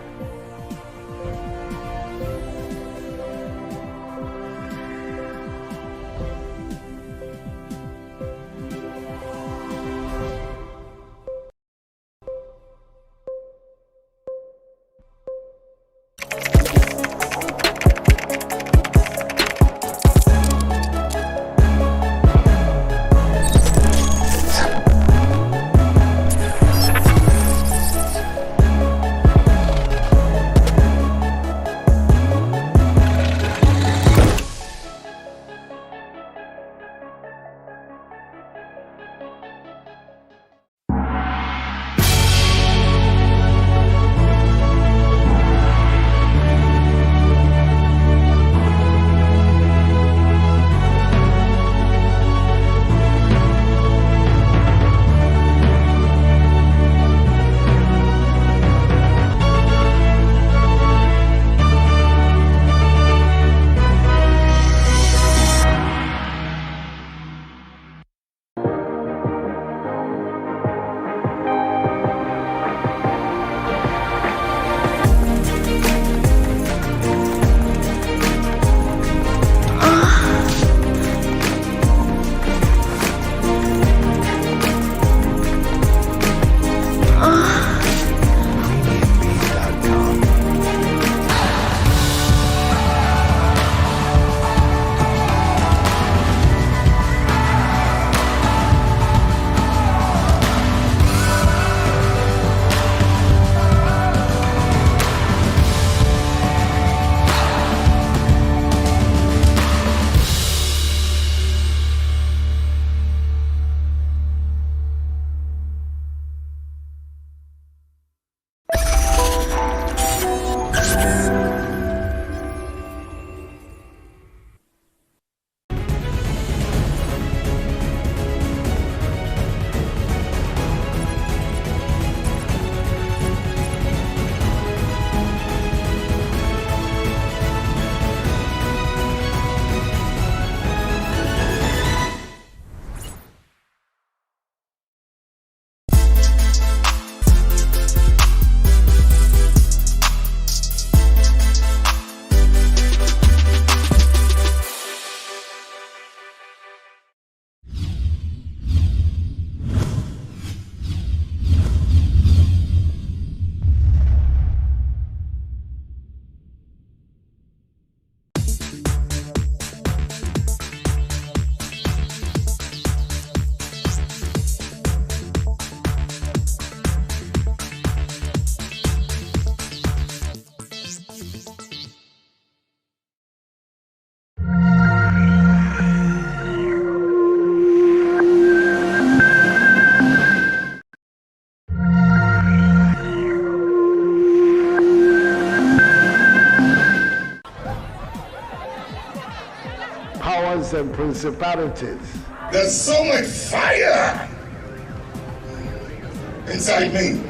Q: powers and principalities.
R: There's so much fire inside me.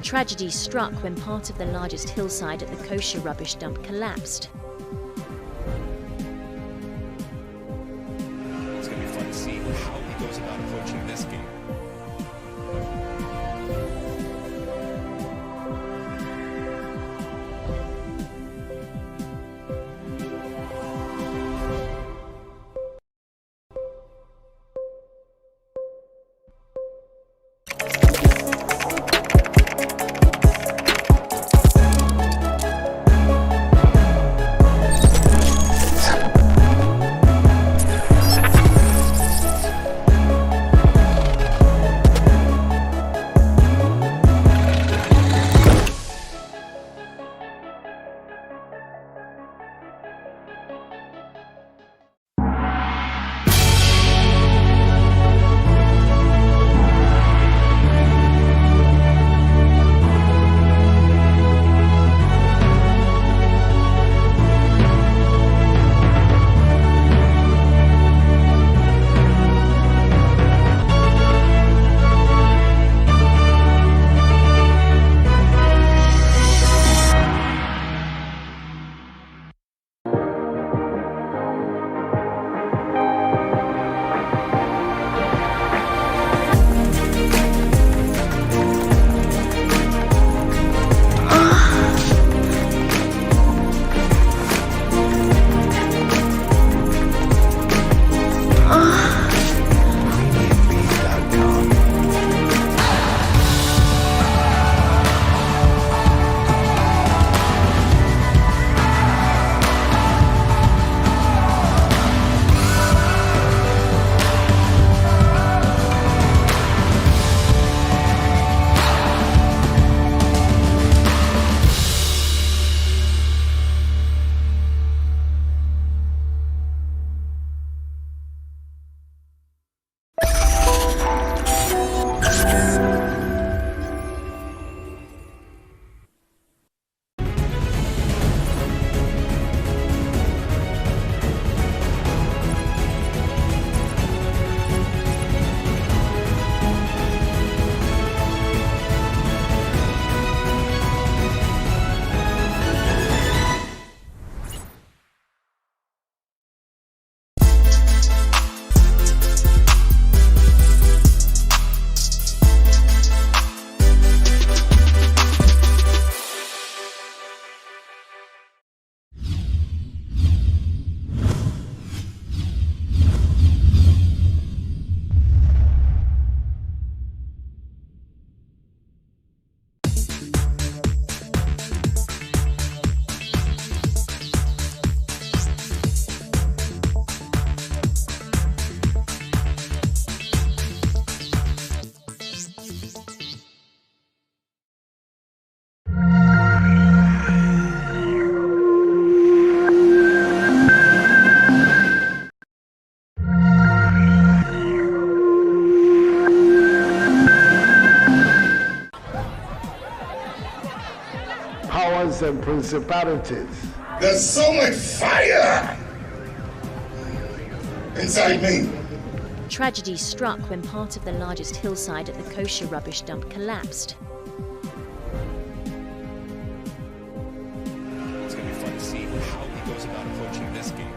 F: Tragedy struck when part of the largest hillside at the kosher rubbish dump collapsed.
T: It's going to be fun to see how he goes about approaching this game.
Q: Powers and principalities.
R: There's so much fire inside me.
F: Tragedy struck when part of the largest hillside at the kosher rubbish dump collapsed.
T: It's going to be fun to see how he goes about approaching this game.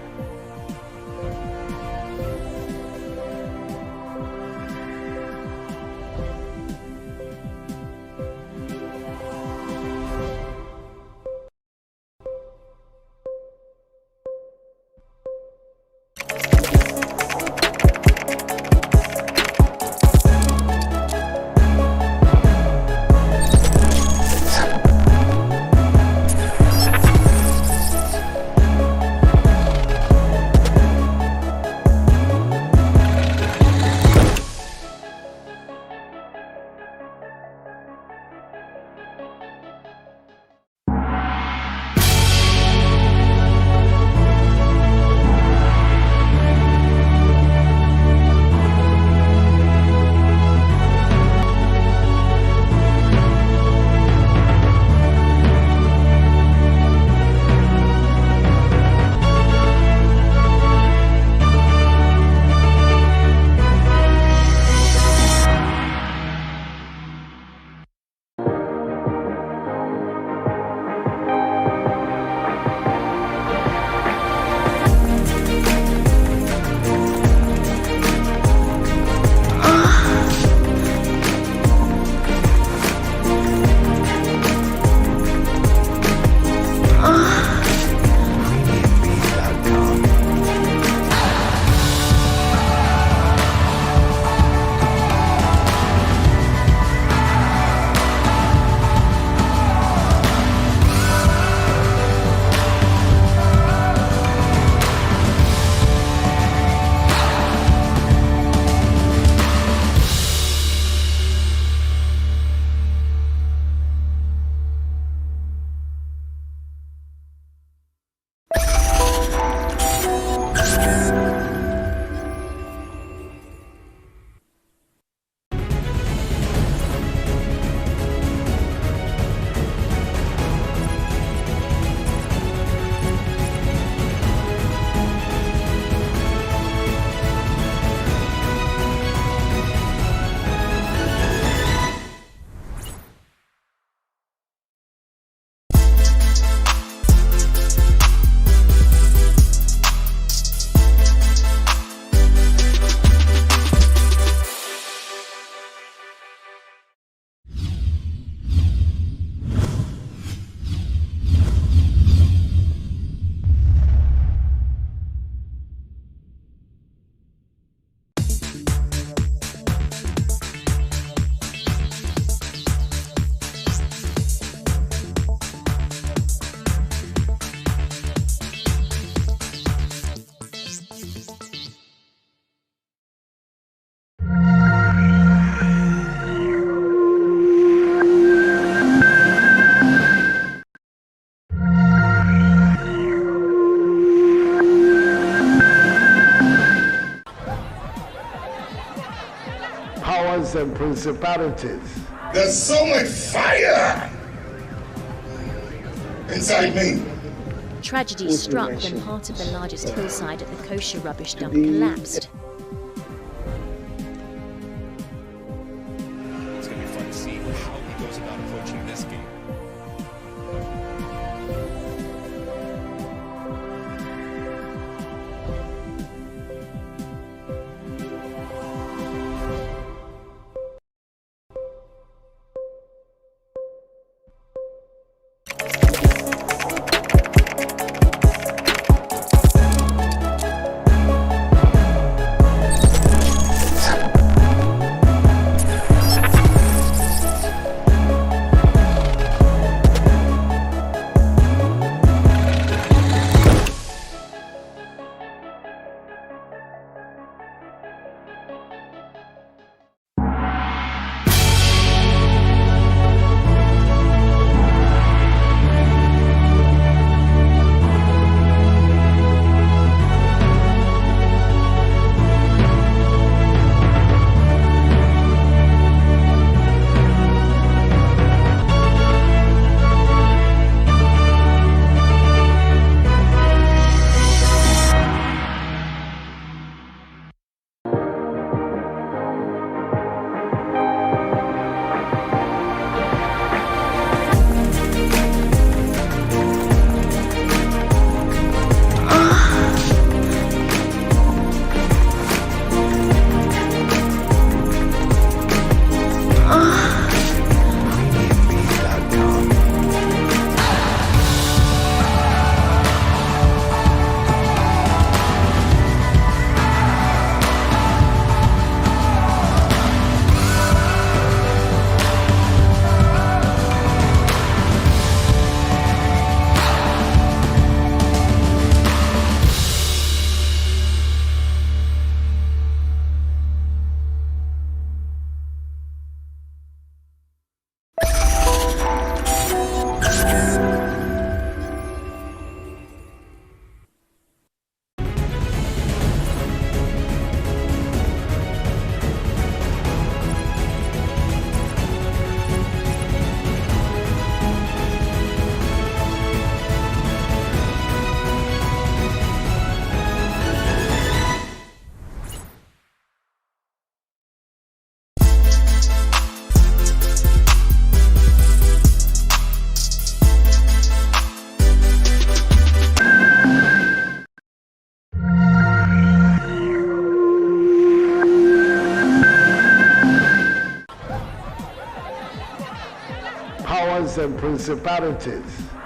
Q: principalities.
R: There's so much fire inside me.
F: Tragedy struck when part of the largest hillside at the kosher rubbish dump collapsed.
T: It's going to be fun to see how he goes about approaching this game.
Q: Powers and principalities.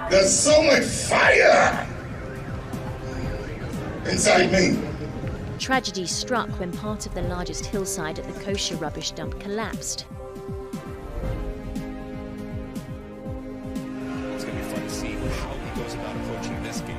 R: There's so much fire inside me.
F: Tragedy struck when part of the largest hillside at the kosher rubbish dump collapsed.
T: It's going to be fun to see how he goes about approaching this game.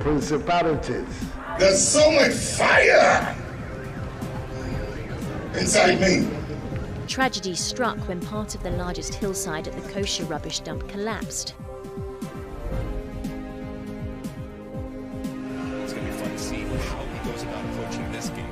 Q: principalities.
R: There's so much fire inside me.
F: Tragedy struck when part of the largest hillside at the kosher rubbish dump collapsed.
T: It's going to be fun to see how he goes about approaching this game.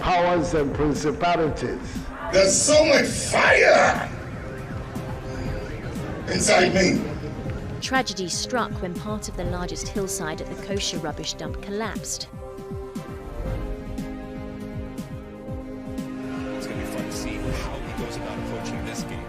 Q: Powers and principalities.
R: There's so much fire inside me.
F: Tragedy struck when part of the largest hillside at the kosher rubbish dump collapsed.
T: It's going to be fun to see how he goes about approaching this game.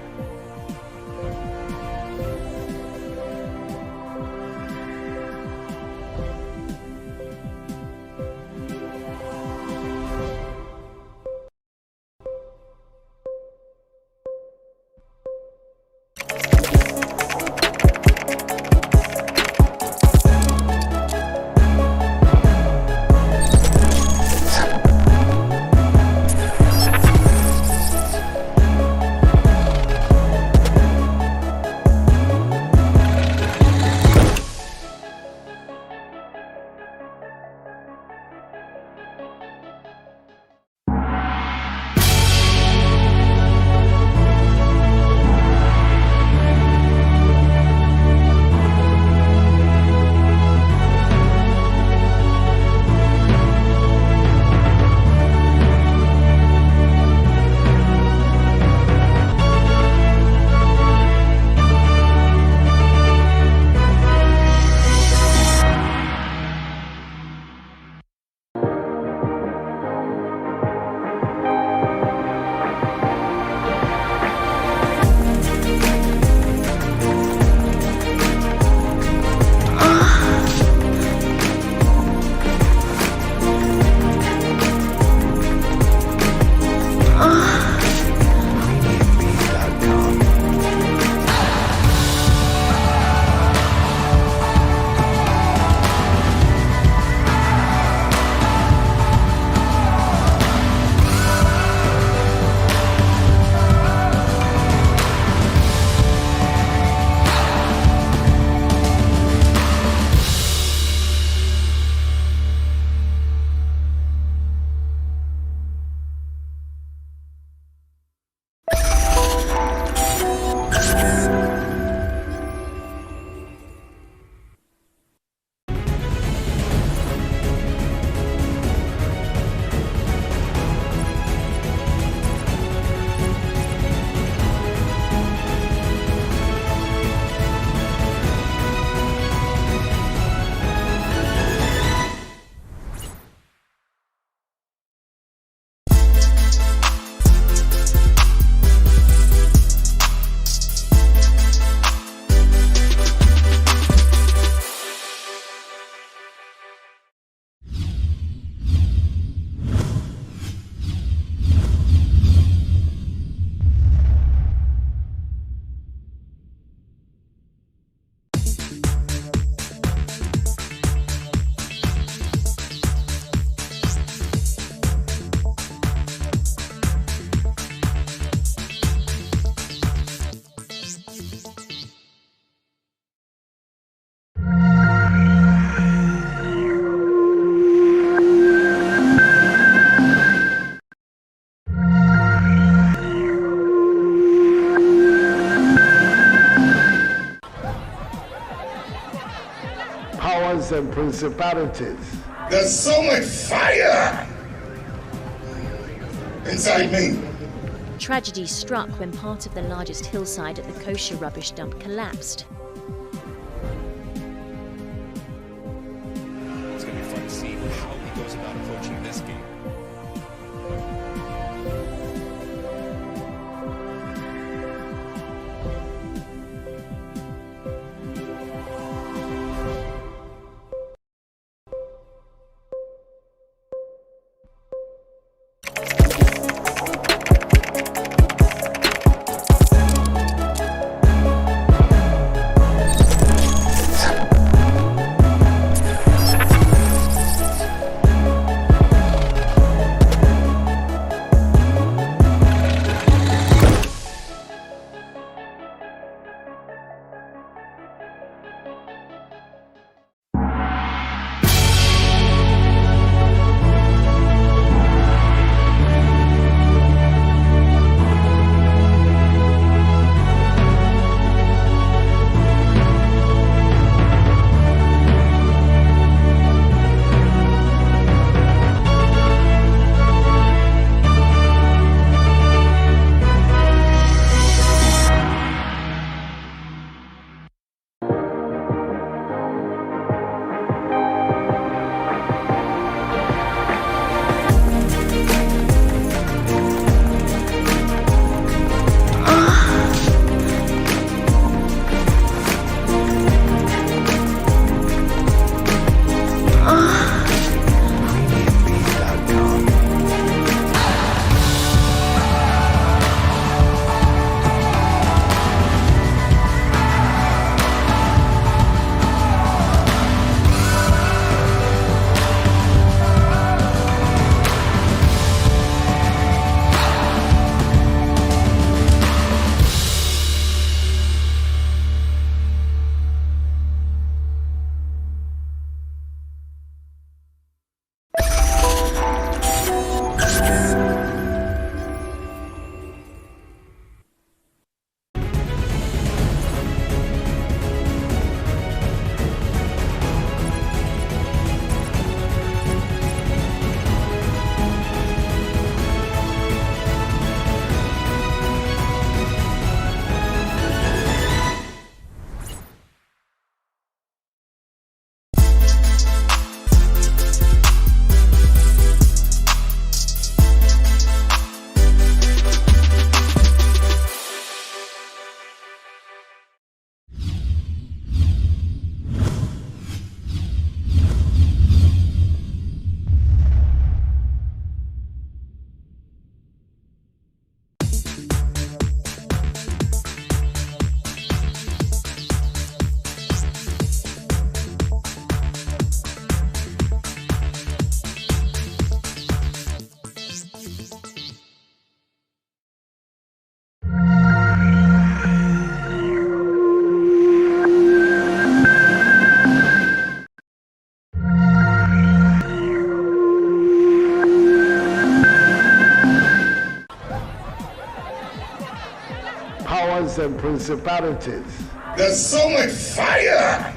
Q: powers and principalities.
R: There's so much fire inside me.
F: Tragedy struck when part of the largest hillside at the kosher rubbish dump collapsed.
T: It's going to be fun to see how he goes about approaching this game.
Q: Powers and principalities.
R: There's so much fire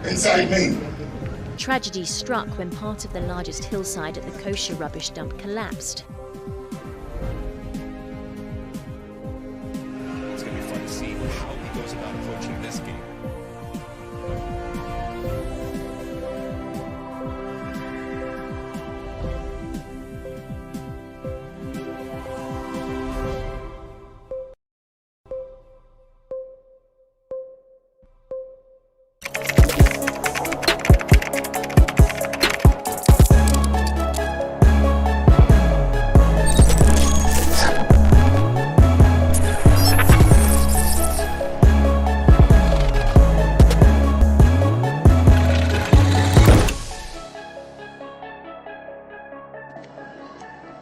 R: inside me.
F: Tragedy struck when part of the largest hillside at the kosher rubbish dump collapsed.
T: It's going to be fun to see how he goes about approaching this game.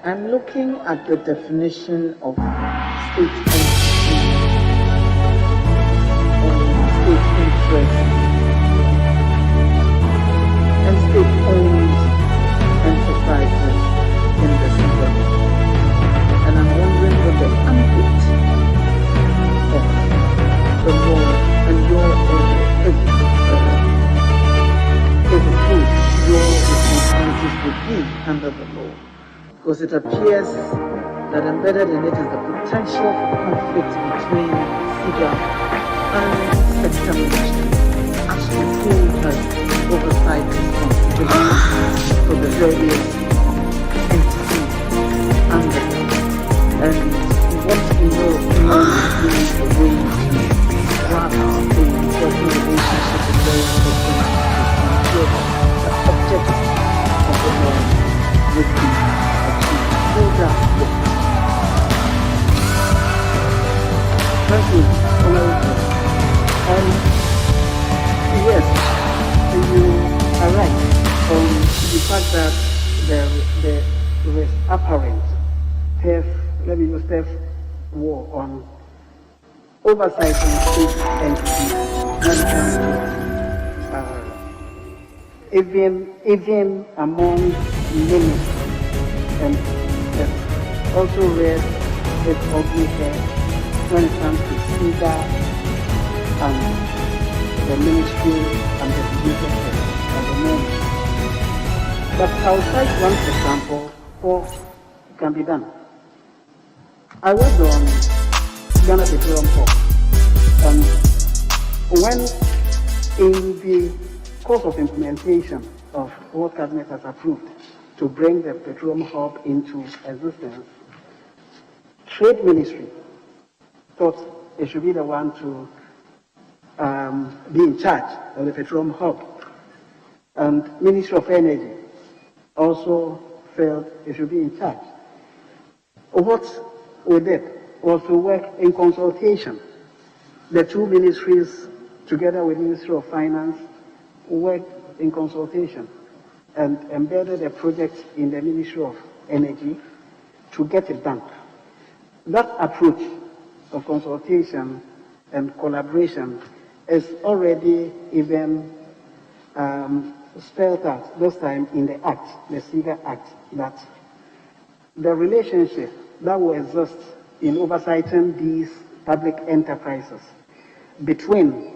K: I'm looking at the definition of state entity and state interest and state-owned enterprises in the civil. And I'm wondering what the ambit of the law and your under the law, because it appears that embedded in it is the potential for conflict between SIGA and sector ministry as to who has oversight responsibility for the various entities under it. And we want to know if the way to grasp the working relationship with various sector ministries to ensure the objectives of the law would be achieved. Those are the thank you, Honorable. Yes, you are right on the fact that there is apparent theft, let me use theft war on oversight in state entities when it comes to even among ministers. And also read it ugly hair when it comes to SIGA and the ministry and the division and the ministry. But I'll cite one example for what can be done. I worked on Ghana Petroleum Corp. And when in the course of implementation of what Cabinet has approved to bring the petroleum hub into existence, Trade Ministry thought it should be the one to be in charge of the petroleum hub. And Ministry of Energy also felt it should be in charge. What we did was to work in consultation. The two ministries, together with Ministry of Finance, worked in consultation and embedded a project in the Ministry of Energy to get it done. That approach of consultation and collaboration is already even spelled out this time in the Act, the SIGA Act, that the relationship that will exist in oversighting these public enterprises between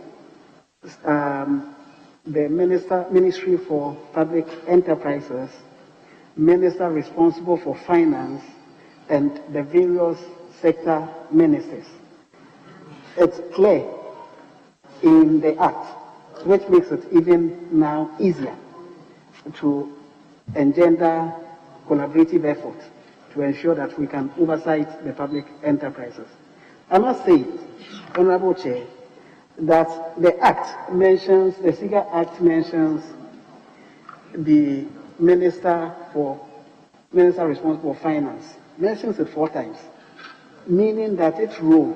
K: the Ministry for Public Enterprises, Minister responsible for finance, and the various sector ministers. It's clear in the Act, which makes it even now easier to engender collaborative effort to ensure that we can oversight the public enterprises. I must say, Honorable Chair, that the Act mentions, the SIGA Act mentions the Minister responsible for finance, mentions it 4 times, meaning that its role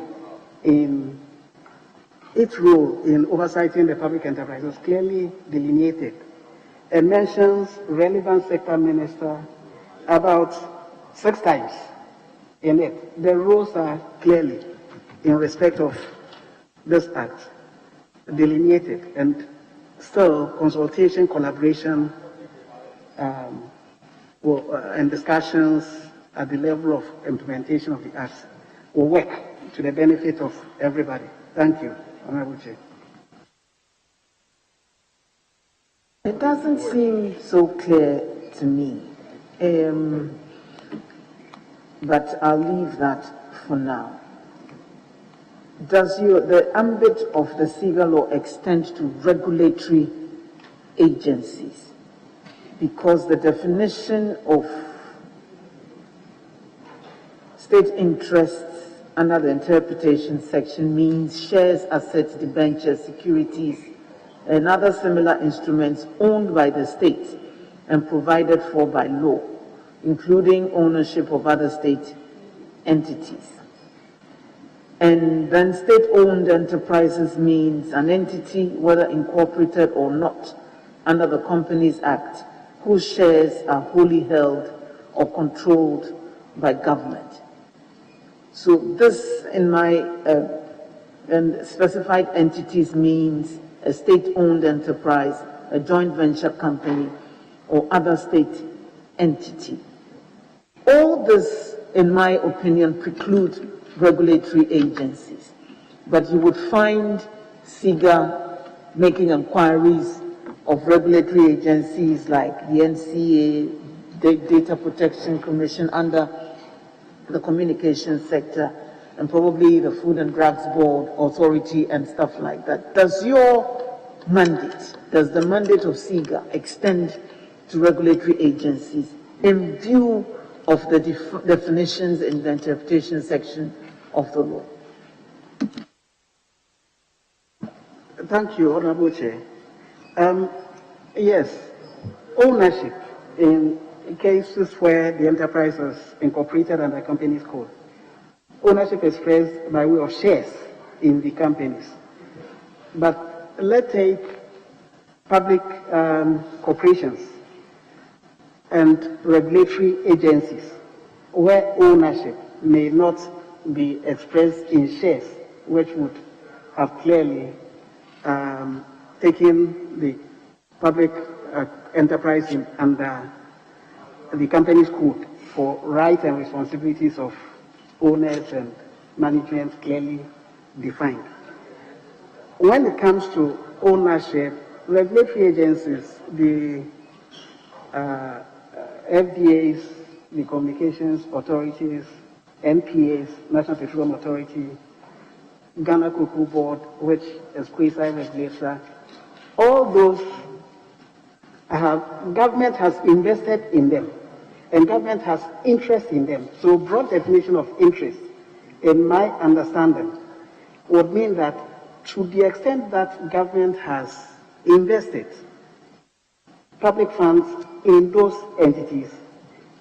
K: in oversighting the public enterprises clearly delineated, and mentions relevant sector minister about 6 times in it. The roles are clearly, in respect of this Act, delineated, and still consultation, collaboration, and discussions at the level of implementation of the Act will work to the benefit of everybody. Thank you, Honorable Chair. It doesn't seem so clear to me, but I'll leave that for now. Does the ambit of the SIGA law extend to regulatory agencies? Because the definition of state interests under the interpretation section means shares, assets, debentures, securities, and other similar instruments owned by the state and provided for by law, including ownership of other state entities. And then state-owned enterprises means an entity, whether incorporated or not, under the Companies Act, whose shares are wholly held or controlled by government. So this, in my and specified entities, means a state-owned enterprise, a joint venture company, or other state entity. All this, in my opinion, precludes regulatory agencies. But you would find SIGA making inquiries of regulatory agencies like the NCA, the Data Protection Commission under the communication sector, and probably the Food and Drugs Board Authority and stuff like that. Does your mandate, does the mandate of SIGA extend to regulatory agencies in view of the definitions in the interpretation section of the law?
C: Thank you, Honorable Chair. Yes, ownership in cases where the enterprise is incorporated under company's code. Ownership expressed by way of shares in the companies. But let's take public corporations and regulatory agencies where ownership may not be expressed in shares, which would have clearly taken the public enterprise under the company's code for rights and responsibilities of owners and management clearly defined. When it comes to ownership, regulatory agencies, the FDAs, the communications authorities, NPAs, National Petroleum Authority, Ghana Cocoa Board, which is quasi-regulator, all those government has invested in them, and government has interest in them. So broad definition of interest, in my understanding, would mean that to the extent that government has invested public funds in those entities,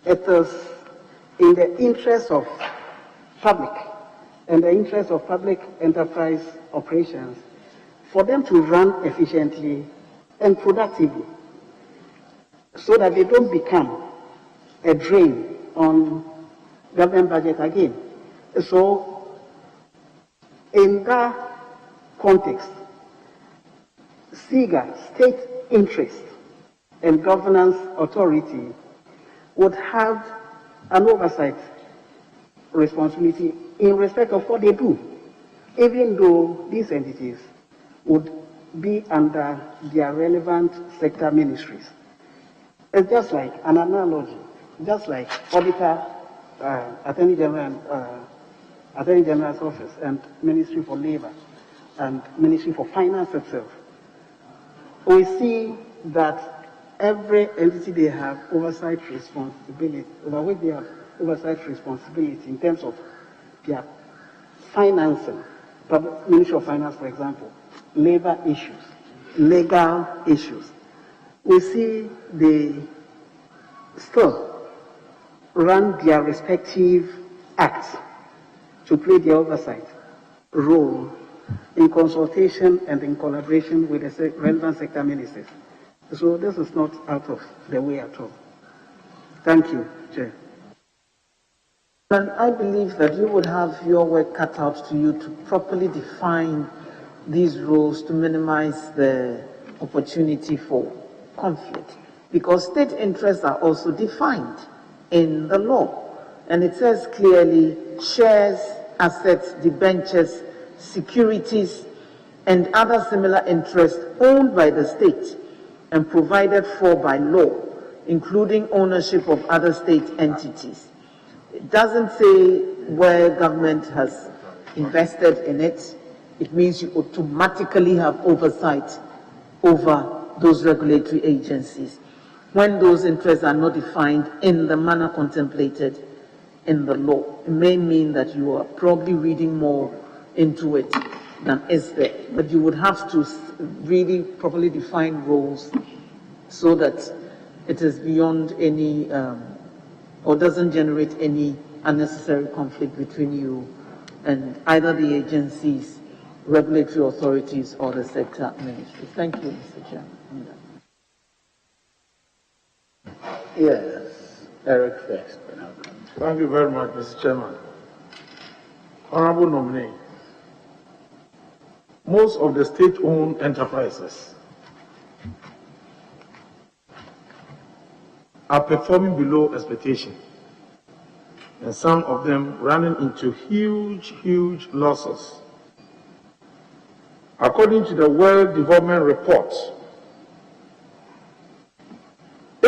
C: it is in the interest of public and the interest of public enterprise operations for them to run efficiently and productively so that they don't become a drain on government budget again. So in that context, SIGA, state interest and governance authority, would have an oversight responsibility in respect of what they do, even though these entities would be under their relevant sector ministries. It's just like an analogy, just like auditor, Attorney General's office and Ministry for Labor and Ministry for Finance itself. We see that every entity they have oversight responsibility, over which they have oversight responsibility in terms of their financing, Ministry of Finance, for example, labor issues, legal issues. We see they still run their respective acts to play their oversight role in consultation and in collaboration with the relevant sector ministers. So this is not out of the way at all. Thank you, Chair.
K: And I believe that you would have your work cut out to you to properly define these roles to minimize the opportunity for conflict, because state interests are also defined in the law, and it says clearly shares, assets, debentures, securities, and other similar interests owned by the state and provided for by law, including ownership of other state entities. It doesn't say where government has invested in it. It means you automatically have oversight over those regulatory agencies when those interests are not defined in the manner contemplated in the law. It may mean that you are probably reading more into it than is there, but you would have to really properly define roles so that it is beyond any or doesn't generate any unnecessary conflict between you and either the agencies, regulatory authorities, or the sector ministries. Thank you, Mr. Chairman.
D: Yes, Eric first.
J: Thank you very much, Mr. Chairman. Honorable nominee, most of the state-owned enterprises are performing below expectation, and some of them running into huge losses. According to the World Development Report,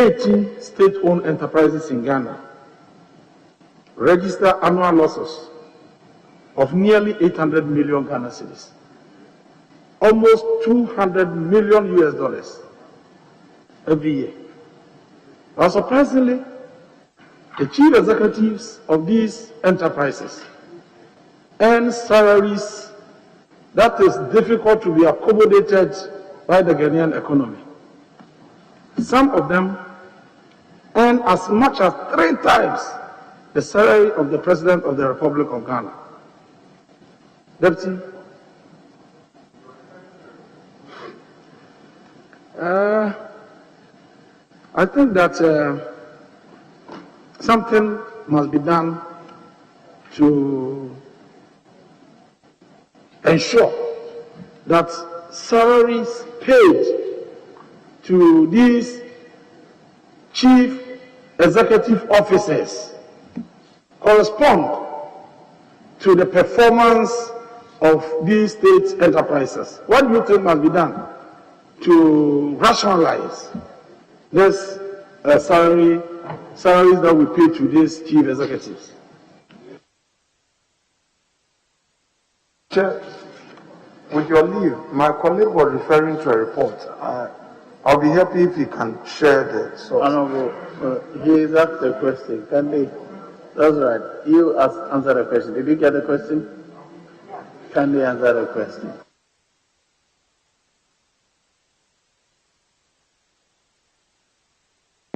J: 80 state-owned enterprises in Ghana register annual losses of nearly 800 million Ghana cedis, almost 200 million US dollars every year. But surprisingly, the chief executives of these enterprises earn salaries that is difficult to be accommodated by the Ghanaian economy. Some of them earn as much as 3 times the salary of the President of the Republic of Ghana. Deputy, I think that something must be done to ensure that salaries paid to these chief executive officers correspond to the performance of these state enterprises. What do you think must be done to rationalize this salaries that we pay to these chief executives?
U: Chair, with your leave, my colleague was referring to a report. I'll be happy if you can share the source.
D: Honorable, he has asked a question. Can they? That's right. You answer the question. Did you get the question? Can they answer the question?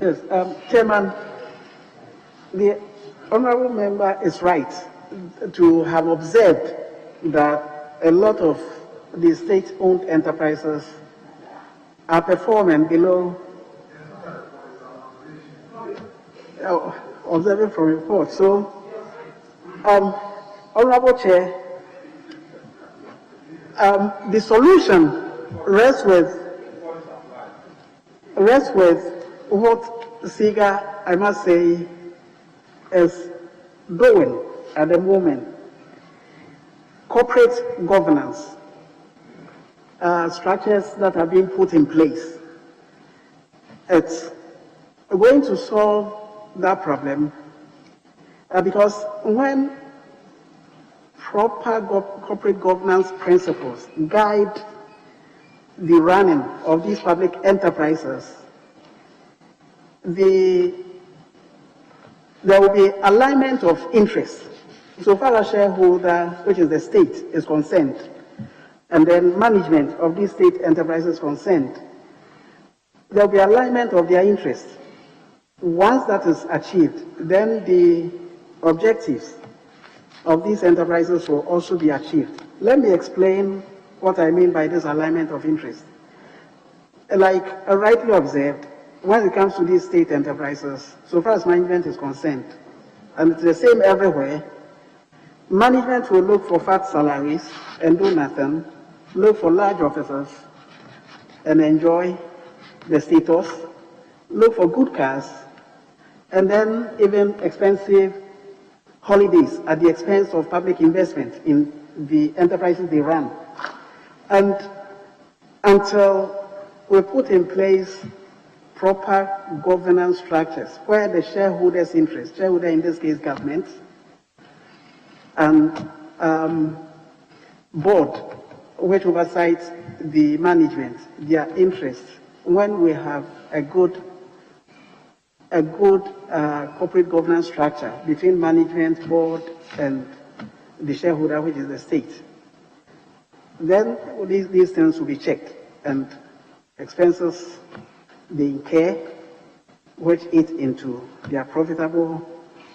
C: Yes, Chairman, the honorable member is right to have observed that a lot of the state-owned enterprises are performing below, observing from report. So, Honorable Chair, the solution rests with what SIGA, I must say, is doing at the moment. Corporate governance structures that are being put in place. It's going to solve that problem because when proper corporate governance principles guide the running of these public enterprises, there will be alignment of interests. So far as shareholder, which is the state, is concerned, and then management of these state enterprises concerned, there will be alignment of their interests. Once that is achieved, then the objectives of these enterprises will also be achieved. Let me explain what I mean by this alignment of interests. Like rightly observed, when it comes to these state enterprises, so far as management is concerned, and it's the same everywhere, management will look for fat salaries and do nothing, look for large offices and enjoy the status, look for good cars, and then even expensive holidays at the expense of public investment in the enterprises they run. And until we put in place proper governance structures where the shareholders' interest, shareholder in this case government, and board which oversights the management, their interests, when we have a good corporate governance structure between management, board, and the shareholder, which is the state, then these things will be checked, and expenses they incur, which eat into their profitable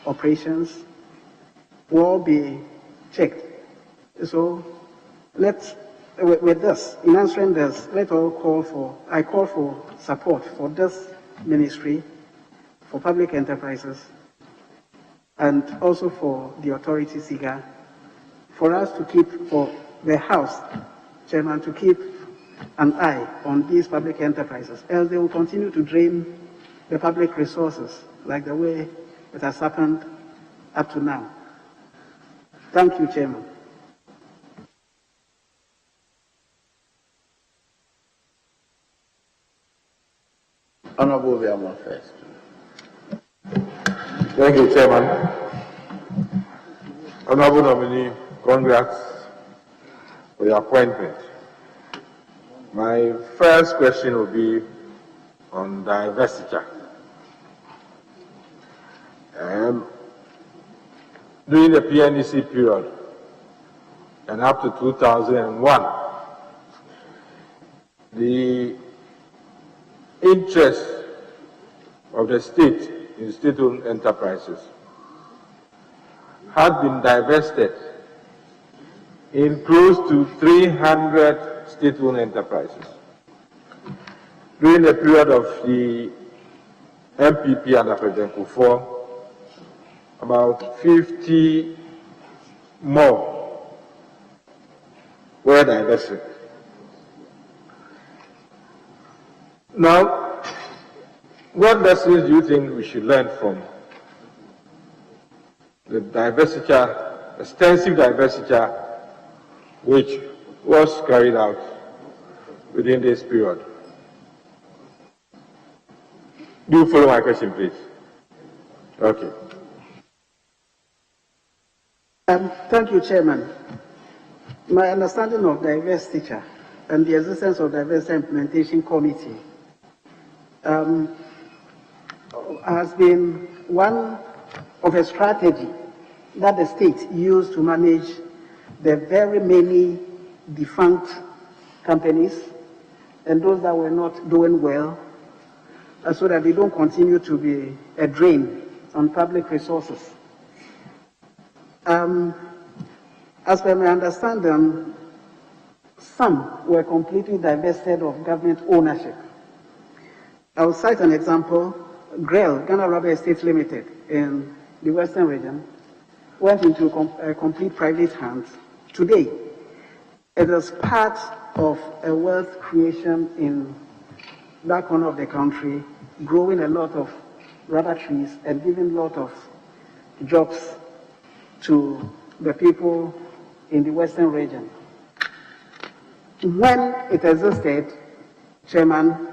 C: operations, will be checked. So let's, with this, in answering this, I call for support for this ministry, for public enterprises, and also for the authority SIGA, for us to keep, for the House, Chairman, to keep an eye on these public enterprises, else they will continue to drain the public resources like the way it has happened up to now. Thank you, Chairman.
D: Honorable Viamon first.
P: Thank you, Chairman. Honorable nominee, congrats for your appointment. My first question will be on divestiture. During the PNEC period and up to 2001, the interest of the state in state-owned enterprises had been divested in close to 300 state-owned enterprises. During the period of the MPP under President Kufuor, about 50 more were divested. Now, what lessons do you think we should learn from the divestiture, extensive divestiture, which was carried out within this period? Do you follow my question, please? Okay.
C: Thank you, Chairman. My understanding of divestiture and the existence of Divestiture Implementation Committee has been one of a strategy that the state used to manage the very many defunct companies and those that were not doing well, so that they don't continue to be a drain on public resources. As per my understanding, some were completely divested of government ownership. I will cite an example. GREL, Ghana Rubber Estates Limited, in the Western region, went into complete private hands. Today, it is part of a wealth creation in that corner of the country, growing a lot of rubber trees and giving a lot of jobs to the people in the Western region. When it existed, Chairman,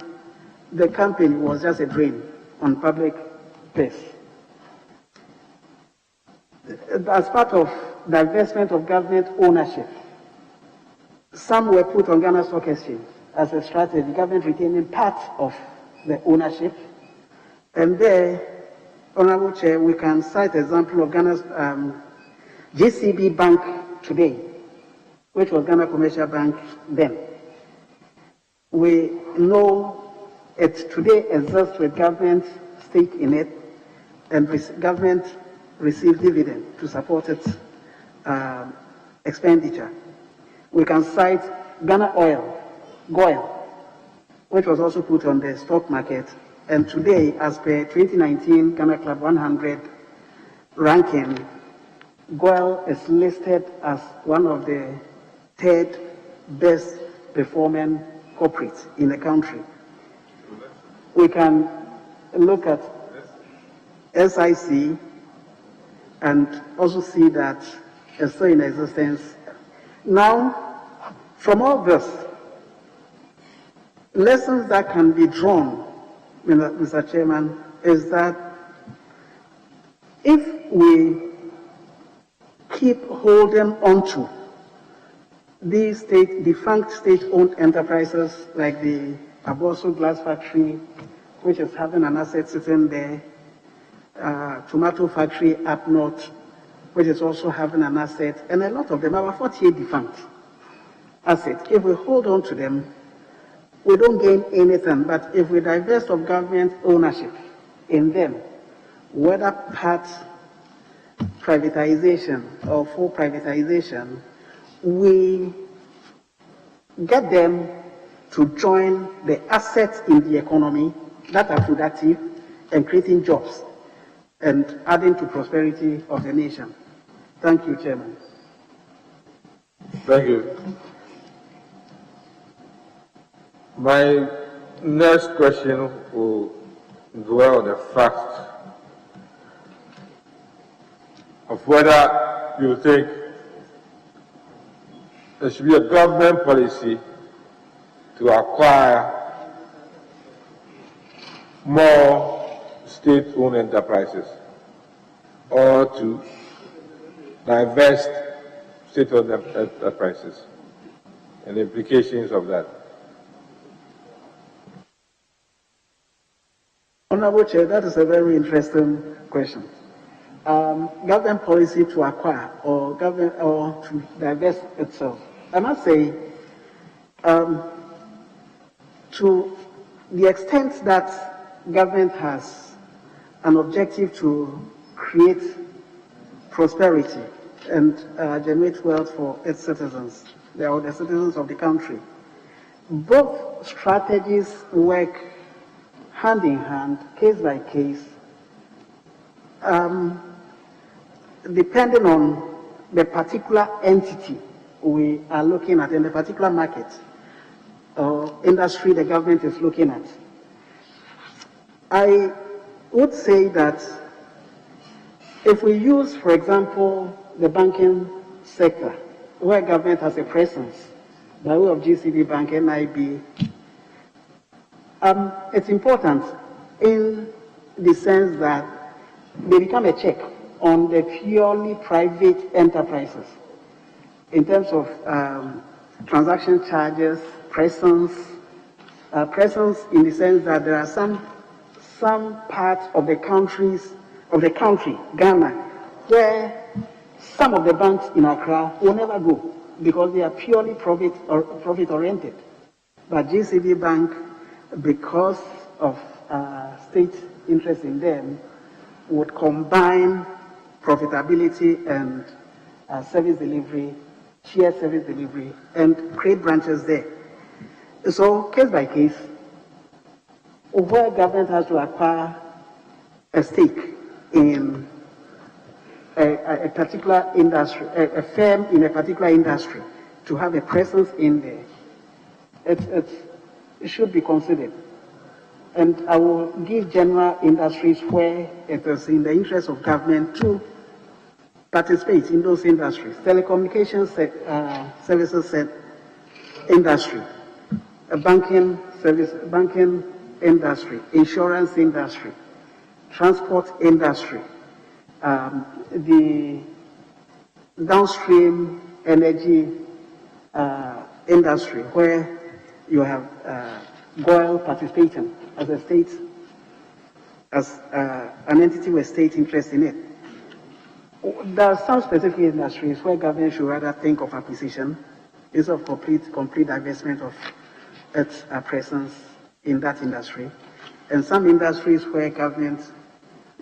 C: the company was just a drain on public purse. As part of divestment of government ownership, some were put on Ghana Stock Exchange as a strategy, government retaining part of the ownership. And there, Honorable Chair, we can cite example of Ghana's GCB Bank today, which was Ghana Commercial Bank then. We know it today exists with government stake in it, and government receives dividend to support its expenditure. We can cite Ghana Oil, GOIL, which was also put on the stock market, and today, as per 2019 Ghana Club 100 ranking, GOIL is listed as one of the 3rd best performing corporates in the country. We can look at SIC and also see that it's still in existence. Now, from all this, lessons that can be drawn, Mr. Chairman, is that if we keep holding on to these defunct state-owned enterprises like the Aboso Glass Factory, which is having an asset sitting there, tomato factory up north, which is also having an asset, and a lot of them, about 48 defunct assets. If we hold on to them, we don't gain anything, but if we divest of government ownership in them, whether part privatization or full privatization, we get them to join the assets in the economy that are productive and creating jobs and adding to prosperity of the nation. Thank you, Chairman.
P: Thank you. My next question will dwell on the fact of whether you think there should be a government policy to acquire more state-owned enterprises or to divest state-owned enterprises and the implications of that?
C: Honorable Chair, that is a very interesting question. Government policy to acquire or to divest itself. I must say, to the extent that government has an objective to create prosperity and generate wealth for its citizens, or the citizens of the country, both strategies work hand in hand, case by case, depending on the particular entity we are looking at in the particular market or industry the government is looking at. I would say that if we use, for example, the banking sector, where government has a presence by way of GCB Bank, NIB, it's important in the sense that they become a check on the purely private enterprises in terms of transaction charges, presence in the sense that there are some parts of the country, Ghana, where some of the banks in Accra will never go because they are purely profit oriented. But GCB Bank, because of state interest in them, would combine profitability and service delivery, shared service delivery, and create branches there. So, case by case, where government has to acquire a stake in a particular industry, a firm in a particular industry, to have a presence in there, it should be considered. And I will give general industries where it is in the interest of government to participate in those industries. Telecommunications services industry, banking industry, insurance industry, transport industry, the downstream energy industry, where you have GOIL participating as a state, as an entity with state interest in it. There are some specific industries where government should rather think of acquisition instead of complete divestment of its presence in that industry. And some industries where government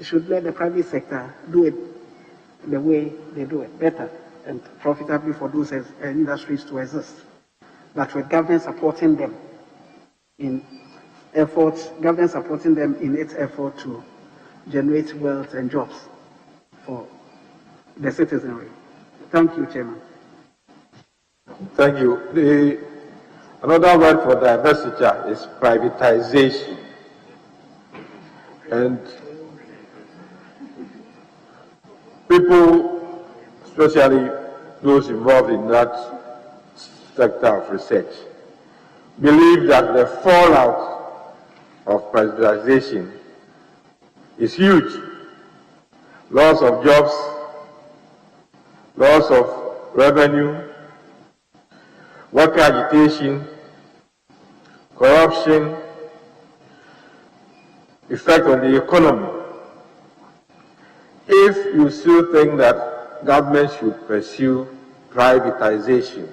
C: should let the private sector do it the way they do it, better and profitably for those industries to exist. But with government supporting them in its effort to generate wealth and jobs for the citizenry. Thank you, Chairman.
P: Thank you. Another word for divestiture is privatization. And people, especially those involved in that sector of research, believe that the fallout of privatization is huge. Loss of jobs, loss of revenue, worker agitation, corruption, effect on the economy. If you still think that government should pursue privatization,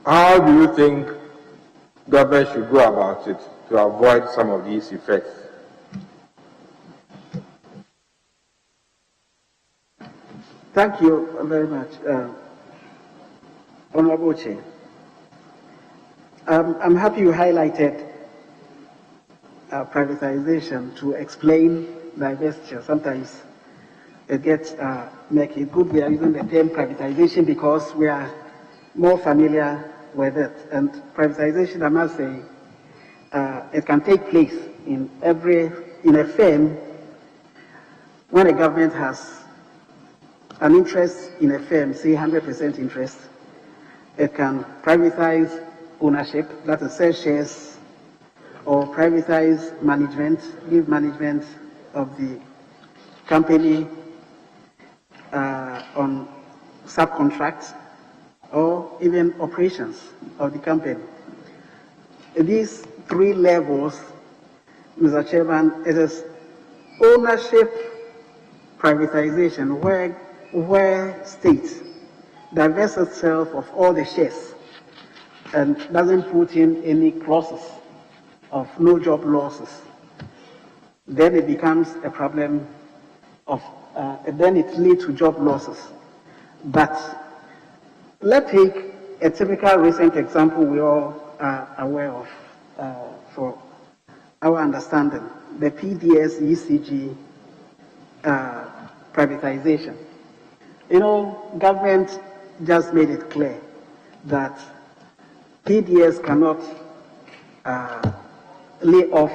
P: how do you think government should go about it to avoid some of these effects?
C: Thank you very much, Honorable Chair. I'm happy you highlighted privatization to explain divestiture. Sometimes it gets make it good we are using the term privatization because we are more familiar with it. And privatization, I must say, it can take place in a firm when a government has an interest in a firm, say 100% interest. It can privatize ownership, that is, sell shares
K: or privatize management, give management of the company on subcontracts, or even operations of the company. These three levels, Mr. Chairman, it is ownership privatization where state divests itself of all the shares and doesn't put in any clauses of no job losses. Then it becomes a problem of, then it leads to job losses. But let's take a typical recent example we all are aware of for our understanding, the PDS ECG privatization. You know, government just made it clear that PDS cannot lay off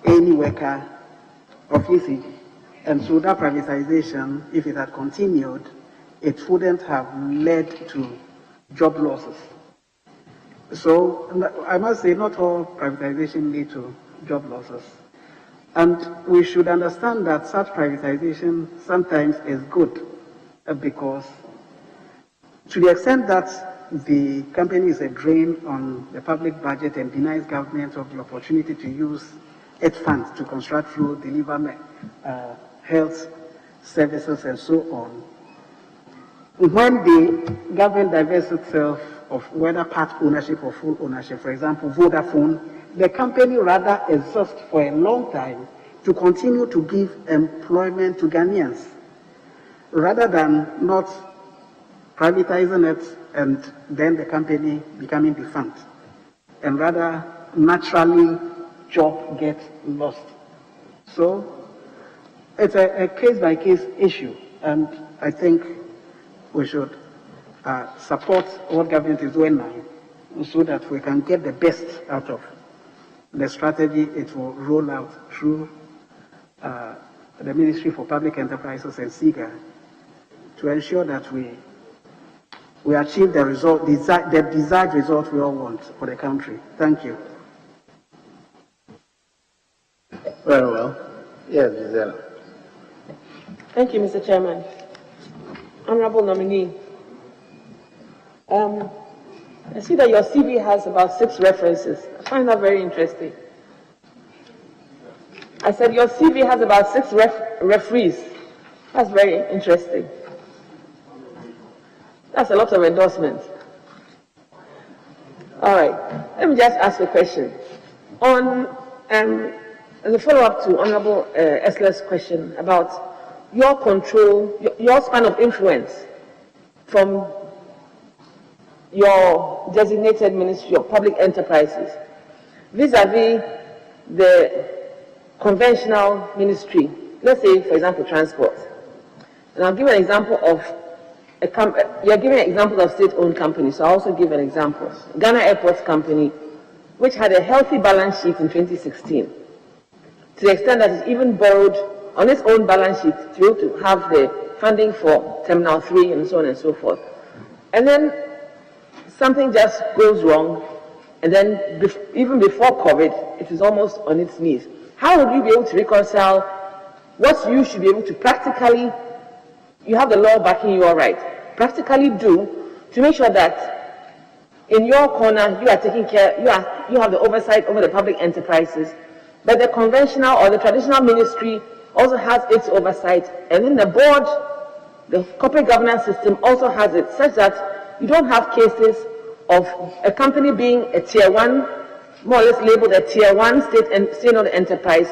K: any worker of ECG. And so that privatization, if it had continued, it wouldn't have led to job losses. So I must say not all privatization lead to job losses. And we should understand that such privatization sometimes is good because to the extent that the company is a drain on the public budget and denies government of the opportunity to use its funds to construct roads, deliver health services and so on. When the government divests itself of whether part ownership or full ownership, for example, Vodafone, the company rather exists for a long time to continue to give employment to Ghanaians, rather than not privatizing it and then the company becoming defunct, and rather naturally job gets lost. So it's a case-by-case issue, and I think we should support what government is doing now so that we can get the best out of the strategy it will roll out through the Ministry for Public Enterprises and SIGA to ensure that we achieve the result, the desired result we all want for the country. Thank you.
D: Very well. Yes, Gisela.
M: Thank you, Mr. Chairman. Honorable nominee, I see that your CV has about 6 references. I find that very interesting. I said your CV has about 6 referees. That's very interesting. That's a lot of endorsements. All right. Let me just ask a question. On as a follow-up to Honorable Esler's question about your control, your span of influence from your designated Ministry of Public Enterprises vis-a-vis the conventional ministry, let's say, for example, transport. And I'll give an example of you're giving examples of state-owned companies, so I'll also give an example. Ghana Airports Company, which had a healthy balance sheet in 2016, to the extent that it even borrowed on its own balance sheet to be able to have the funding for Terminal 3 and so on and so forth. And then something just goes wrong, and then even before COVID, it is almost on its knees. How would you be able to reconcile what you should be able to practically, you have the law backing you all right, practically do to make sure that in your corner you are taking care, you have the oversight over the public enterprises, but the conventional or the traditional ministry also has its oversight, and then the board, the corporate governance system also has it, such that you don't have cases of a company being a tier 1, more or less labeled a tier 1 state-owned enterprise,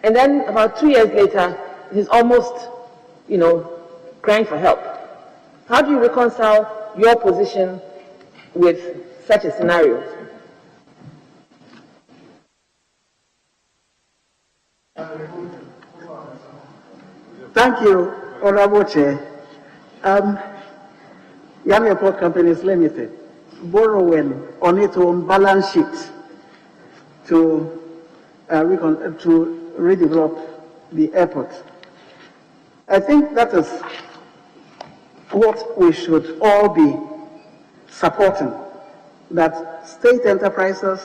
M: and then about 2 years later, it is almost, crying for help. How do you reconcile your position with such a scenario?
K: Thank you, Honorable Chair. Young Airport Companies Limited, borrowing on its own balance sheet to redevelop the airport. I think that is what we should all be supporting, that state enterprises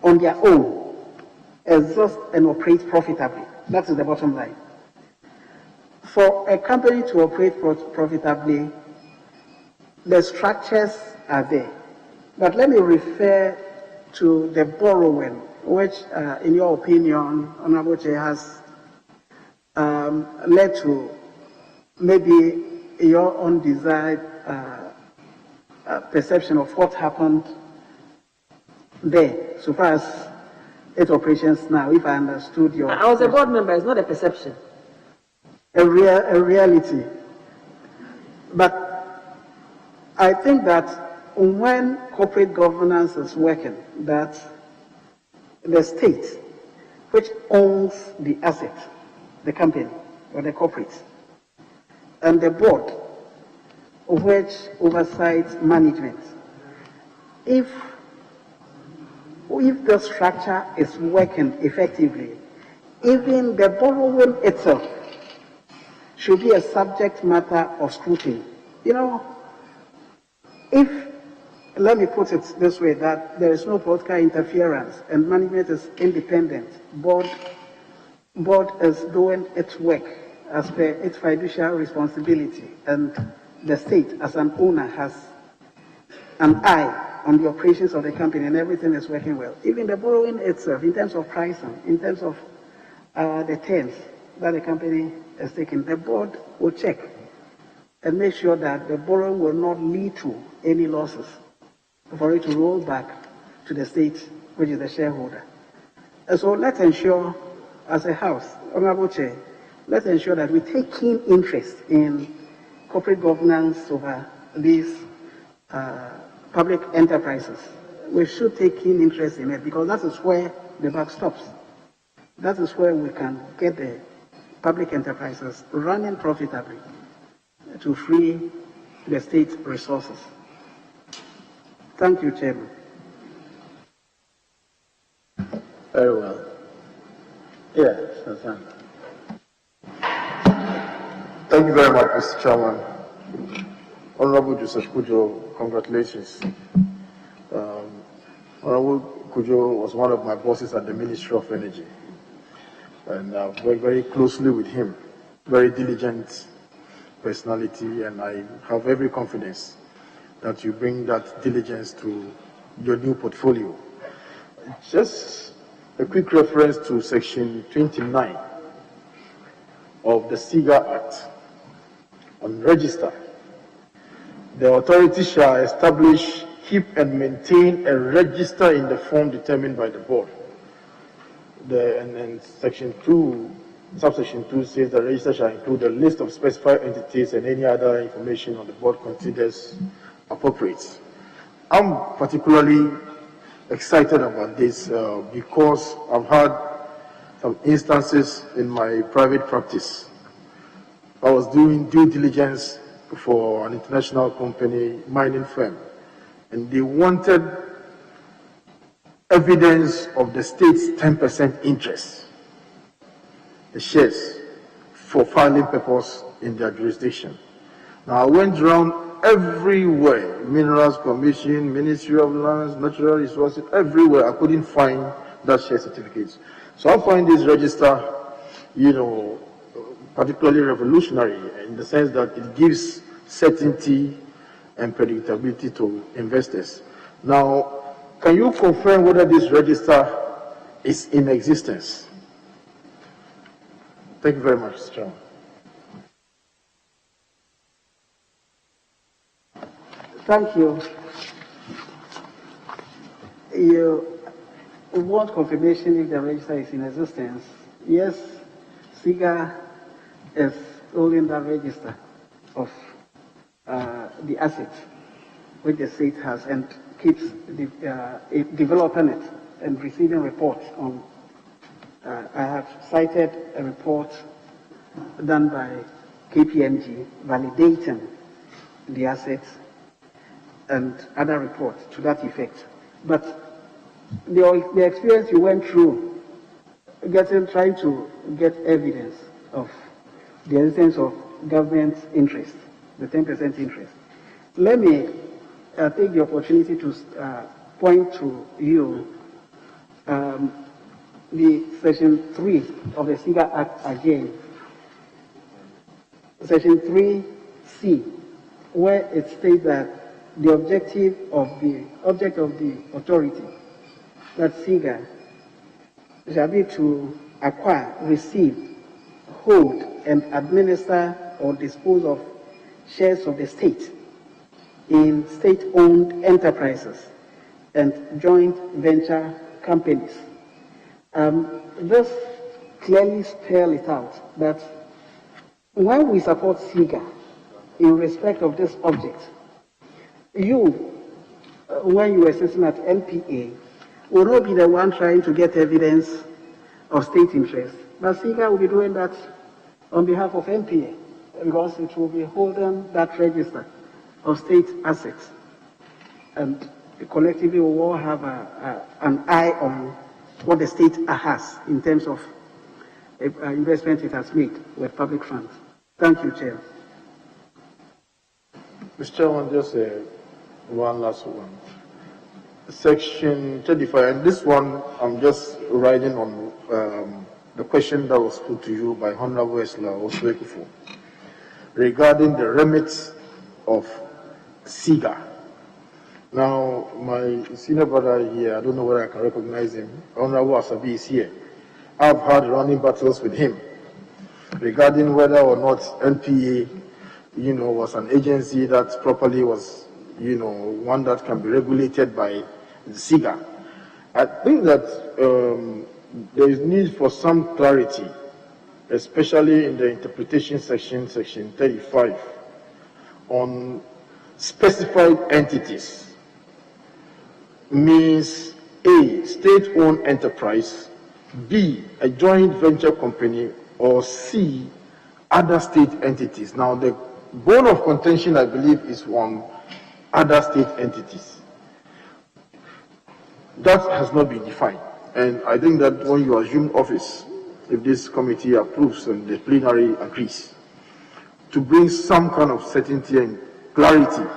K: on their own, exhaust and operate profitably. That is the bottom line. For a company to operate profitably, the structures are there. But let me refer to the borrowing, which, in your opinion, Honorable Chair, has led to maybe your own desired perception of what happened there, so far as its operations now, if I understood your...
M: I was a board member, it's not a perception.
K: A reality. But I think that when corporate governance is working, that the state, which owns the asset, the company or the corporate, and the board, which oversights management, if the structure is working effectively, even the borrowing itself should be a subject matter of scrutiny. You know, let me put it this way, that there is no political interference and management is independent, board is doing its work as per its fiduciary responsibility, and the state as an owner has an eye on the operations of the company and everything is working well. Even the borrowing itself, in terms of pricing, in terms of the terms that the company is taking, the board will check and make sure that the borrowing will not lead to any losses for it to roll back to the state, which is the shareholder. And so let's ensure, as a House, Honorable Chair, let's ensure that we take keen interest in corporate governance over these public enterprises. We should take keen interest in it because that is where the buck stops. That is where we can get the public enterprises running profitably to free the state resources. Thank you, Chairman.
D: Very well. Yes, Hassan.
P: Thank you very much, Mr. Chairman. Honorable Joseph Cudjoe, congratulations. Honorable Cudjoe was one of my bosses at the Ministry of Energy, and I've worked very closely with him. Very diligent personality, and I have every confidence that you bring that diligence to your new portfolio. Just a quick reference to Section 29 of the SIGA Act on register. The authority shall establish, keep and maintain a register in the form determined by the board. And then Section 2, subsection 2 says the register shall include a list of specified entities and any other information on the board considers appropriate. I'm particularly excited about this because I've had some instances in my private practice. I was doing due diligence for an international company, mining firm, and they wanted evidence of the state's 10% interest, the shares, for filing purpose in their jurisdiction. Now I went around everywhere, Minerals Commission, Ministry of Lands, Natural Resources, everywhere. I couldn't find that share certificate. So I find this register, particularly revolutionary in the sense that it gives certainty and predictability to investors. Now, can you confirm whether this register is in existence? Thank you very much, Mr. Chairman.
K: Thank you. You want confirmation if the register is in existence? Yes, SIGA is holding that register of the assets which the state has and keeps developing it and receiving reports on. I have cited a report done by KPMG validating the assets and other reports to that effect. But the experience you went through, trying to get evidence of the existence of government interest, the 10% interest. Let me take the opportunity to point to you
C: the Section 3 of the SIGA Act again. Section 3C, where it states that the object of the authority, that SIGA, shall be to acquire, receive, hold, and administer or dispose of shares of the state in state-owned enterprises and joint venture companies. This clearly spells it out that when we support SIGA in respect of this object, you, when you were sitting at NPA, will not be the one trying to get evidence of state interest, but SIGA will be doing that on behalf of NPA, because it will be holding that register of state assets. And collectively we will all have an eye on what the state has in terms of investment it has made with public funds. Thank you, Chair.
P: Mr. Chairman, just one last one. Section 35, and this one I'm just riding on the question that was put to you by Honorable Esla Oswekufo regarding the remits of SIGA. Now, my senior brother here, I don't know whether I can recognize him, Honorable Asabi is here. I've had running battles with him regarding whether or not NPA, was an agency that properly was, one that can be regulated by the SIGA. I think that there is need for some clarity, especially in the interpretation section 35, on specified entities. Means A, state-owned enterprise, B, a joint venture company, or C, other state entities. Now, the bone of contention, I believe, is on other state entities. That has not been defined. And I think that when you assume office, if this committee approves and the plenary agrees, to bring some kind of certainty and clarity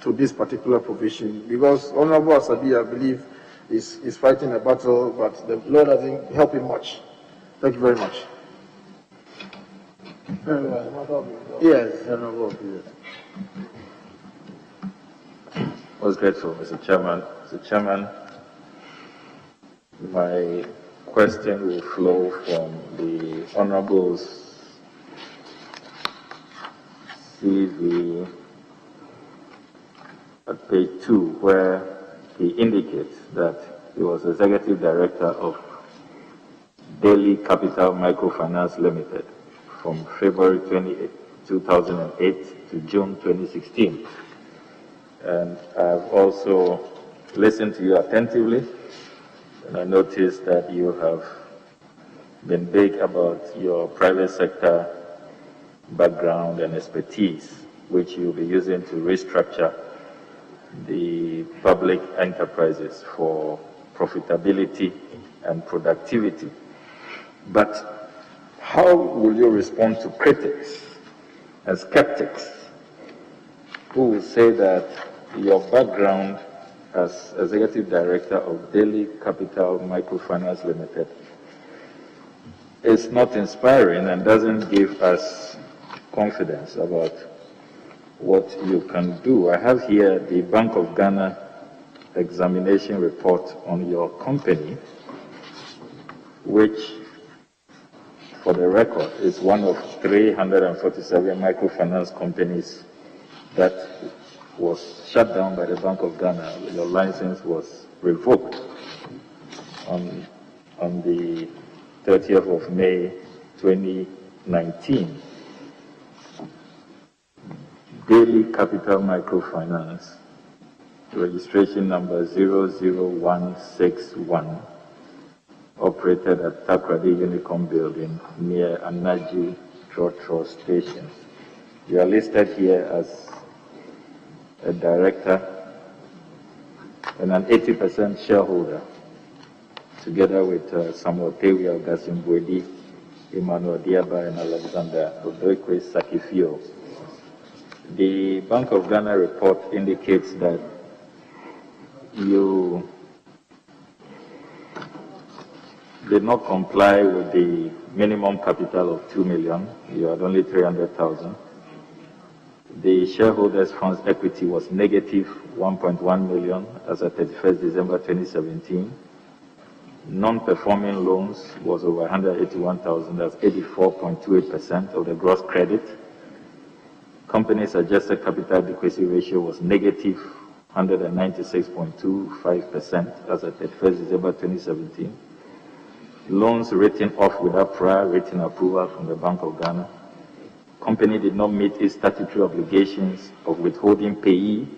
P: to this particular provision, because Honorable Asabi, I believe, is fighting a battle, but the law doesn't help him much. Thank you very much.
D: Very well. Yes, Honorable.
E: Most grateful, Mr. Chairman. Mr. Chairman, my question will flow from the Honorable's CV at page 2, where he indicates that he was Executive Director of Daily Capital Microfinance Limited from February 28, 2008 to June 2016. And I've also listened to you attentively, and I noticed that you have been big about your private sector background and expertise, which you'll be using to restructure the public enterprises for profitability and productivity. But how will you respond to critics and skeptics who will say that your background as Executive Director of Daily Capital Microfinance Limited is not inspiring and doesn't give us confidence about what you can do? I have here the Bank of Ghana examination report on your company, which, for the record, is one of 347 microfinance companies that was shut down by the Bank of Ghana. Your license was revoked on the 30th of May 2019. Daily Capital Microfinance, registration number 00161, operated at Takrady Unicom Building near Anaji Trotro Station. You are listed here as a director and an 80% shareholder, together with Samuel Tewia Gasimbwedi, Emmanuel Diaba, and Alexander Odoikwe Sakifio. The Bank of Ghana report indicates that you did not comply with the minimum capital of 2 million. You had only 300,000. The shareholders' funds equity was negative 1.1 million as at 31st December 2017. Non-performing loans was over 181,000, that's 84.28% of the gross credit. Company's adjusted capital adequacy ratio was negative 196.25% as at 31st December 2017. Loans written off without prior written approval from the Bank of Ghana. Company did not meet its statutory obligations of withholding payee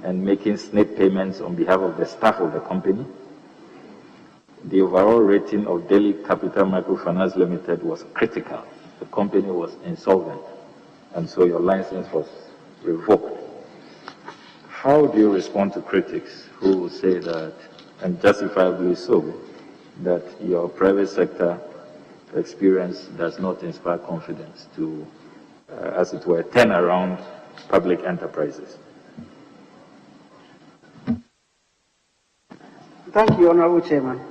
E: and making SNP payments on behalf of the staff of the company. The overall rating of Daily Capital Microfinance Limited was critical. The company was insolvent, and so your license was revoked. How do you respond to critics who will say that, and justifiably so, that your private sector experience does not inspire confidence to, as it were, turn around public enterprises?
C: Thank you, Honorable Chairman.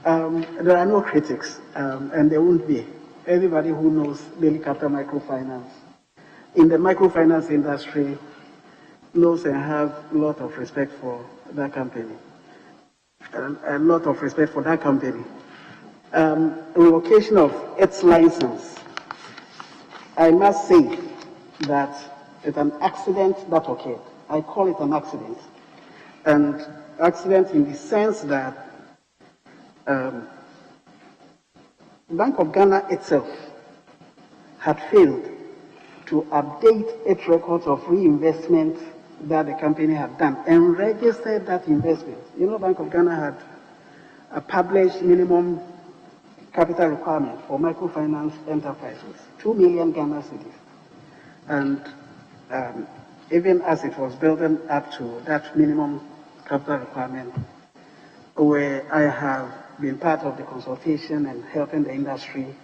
C: There are no critics, and there won't be. Everybody who knows Daily Capital Microfinance in the microfinance industry knows and have a lot of respect for that company. A lot of respect for that company. Revocation of its license, I must say that it's an accident that occurred. I call it an accident. And accident in the sense that Bank of Ghana itself had failed to update its records of reinvestment that the company had done and registered that investment. You know, Bank of Ghana had a published minimum capital requirement for microfinance enterprises, 2 million Ghana cedis. And even as it was building up to that minimum capital requirement, where I have been part of the consultation and helping the industry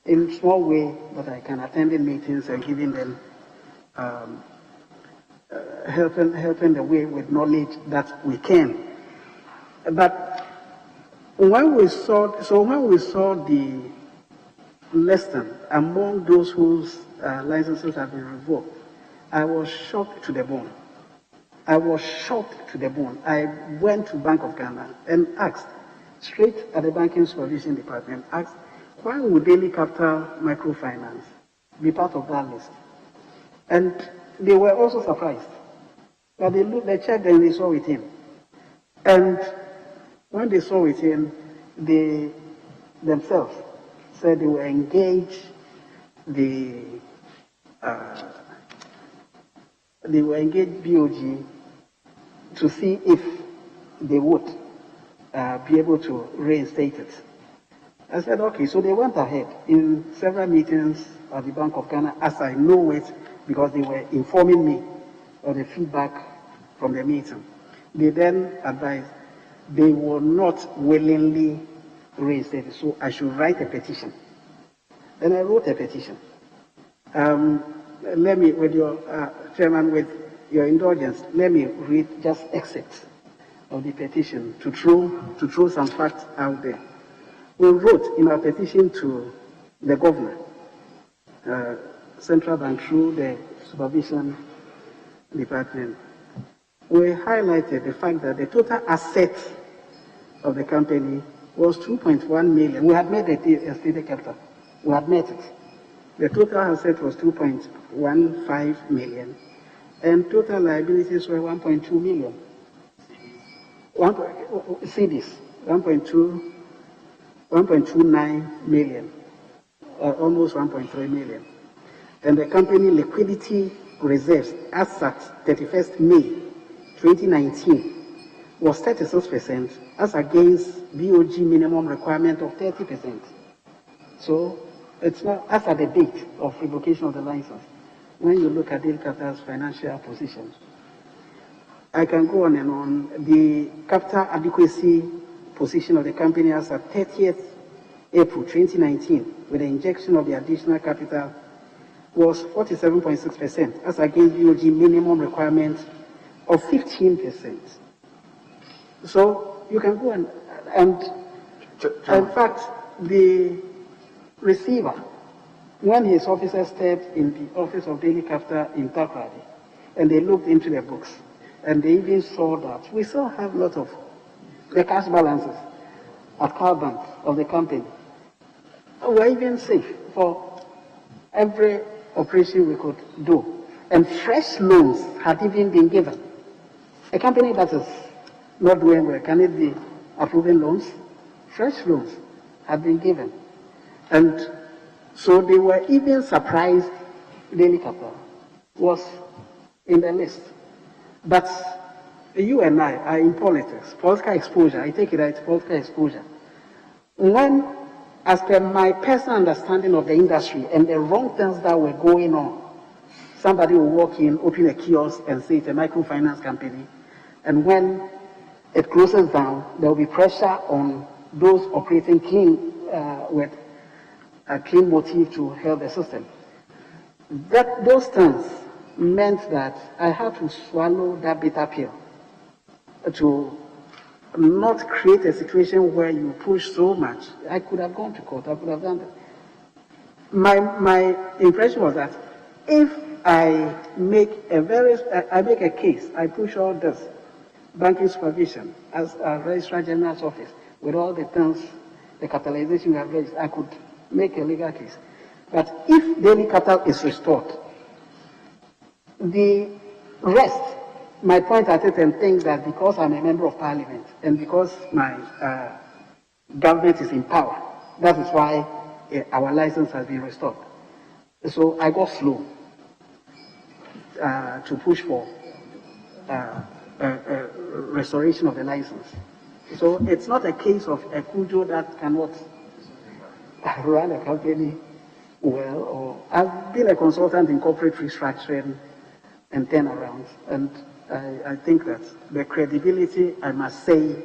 C: in a small way, but I can attend in meetings and giving them helping the way with knowledge that we can. But when we saw the listing among those whose licenses had been revoked, I was shocked to the bone. I was shocked to the bone. I went to Bank of Ghana and asked, straight at the Banking Supervision Department, asked, why would Daily Capital Microfinance be part of that list? And they were also surprised. But they checked and they saw it in. And when they saw it in, they themselves said they will engage BOG to see if they would be able to reinstate it. I said, okay, so they went ahead in several meetings at the Bank of Ghana, as I know it, because they were informing me of the feedback from the meeting. They then advised they will not willingly reinstate it, so I should write a petition. Then I wrote a petition. Let me, with your chairman, with your indulgence, let me read just excerpts of the petition to throw some facts out there. We wrote in our petition to the governor, Central Bank through the Supervision Department. We highlighted the fact that the total assets of the company was 2.1 million. We had made a stated capital. We had met it. The total asset was 2.15 million, and total liabilities were 1.2 million. CDs, 1.29 million, almost 1.3 million. And the company liquidity reserves as at 31st May 2019 was 36% as against BOG minimum requirement of 30%. So it's not as at the date of revocation of the license. When you look at Daily Capital's financial position, I can go on and on. The capital adequacy position of the company as at 30th April 2019, with the injection of the additional capital, was 47.6% as against BOG minimum requirement of 15%. So you can go and In fact, the receiver, when his officers stepped in the office of Daily Capital in Takrady, and they looked into the books, and they even saw that we still have a lot of the cash balances at car bank of the company. We're even safe for every operation we could do. And fresh loans had even been given. A company that is not doing well, can it be approving loans? Fresh loans had been given. And so they were even surprised Daily Capital was in the list. But you and I are in politics, political exposure, I take it as political exposure. When, as per my personal understanding of the industry and the wrong things that were going on, somebody will walk in, open a kiosk and say it's a microfinance company, and when it closes down, there will be pressure on those operating clean, with a clean motive to help the system. Those things meant that I had to swallow that bitter pill to not create a situation where you push so much. I could have gone to court, I could have done that. My impression was that if I make a case, I push all this banking supervision as a Registrar General's office with all the things, the capitalization we have raised, I could make a legal case. But if Daily Capital is restored, the rest might point at it and think that because I'm a member of parliament and because my government is in power, that is why our license has been restored. So I got slow to push for restoration of the license. So it's not a case of a Cudjoe that cannot run a company well, or I've been a consultant in corporate restructuring and turnarounds, and I think that the credibility, I must say,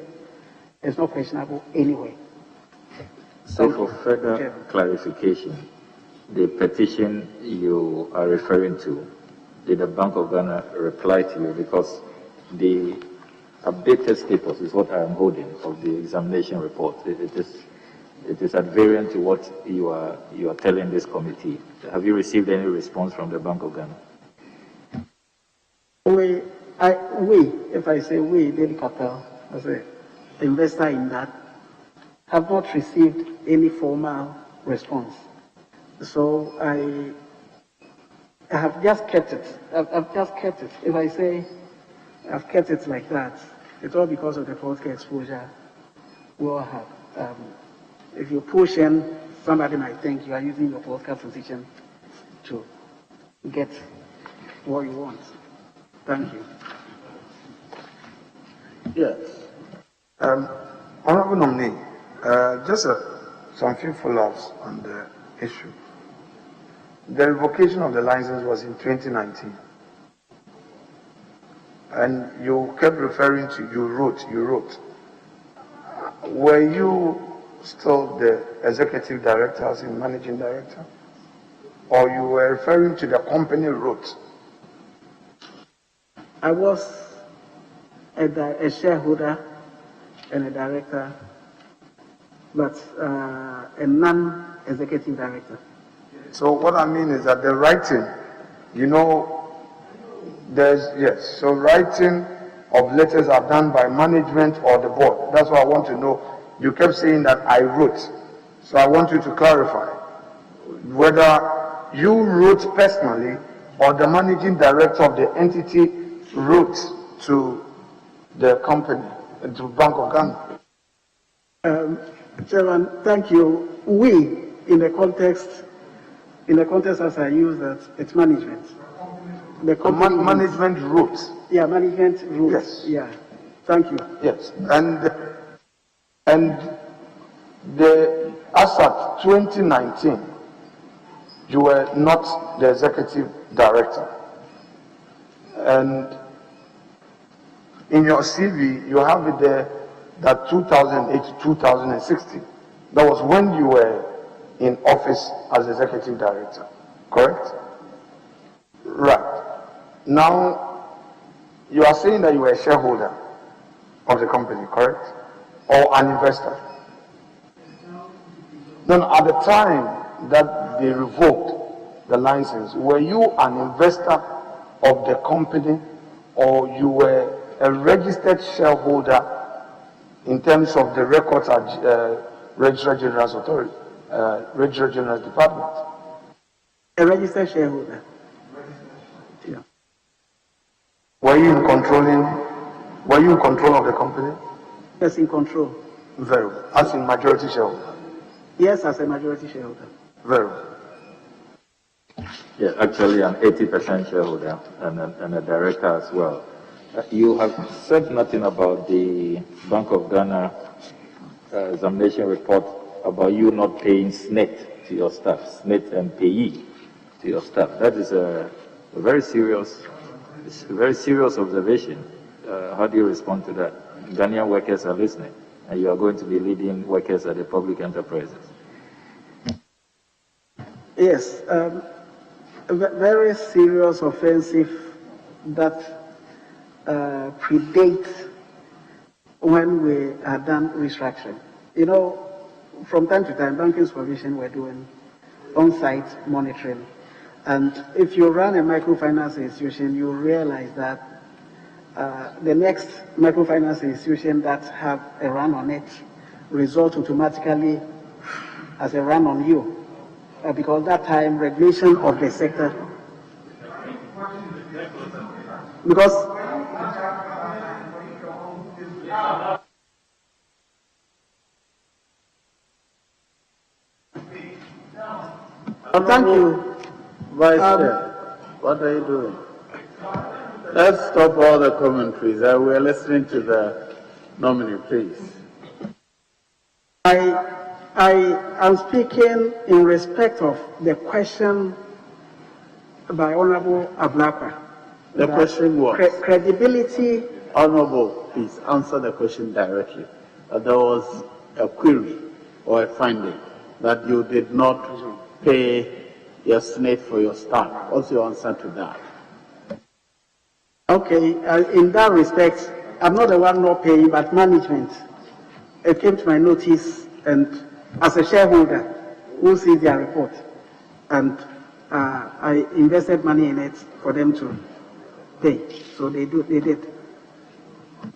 C: is not questionable anyway.
E: So for further clarification, the petition you are referring to, did the Bank of Ghana reply to you? Because the updated status is what I am holding of the examination report. It is at variance to what you are telling this committee. Have you received any response from the Bank of Ghana?
C: If I say we, Daily Capital, as an investor in that, have not received any formal response. So I have just kept it. I've just kept it. If I say I've kept it like that, it's all because of the political exposure we all have. If you push in, somebody might think you are using your political position to get what you want. Thank you.
U: Yes. Honorable nominee, just some few follow-ups on the issue. The revocation of the license was in 2019. And you kept referring to, you wrote. Were you still the executive director as in managing director? Or you were referring to the company wrote?
C: I was a shareholder and a director, but a non-executive director.
U: So what I mean is that the writing, so writing of letters are done by management or the board. That's what I want to know. You kept saying that I wrote. So I want you to clarify whether you wrote personally or the managing director of the entity wrote to the company, to Bank of Ghana.
C: Chairman, thank you. We, in the context as I use that, it's management. The company
U: management wrote.
C: Yeah, management wrote.
U: Yes.
C: Yeah. Thank you.
U: Yes. And as at 2019, you were not the executive director. And in your CV, you have it there that 2008 to 2016. That was when you were in office as executive director, correct? Right. Now, you are saying that you were a shareholder of the company, correct? Or an investor?
J: Then at the time that they revoked the license, were you an investor of the company, or you were a registered shareholder in terms of the records at Registrar General's Authority, Registrar General's Department?
K: A registered shareholder. Yeah.
J: Were you in control of the company?
K: Yes, in control.
J: Very well. As in majority shareholder?
K: Yes, as a majority shareholder.
J: Very well.
E: Yeah, actually an 80% shareholder and a director as well. You have said nothing about the Bank of Ghana examination report about you not paying SNET to your staff, SNET and payee to your staff. That is a very serious observation. How do you respond to that? Ghanaian workers are listening, and you are going to be leading workers at the public enterprises.
K: Yes, a very serious offensive that predates when we are done restructuring. You know, from time to time, banking supervision were doing on-site monitoring. And if you run a microfinance institution, you realize that the next microfinance institution that have a run on it result automatically as a run on you. Because that time regulation of the sector, because thank you.
D: Vice Chair, what are you doing? Let's stop all the commentaries. We're listening to the nominee, please.
K: I am speaking in respect of the question by Honorable Ablakwa.
D: The question was?
K: Credibility.
D: Honorable, please answer the question directly. There was a query or a finding that you did not pay your SNET for your staff. What's your answer to that?
K: Okay, in that respect, I'm not the one not paying, but management. It came to my notice, and as a shareholder who sees their report, and I invested money in it for them to pay. So they did.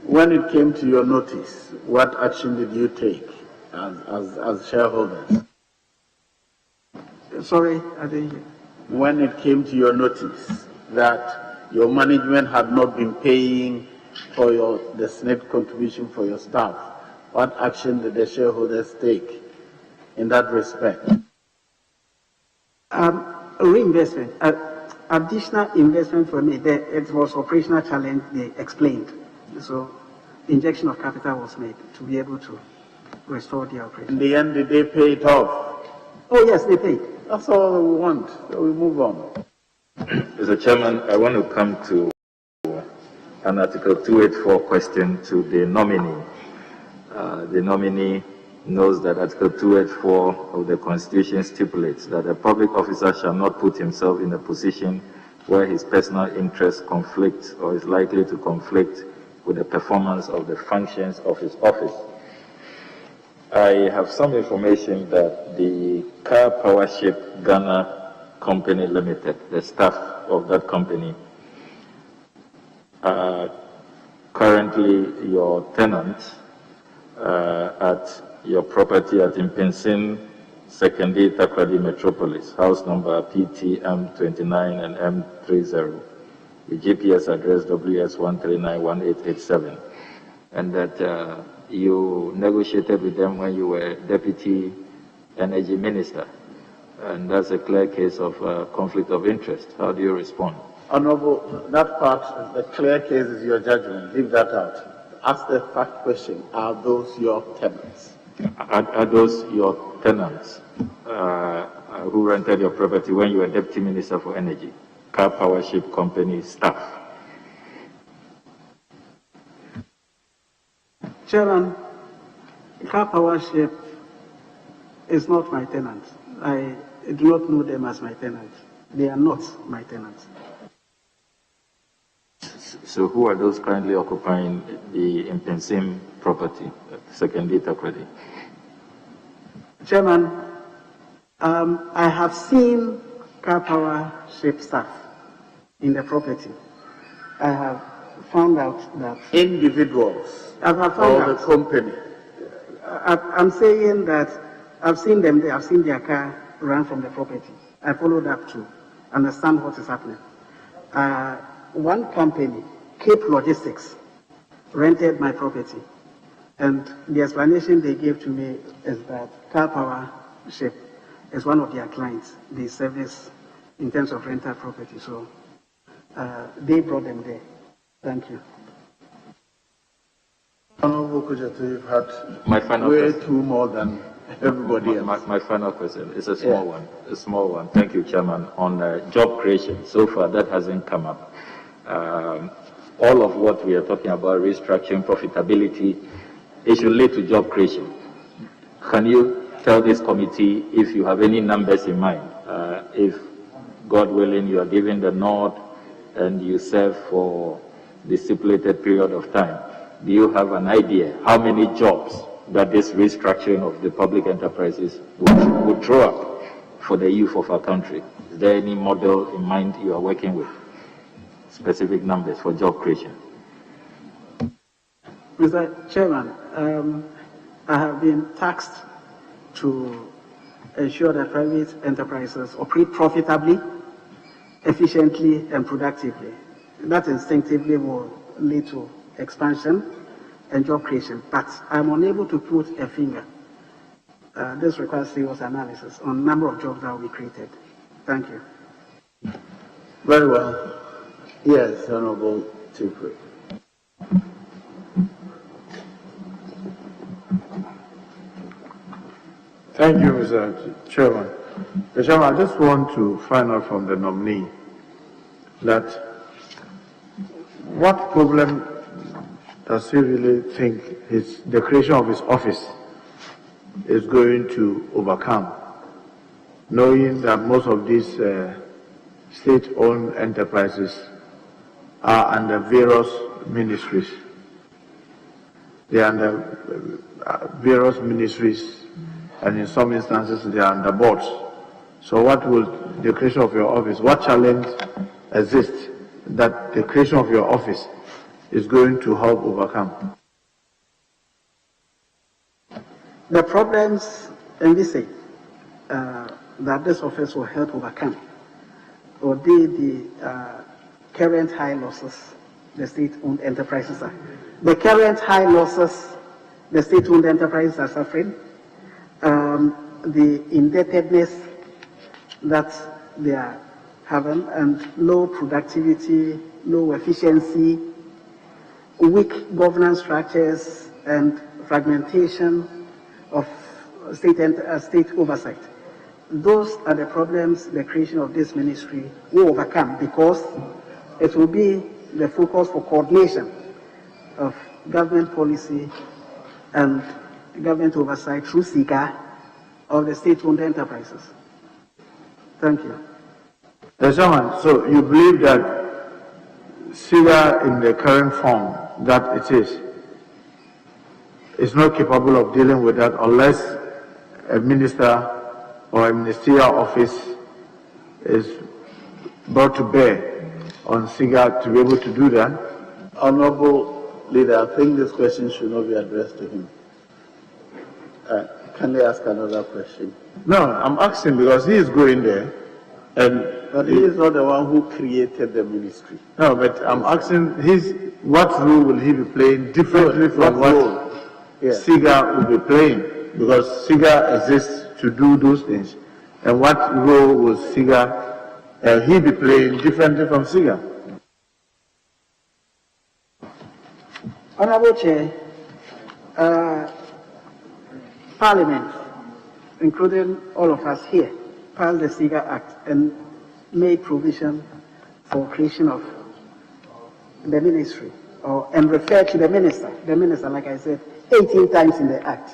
D: When it came to your notice, what action did you take as shareholders?
K: Sorry, I didn't hear.
D: When it came to your notice that your management had not been paying for the SNET contribution for your staff, what action did the shareholders take in that respect?
K: Reinvestment, additional investment for me. It was operational challenge, they explained. So injection of capital was made to be able to restore the operation.
D: In the end, did they pay it off?
K: Oh yes, they paid.
D: That's all we want. So we move on.
E: Mr. Chairman, I want to come to an Article 284 question to the nominee. The nominee knows that Article 284 of the Constitution stipulates that a public officer shall not put himself in a position where his personal interests conflict or is likely to conflict with the performance of the functions of his office. I have some information that the Car Powership Ghana Company Limited, the staff of that company, are currently your tenants at your property at Impinsin, Secondary Takrady Metropolis, house number PT M29 and M30, the GPS address WS1391887, and that you negotiated with them when you were Deputy Energy Minister, and that's a clear case of conflict of interest. How do you respond?
D: Honorable, that part, the clear case is your judgment. Leave that out. Ask the fact question. Are those your tenants?
E: Are those your tenants who rented your property when you were Deputy Minister for Energy, Car Powership Company staff?
K: Chairman, Car Powership is not my tenant. I do not know them as my tenant. They are not my tenants.
E: So who are those currently occupying the Impinsim property, Secondary Takrady?
K: Chairman, I have seen car power ship staff in the property. I have found out that
D: individuals
K: I have
D: or
K: found
D: the
K: out.
D: company.
K: I'm saying that I've seen them there. I've seen their car run from the property. I followed up to understand what is happening. One company, Cape Logistics, rented my property. And the explanation they gave to me is that car power ship is one of their clients. They service in terms of rental property. So they brought them there. Thank you.
D: Honorable Cudjoe, you've had
E: My final
D: way
E: question.
D: too more than everybody else.
E: My final question is a small one. A small one. Thank you, Chairman. On job creation, so far that hasn't come up. All of what we are talking about, restructuring, profitability, it should lead to job creation. Can you tell this committee if you have any numbers in mind? If, God willing, you are given the nod and you serve for the stipulated period of time, do you have an idea how many jobs that this restructuring of the public enterprises would throw up for the youth of our country? Is there any model in mind you are working with? Specific numbers for job creation.
K: Mr. Chairman, I have been tasked to ensure that private enterprises operate profitably, efficiently, and productively. That instinctively will lead to expansion and job creation, but I'm unable to put a finger. This requires serious analysis on number of jobs that will be created. Thank you.
D: Very well. Yes, Honorable Chief.
P: Thank you, Mr. Chairman. Mr. Chairman, I just want to find out from the nominee that what problem does he really think the creation of his office is going to overcome, knowing that most of these state-owned enterprises are under various ministries. They are under various ministries, and in some instances they are under boards. So what will the creation of your office, what challenge exists that the creation of your office is going to help overcome?
K: The problems envisaged that this office will help overcome would be the current high losses the state-owned enterprises are. The current high losses the state-owned enterprises are suffering, the indebtedness that they are having, and low productivity, low efficiency, weak governance structures, and fragmentation of state oversight. Those are the problems the creation of this ministry will overcome, because it will be the focus for coordination of government policy and government oversight through SIGA of the state-owned enterprises. Thank you.
P: Yes, Chairman, so you believe that SIGA in the current form that it is not capable of dealing with that unless a minister or a ministerial office is brought to bear on SIGA to be able to do that?
D: Honorable Leader, I think this question should not be addressed to him. Can they ask another question?
P: No, I'm asking because he is going there,
D: but he is not the one who created the ministry.
P: No, but I'm asking what role will he be playing differently from what SIGA will be playing? Because SIGA exists to do those things. And what role will SIGA, he be playing differently from SIGA?
K: Honorable Chair, Parliament, including all of us here, passed the SIGA Act and made provision for creation of the ministry, and referred to the minister. The minister, like I said, 18 times in the Act.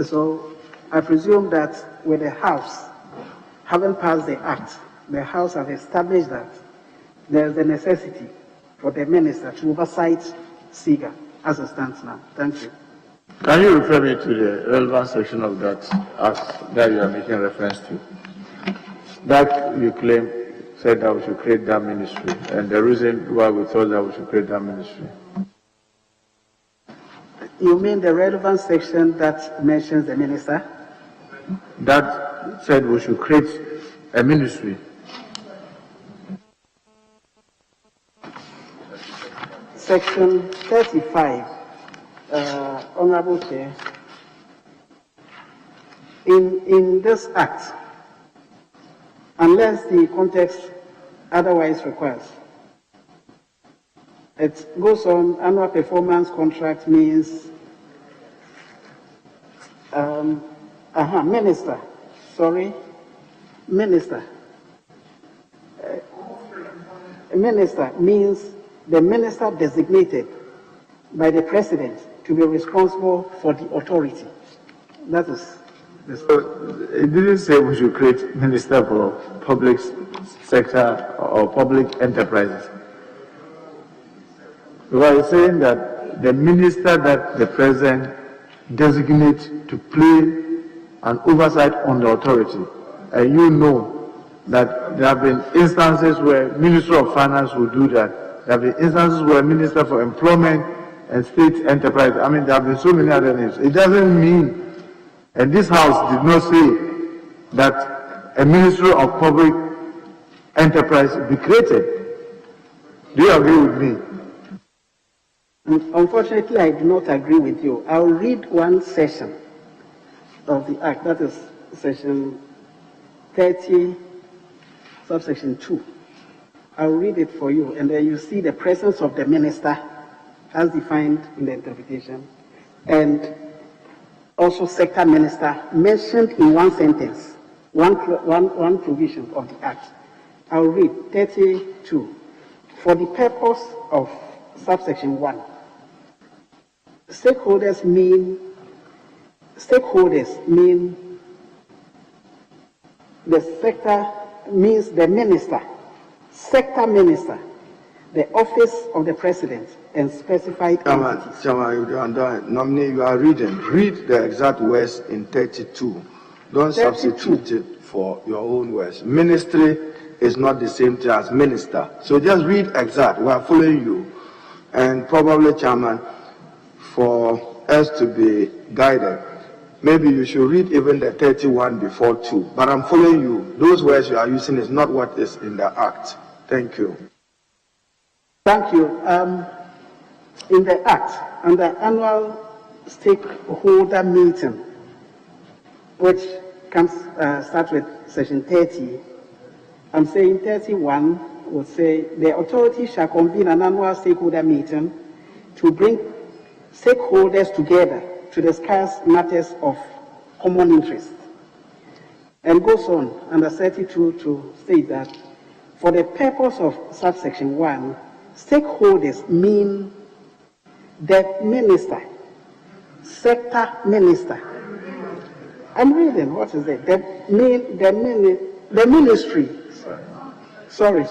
K: So I presume that with the House having passed the Act, the House has established that there is a necessity for the minister to oversight SIGA as it stands now. Thank you.
P: Can you refer me to the relevant section of that act that you are making reference to? That you claim said that we should create that ministry, and the reason why we thought that we should create that ministry.
C: You mean the relevant section that mentions the minister?
P: That said we should create a ministry.
C: Section 35, Honorable Chair. In this act, unless the context otherwise requires, it goes on, annual performance contract means minister, sorry, minister. Minister means the minister designated by the president to be responsible for the authority. That is.
P: So it didn't say we should create minister for public sector or public enterprises. We are saying that the minister that the president designates to play an oversight on the authority, and you know that there have been instances where Minister of Finance will do that. There have been instances where Minister for Employment and State Enterprise, I mean, there have been so many other names. It doesn't mean, and this House did not say that a Ministry of Public Enterprise be created. Do you agree with me?
C: Unfortunately, I do not agree with you. I'll read one section of the Act, that is section 30, subsection 2. I'll read it for you, and then you see the presence of the minister as defined in the interpretation, and also sector minister mentioned in one sentence, one provision of the Act. I'll read 32. For the purpose of subsection 1, stakeholders mean the sector, means the minister, sector minister, the office of the president, and specified entities.
B: Nominee, you are reading. Read the exact words in 32. Don't 32. Substitute it for your own words. Ministry is not the same thing as minister. So just read exact. We are following you. And probably, Chairman, for us to be guided, maybe you should read even the 31 before 2. But I'm following you. Those words you are using is not what is in the Act. Thank you.
C: Thank you. In the Act, under annual stakeholder meeting, which comes start with section 30, I'm saying 31 would say the authority shall convene an annual stakeholder meeting to bring stakeholders together to discuss matters of common interest. And goes on under 32 to state that for the purpose of subsection 1, stakeholders mean the minister, sector minister. I'm reading, what is it? The ministry. Sorry.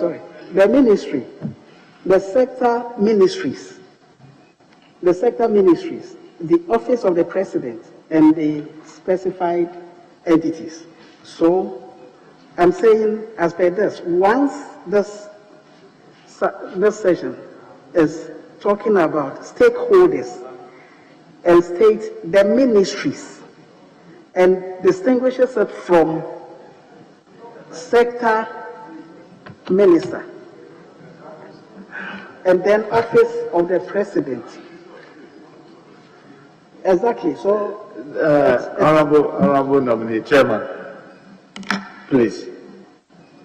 C: The ministry. The sector ministries. The sector ministries. The office of the president and the specified entities. So, I'm saying, as per this, once this session is talking about stakeholders and state the ministries and distinguishes it from sector minister and then office of the president. Exactly. So,
P: Honorable nominee, Chairman, please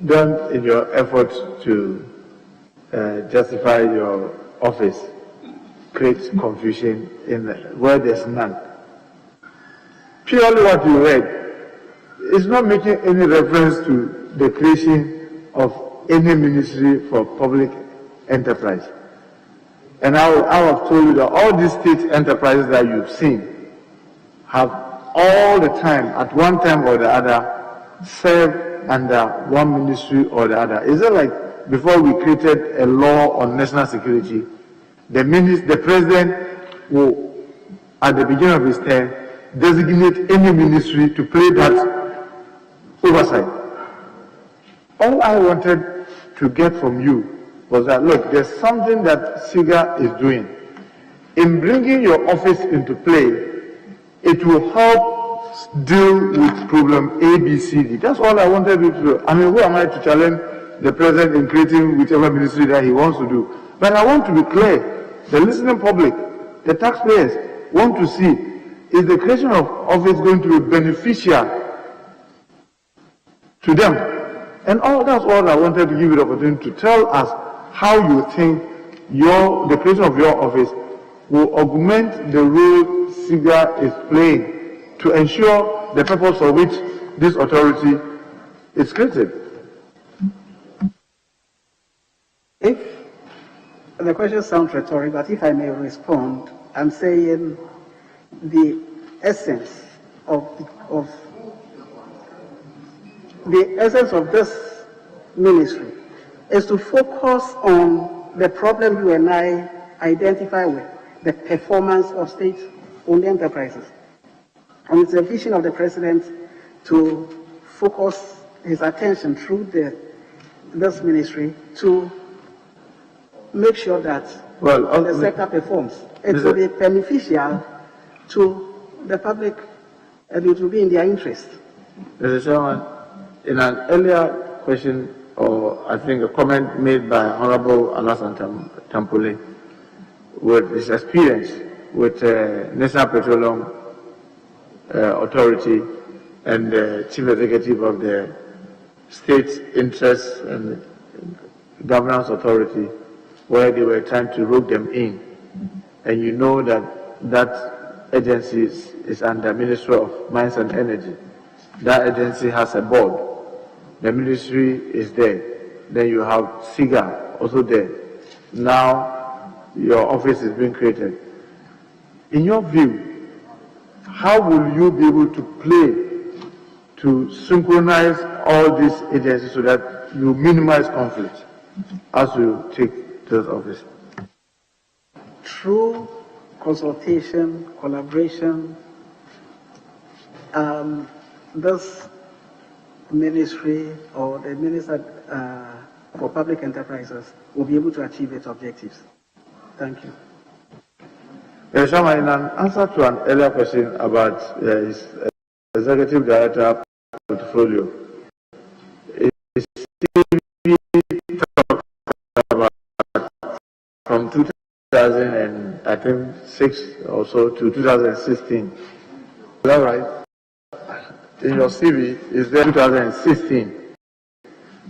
P: don't, in your effort to justify your office, create confusion in where there's none. Purely what you read is not making any reference to the creation of any ministry for public enterprise. And I have told you that all these state enterprises that you've seen have all the time, at one time or the other, served under one ministry or the other. Is it like before we created a law on national security, the president will at the beginning of his term, designate any ministry to play that oversight. All I wanted to get from you was that, look, there's something that SIGA is doing. In bringing your office into play, it will help deal with problem A, B, C, D. That's all I wanted you to do. I mean, who am I to challenge the president in creating whichever ministry that he wants to do? But I want to be clear. The listening public, the taxpayers want to see, is the creation of office going to be beneficial to them? And that's all I wanted to give you the opportunity to tell us how you think the creation of your office will augment the role SIGA is playing to ensure the purpose for which this authority is created.
K: If the question sounds rhetorical, but if I may respond, I'm saying the essence of this ministry is to focus on the problem you and I identify with, the performance of state-owned enterprises. And it's the vision of the president to focus his attention through this ministry to make sure that the sector performs. It will be beneficial to the public and it will be in their interest.
P: Mr. Chairman, in an earlier question, or I think a comment made by Honorable Alassane Tampole, with his experience with National Petroleum Authority and the Chief Executive of the State Interest and Governance Authority, where they were trying to rope them in. And you know that agency is under Ministry of Mines and Energy. That agency has a board. The ministry is there. Then you have SIGA also there. Now your office is being created. In your view, how will you be able to play to synchronize all these agencies so that you minimize conflict as you take this office?
K: Through consultation, collaboration, this ministry or the Minister for Public Enterprises will be able to achieve its objectives. Thank you.
P: Mr. Chairman, in an answer to an earlier question about his Executive Director portfolio, his CV talks about from 2006 or so to 2016. Is that right? In your CV, is there 2016?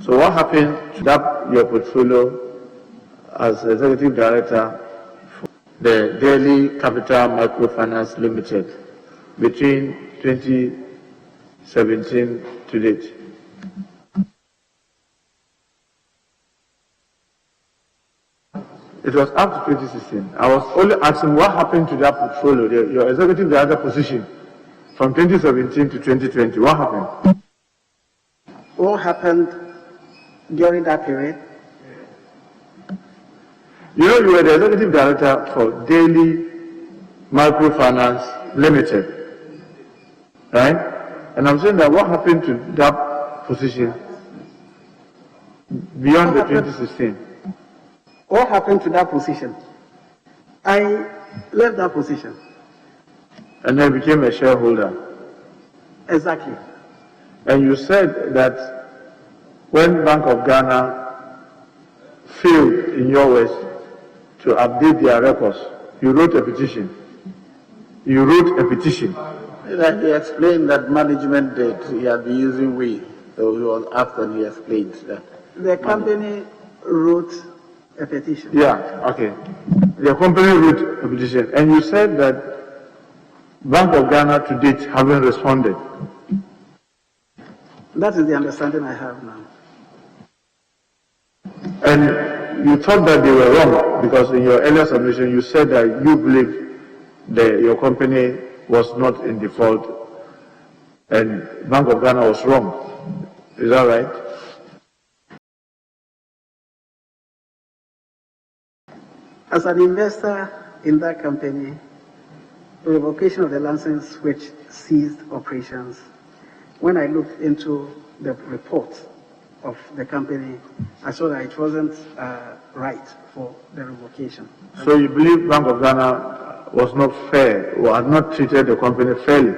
P: So what happened to that your portfolio as Executive Director for the Daily Capital Microfinance Limited between 2017 to date? It was up to 2016. I was only asking what happened to that portfolio, your Executive Director position from 2017 to 2020. What happened?
K: What happened during that period?
P: You know, you were the Executive Director for Daily Microfinance Limited, right? And I'm saying that what happened to that position beyond the 2016?
K: What happened to that position? I left that position.
P: And then became a shareholder.
K: Exactly.
P: And you said that when Bank of Ghana failed, in your words, to update their records, you wrote a petition. You wrote a petition.
D: He explained that management did. He had been using we. So he was after he explained that.
K: The company wrote a petition.
P: Yeah, okay. The company wrote a petition. And you said that Bank of Ghana to date haven't responded.
K: That is the understanding I have now.
P: And you thought that they were wrong because in your earlier submission you said that you believe that your company was not in default and Bank of Ghana was wrong. Is that right?
K: As an investor in that company,
C: revocation of the license which ceased operations. When I looked into the report of the company, I saw that it wasn't right for the revocation.
P: So you believe Bank of Ghana was not fair or had not treated the company fairly?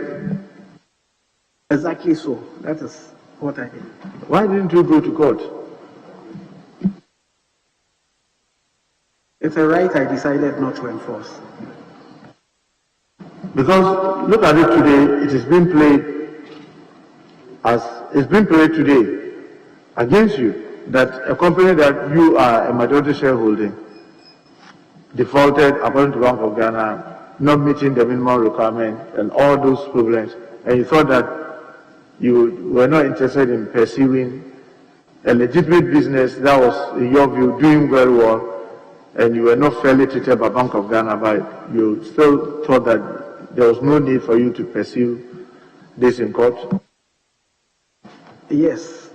C: Exactly so. That is what I did.
P: Why didn't you go to court?
C: It's a right I decided not to enforce.
P: Because look at it today, it is being played today against you, that a company that you are a majority shareholder defaulted according to Bank of Ghana, not meeting the minimum requirement and all those problems, and you thought that you were not interested in pursuing a legitimate business that was, in your view, doing very well, and you were not fairly treated by Bank of Ghana, but you still thought that there was no need for you to pursue this in court?
C: Yes.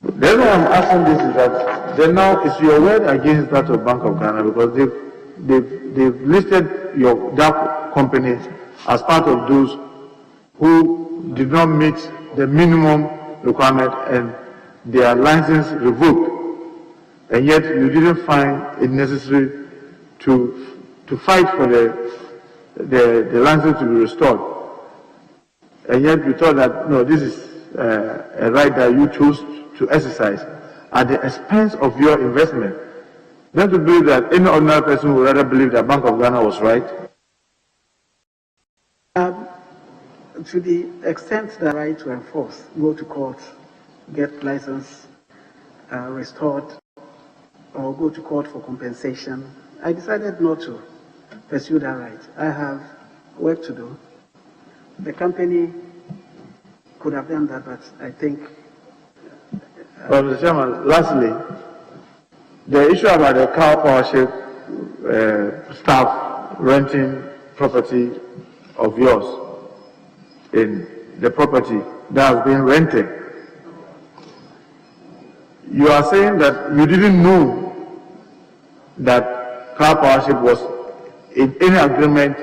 P: The reason I'm asking this is that then now it's your word against that of Bank of Ghana, because they've listed that company as part of those who did not meet the minimum requirement and their license revoked, and yet you didn't find it necessary to fight for the license to be restored, and yet you thought that no, this is a right that you chose to exercise at the expense of your investment. Don't you believe that any ordinary person would rather believe that Bank of Ghana was right?
C: To the extent that right to enforce, go to court, get license restored, or go to court for compensation, I decided not to pursue that right. I have work to do. The company could have done that, but I think...
P: Well, Mr. Chairman, lastly, the issue about the car powership staff renting property of yours in the property that has been rented. You are saying that you didn't know that car powership was in any agreement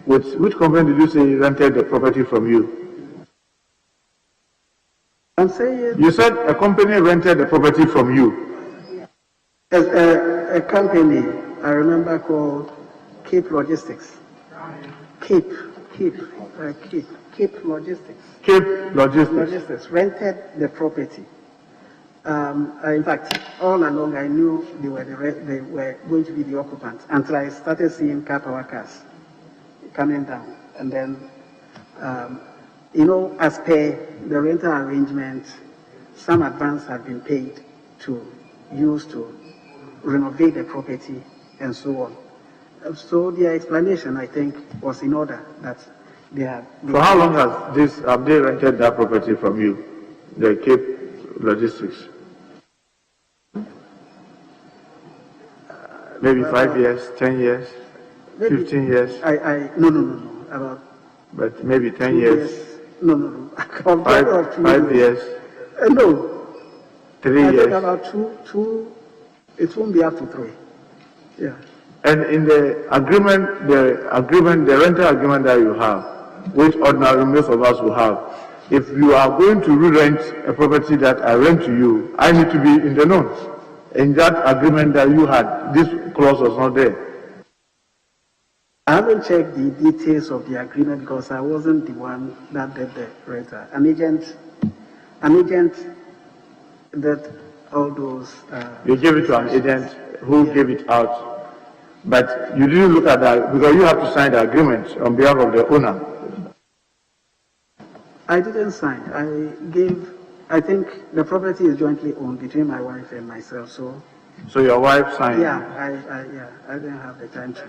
P: with which company did you say rented the property from you?
C: I'm saying...
P: You said a company rented the property from you.
C: As a company, I remember, called Cape Logistics. Cape Logistics.
P: Cape Logistics
C: rented the property. In fact, all along I knew they were going to be the occupants until I started seeing car power cars coming down. And then, as per the rental arrangement, some advance had been paid to use to renovate the property and so on. So their explanation, I think, was in order that they have...
P: For how long have they rented that property from you, the Cape Logistics? Maybe 5 years, 10 years, maybe 15 years?
C: No. About...
P: But maybe 10 years?
C: No.
P: 5 years?
C: No.
P: 3 years?
C: I think about two, it won't be up to 3. Yeah.
P: And in the agreement, the rental agreement that you have, which ordinarily most of us will have, if you are going to re-rent a property that I rent to you, I need to be in the know. In that agreement that you had, this clause was not there.
C: I haven't checked the details of the agreement because I wasn't the one that did the rental. An agent did all those...
P: You gave it to an agent who gave it out, but you didn't look at that because you have to sign the agreement on behalf of the owner.
C: I didn't sign. I think the property is jointly owned between my wife and myself, so...
P: So your wife signed?
C: Yeah, I didn't have the time to.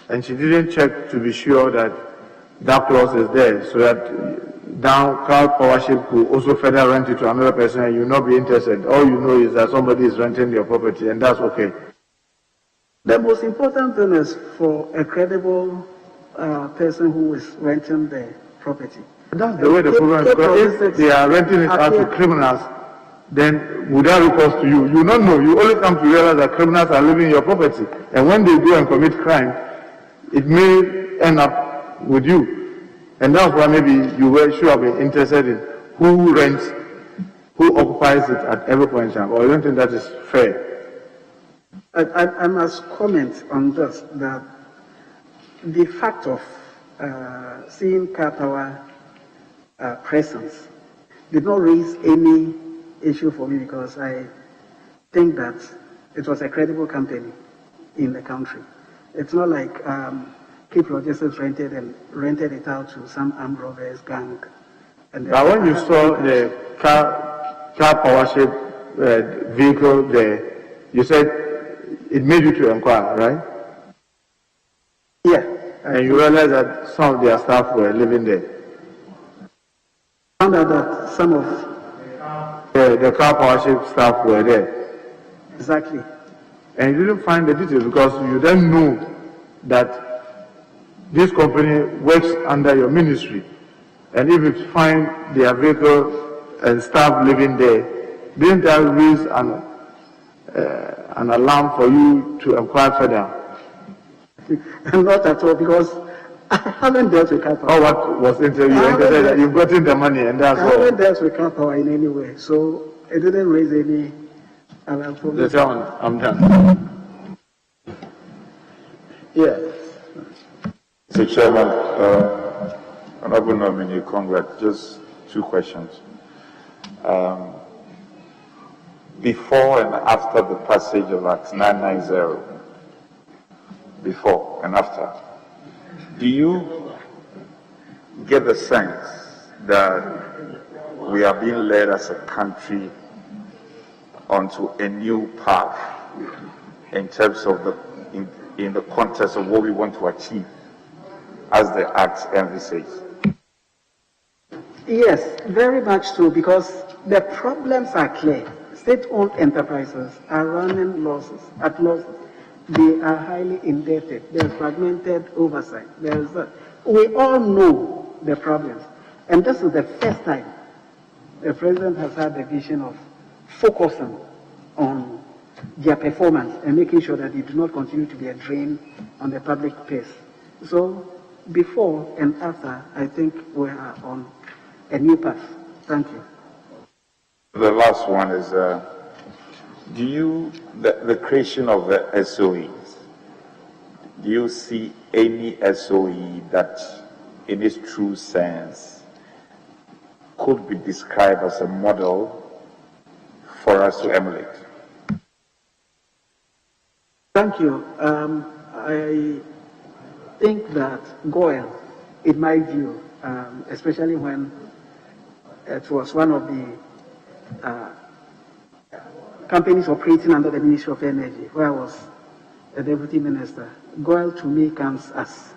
P: And she didn't check to be sure that that clause is there, so that now car powership could also further rent it to another person and you'll not be interested. All you know is that somebody is renting your property, and that's okay.
C: The most important thing is for a credible person who is renting the property.
P: That's the way the problem is, because if they are renting it out to criminals, then without recourse to you, you don't know. You only come to realize that criminals are living in your property. And when they go and commit crime, it may end up with you. And that's why maybe you should have been interested in who rents, who occupies it at every point in time, or you don't think that is fair?
K: I must comment on this, that the fact of seeing Car Power presence did not raise any issue for me, because I think that it was a credible company in the country. It's not like Cape Logistics rented it out to some armed robbers gang.
P: But when you saw the car power shaped vehicle there, you said it made you to inquire, right?
K: Yeah.
P: And you realized that some of their staff were living there.
K: Found out that some of
P: the car power shaped staff were there.
K: Exactly.
P: And you didn't find the details because you then know that this company works under your ministry. And if you find their vehicle and staff living there, didn't that raise an alarm for you to inquire further?
K: Not at all, because I haven't dealt with Car Power.
P: Oh, what was interested? You've gotten the money, and that's all.
K: I haven't dealt with Car Power in any way, so it didn't raise any alarm for me.
P: I'm done.
K: Yes.
O: Mr. Chairman, Honorable Nominee, congrats. Just two questions. Before and after the passage of Act 990, before and after, do you get the sense that we are being led as a country onto a new path in terms of in the context of what we want to achieve as the Act envisages?
K: Yes, very much so, because the problems are clear. State-owned enterprises are running losses. They are highly indebted. There's fragmented oversight. We all know the problems. And this is the first time the President has had the vision of focusing on their performance and making sure that they do not continue to be a drain on the public purse. So before and after, I think we are on a new path. Thank you.
O: The last one is, the creation of the SOEs, do you see any SOE that in its true sense could be described as a model for us to emulate?
K: Thank you. I think that GhanaWeb, in my view, especially when it was one of the companies operating under the Ministry of Energy, where I was a deputy minister, GhanaWeb to me comes as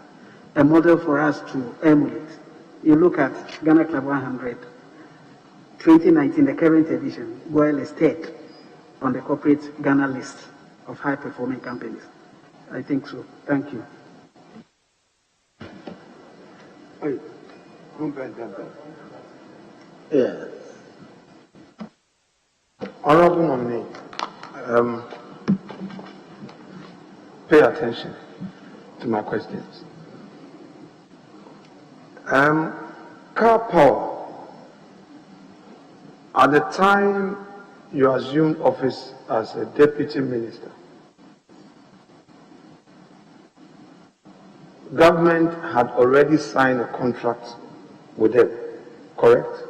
K: a model for us to emulate. You look at Ghana Club 100, 2019, the current edition, GhanaWeb is third on the corporate Ghana list of high-performing companies. I think so. Thank you.
B: Yes. Honorable Nominee, pay attention to my questions. Car Power, at the time you assumed office as a deputy minister, government had already signed a contract with them, correct?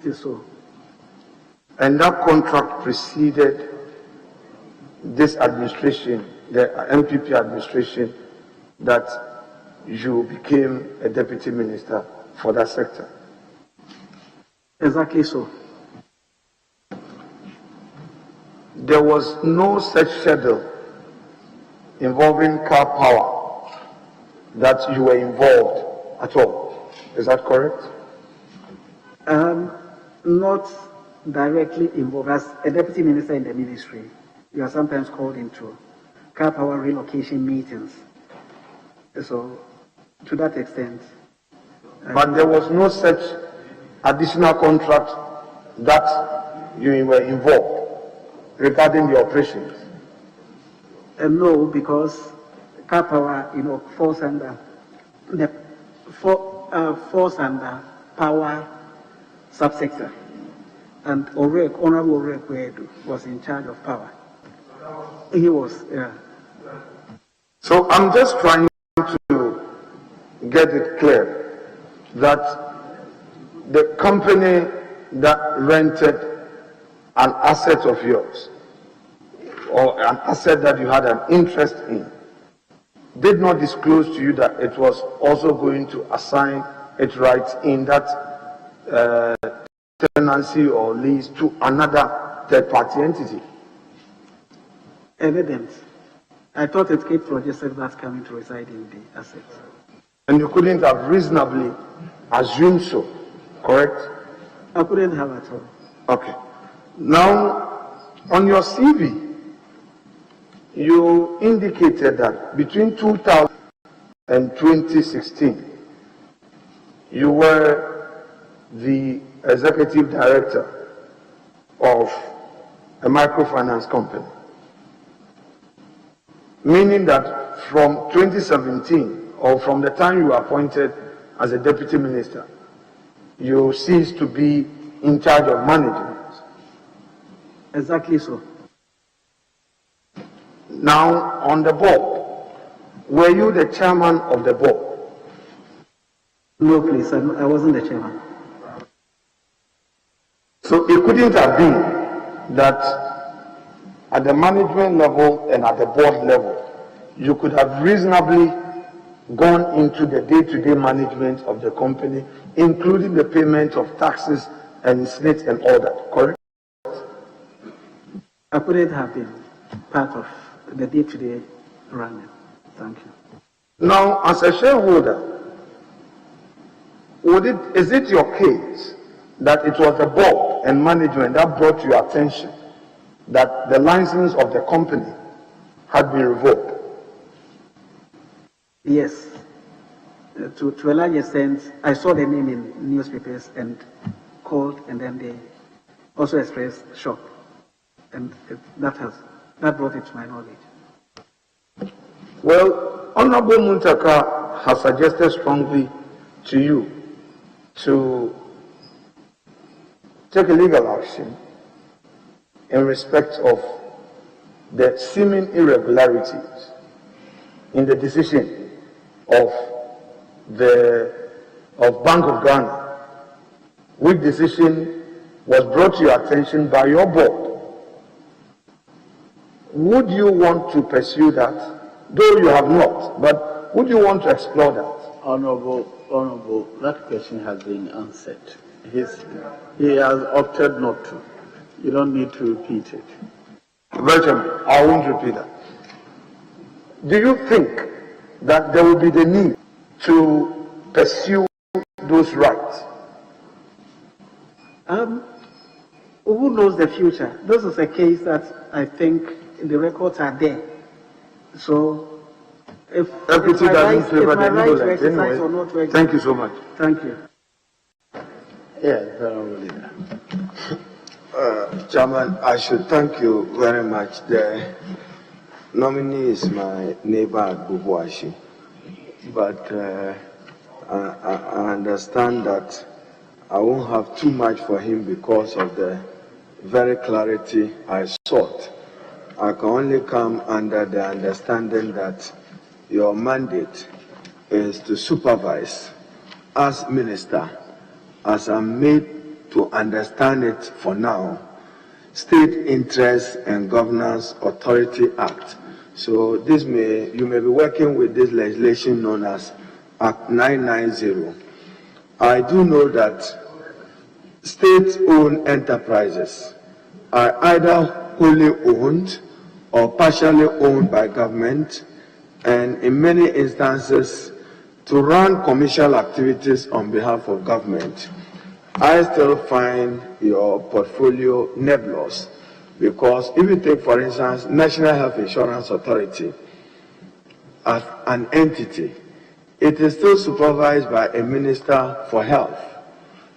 K: Yes, so.
B: And that contract preceded this administration, the MPP administration, that you became a deputy minister for that sector.
K: Exactly so.
B: There was no such schedule involving Car Power that you were involved at all. Is that correct?
K: Not directly involved. As a deputy minister in the ministry, you are sometimes called into Car Power relocation meetings. So, to that extent.
B: But there was no such additional contract that you were involved regarding the operations?
K: No, because power, falls under power subsector. And Honorable Orek Wedu was in charge of power. He was, yeah.
U: So I'm just trying to get it clear that the company that rented an asset of yours, or an asset that you had an interest in, did not disclose to you that it was also going to assign its rights in that tenancy or lease to another third-party entity.
K: Evidence. I thought it came from Joseph that's coming to reside in the assets.
U: And you couldn't have reasonably assumed so, correct?
K: I couldn't have at all.
U: Okay. Now, on your CV, you indicated that between 2000 and 2016, you were the executive director of a microfinance company. Meaning that from 2017, or from the time you were appointed as a deputy minister, you ceased to be in charge of management.
K: Exactly so.
U: Now, on the board, were you the chairman of the board?
K: No, please, I wasn't the chairman.
U: So it couldn't have been that at the management level and at the board level, you could have reasonably gone into the day-to-day management of the company, including the payment of taxes and SNIT and all that, correct?
K: I couldn't have been part of the day-to-day running. Thank you.
U: Now, as a shareholder, is it your case that it was the board and management that brought to your attention that the license of the company had been revoked?
K: Yes. To a large extent, I saw the name in newspapers and called, and then they also expressed shock. And that brought it to my knowledge.
U: Well, Honorable Muntaka has suggested strongly to you to take a legal action in respect of the seeming irregularities in the decision of Bank of Ghana, which decision was brought to your attention by your board. Would you want to pursue that? Though you have not, but would you want to explore that?
D: Honorable, that question has been answered. He has opted not to. You don't need to repeat it.
U: Virtually, I won't repeat that. Do you think that there will be the need to pursue those rights?
K: Who knows the future? This is a case that I think the records are there. So, if
U: equity doesn't favor the legal end.
K: Anyway, or not to exercise.
U: Thank you so much.
K: Thank you.
D: Yes,
B: Chairman, I should thank you very much. The nominee is my neighbor at Bubuashi, but I understand that I won't have too much for him because of the very clarity I sought. I can only come under the understanding that your mandate is to supervise as minister, as I'm made to understand it for now, State Interest and Governance Authority Act. So you may be working with this legislation known as Act 990. I do know that state-owned enterprises are either wholly owned or partially owned by government, and in many instances to run commercial activities on behalf of government. I still find your portfolio nebulous because if you take, for instance, National Health Insurance Authority as an entity, it is still supervised by a minister for health.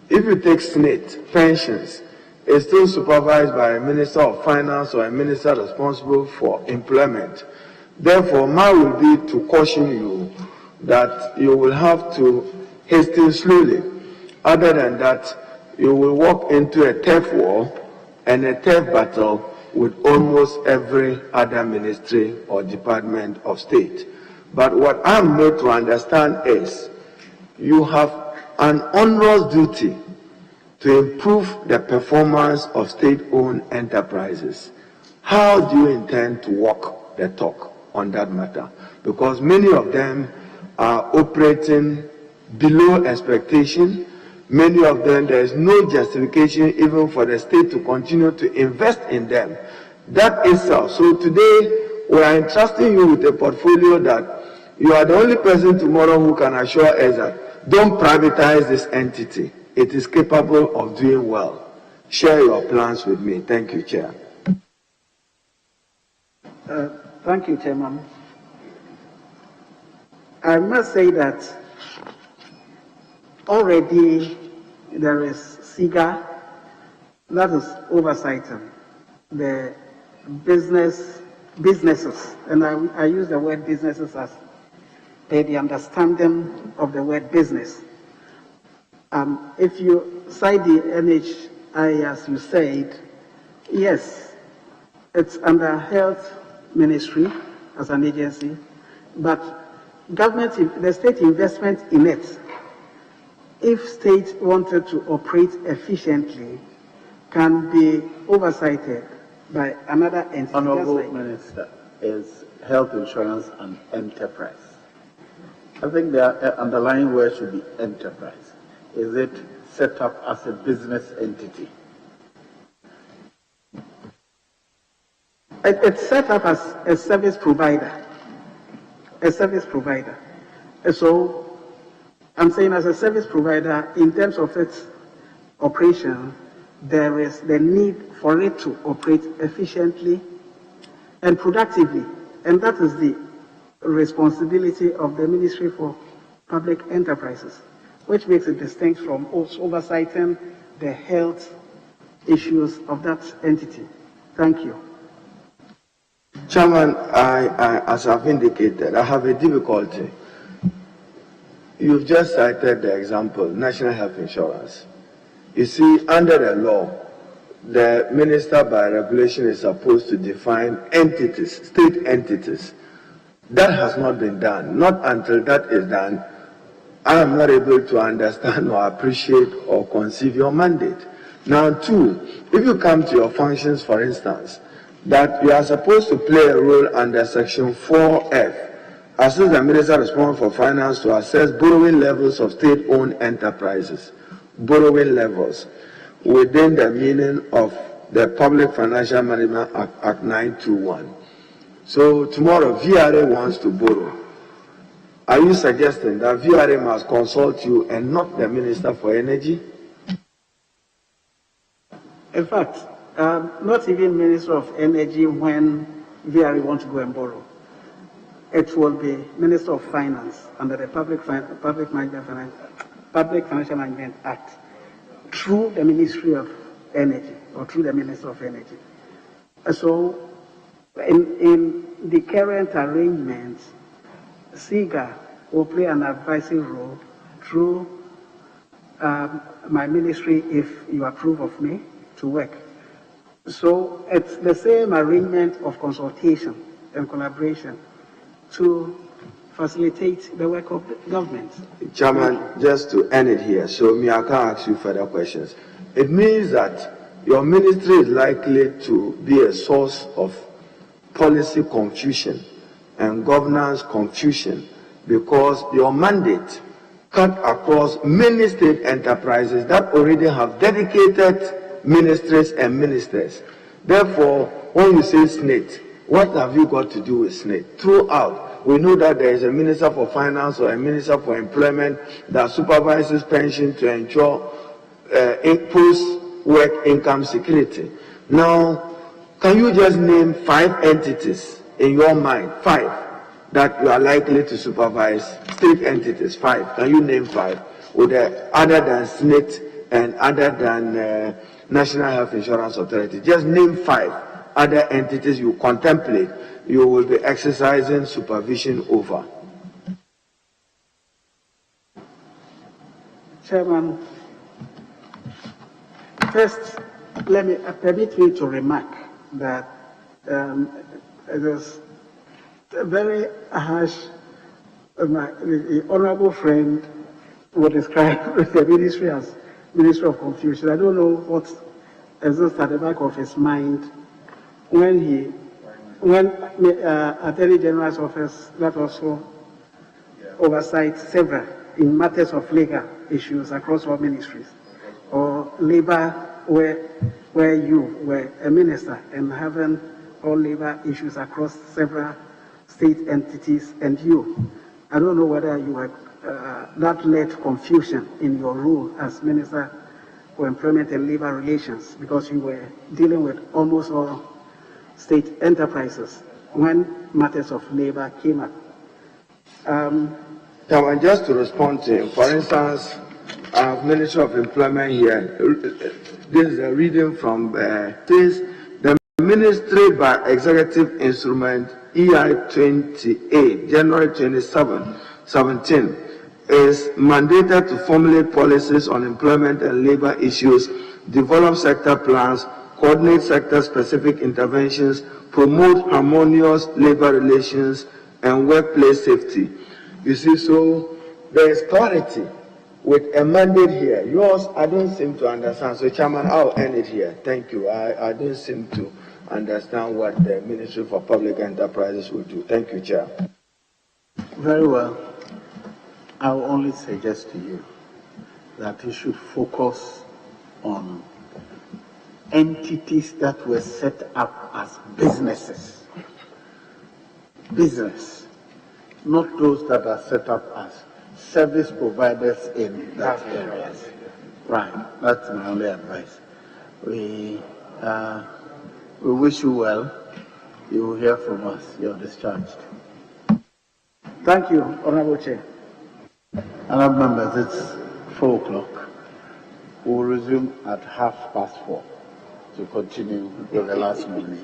B: If you take SNIT, pensions, it's still supervised by a minister of finance or a minister responsible for employment. Therefore, mine will be to caution you that you will have to hasten slowly. Other than that, you will walk into a turf war and a turf battle with almost every other ministry or department of state. But what I'm made to understand is you have an onerous duty to improve the performance of state-owned enterprises. How do you intend to walk the talk on that matter? Because many of them are operating below expectation. Many of them, there is no justification even for the state to continue to invest in them. That itself. So today, we are entrusting you with a portfolio that you are the only person tomorrow who can assure us that don't privatize this entity. It is capable of doing well. Share your plans with me. Thank you, Chair.
K: Thank you, Chairman. I must say that already there is SIGA that is oversighting the businesses, and I use the word businesses as the understanding of the word business. If you cite the NHI as you said, yes, it's under Health Ministry as an agency, but the state investment in it, if state wanted to operate efficiently, can be oversighted by another entity.
D: Honorable Minister, is health insurance an enterprise? I think the underlying word should be enterprise. Is it set up as a business entity?
K: It's set up as a service provider. A service provider. So I'm saying as a service provider, in terms of its operation, there is the need for it to operate efficiently and productively. And that is the responsibility of the Ministry for Public Enterprises, which makes it distinct from oversighting the health issues of that entity. Thank you.
B: Chairman, as I've indicated, I have a difficulty. You've just cited the example, national health insurance. You see, under the law, the minister by regulation is supposed to define entities, state entities. That has not been done. Not until that is done, I am not able to understand or appreciate or conceive your mandate. Now, two, if you come to your functions, for instance, that you are supposed to play a role under Section 4F, assist the minister responsible for finance to assess borrowing levels of state-owned enterprises, borrowing levels, within the meaning of the Public Financial Management Act 921. So tomorrow, VRA wants to borrow. Are you suggesting that VRA must consult you and not the Minister for Energy?
K: In fact, not even Minister of Energy when VRA want to go and borrow. It will be Minister of Finance under the Public Financial Management Act through the Ministry of Energy or through the Minister of Energy. So in the current arrangements, SIGA will play an advisory role through my ministry if you approve of me to work. So it's the same arrangement of consultation and collaboration to facilitate the work of the government.
B: Chairman, just to end it here, so I can't ask you further questions. It means that your ministry is likely to be a source of policy confusion and governance confusion because your mandate cut across many state enterprises that already have dedicated ministries and ministers. Therefore, when you say SNIT, what have you got to do with SNIT? Throughout, we know that there is a Minister for Finance or a Minister for Employment that supervises pension to ensure post-work income security. Now, can you just name 5 entities in your mind, 5, that you are likely to supervise? State entities, 5. Can you name 5? Other than SNIT and other than National Health Insurance Authority? Just name 5 other entities you contemplate you will be exercising supervision over?
C: Chairman, first, permit me to remark that it is very harsh. The honorable friend would describe the ministry as Ministry of Confusion. I don't know what exists at the back of his mind when Attorney General's office that also oversights several in matters of legal issues across all ministries, or labor where you were a minister and having all labor issues across several state entities, and I don't know whether you had that led confusion in your role as Minister for Employment and Labor Relations, because you were dealing with almost all state enterprises when matters of labor came up.
B: Now, just to respond to him, for instance, Ministry of Employment here, this is a reading from says the Ministry by Executive Instrument EI 28, January 27, 17, is mandated to formulate policies on employment and labor issues, develop sector plans, coordinate sector-specific interventions, promote harmonious labor relations, and workplace safety. You see, so there is clarity with a mandate here. Yours, I don't seem to understand. So, Chairman, I'll end it here. Thank you. I don't seem to understand what the Ministry for Public Enterprises will do. Thank you, Chair.
D: Very well. I will only suggest to you that you should focus on entities that were set up as businesses. Business, not those that are set up as service providers in that area. Right, that's my only advice. We wish you well. You will hear from us. You're discharged.
C: Thank you, Honorable Chair.
D: Honourable members, it's 4 o'clock. We will resume at 4:30 to continue with the last nominee.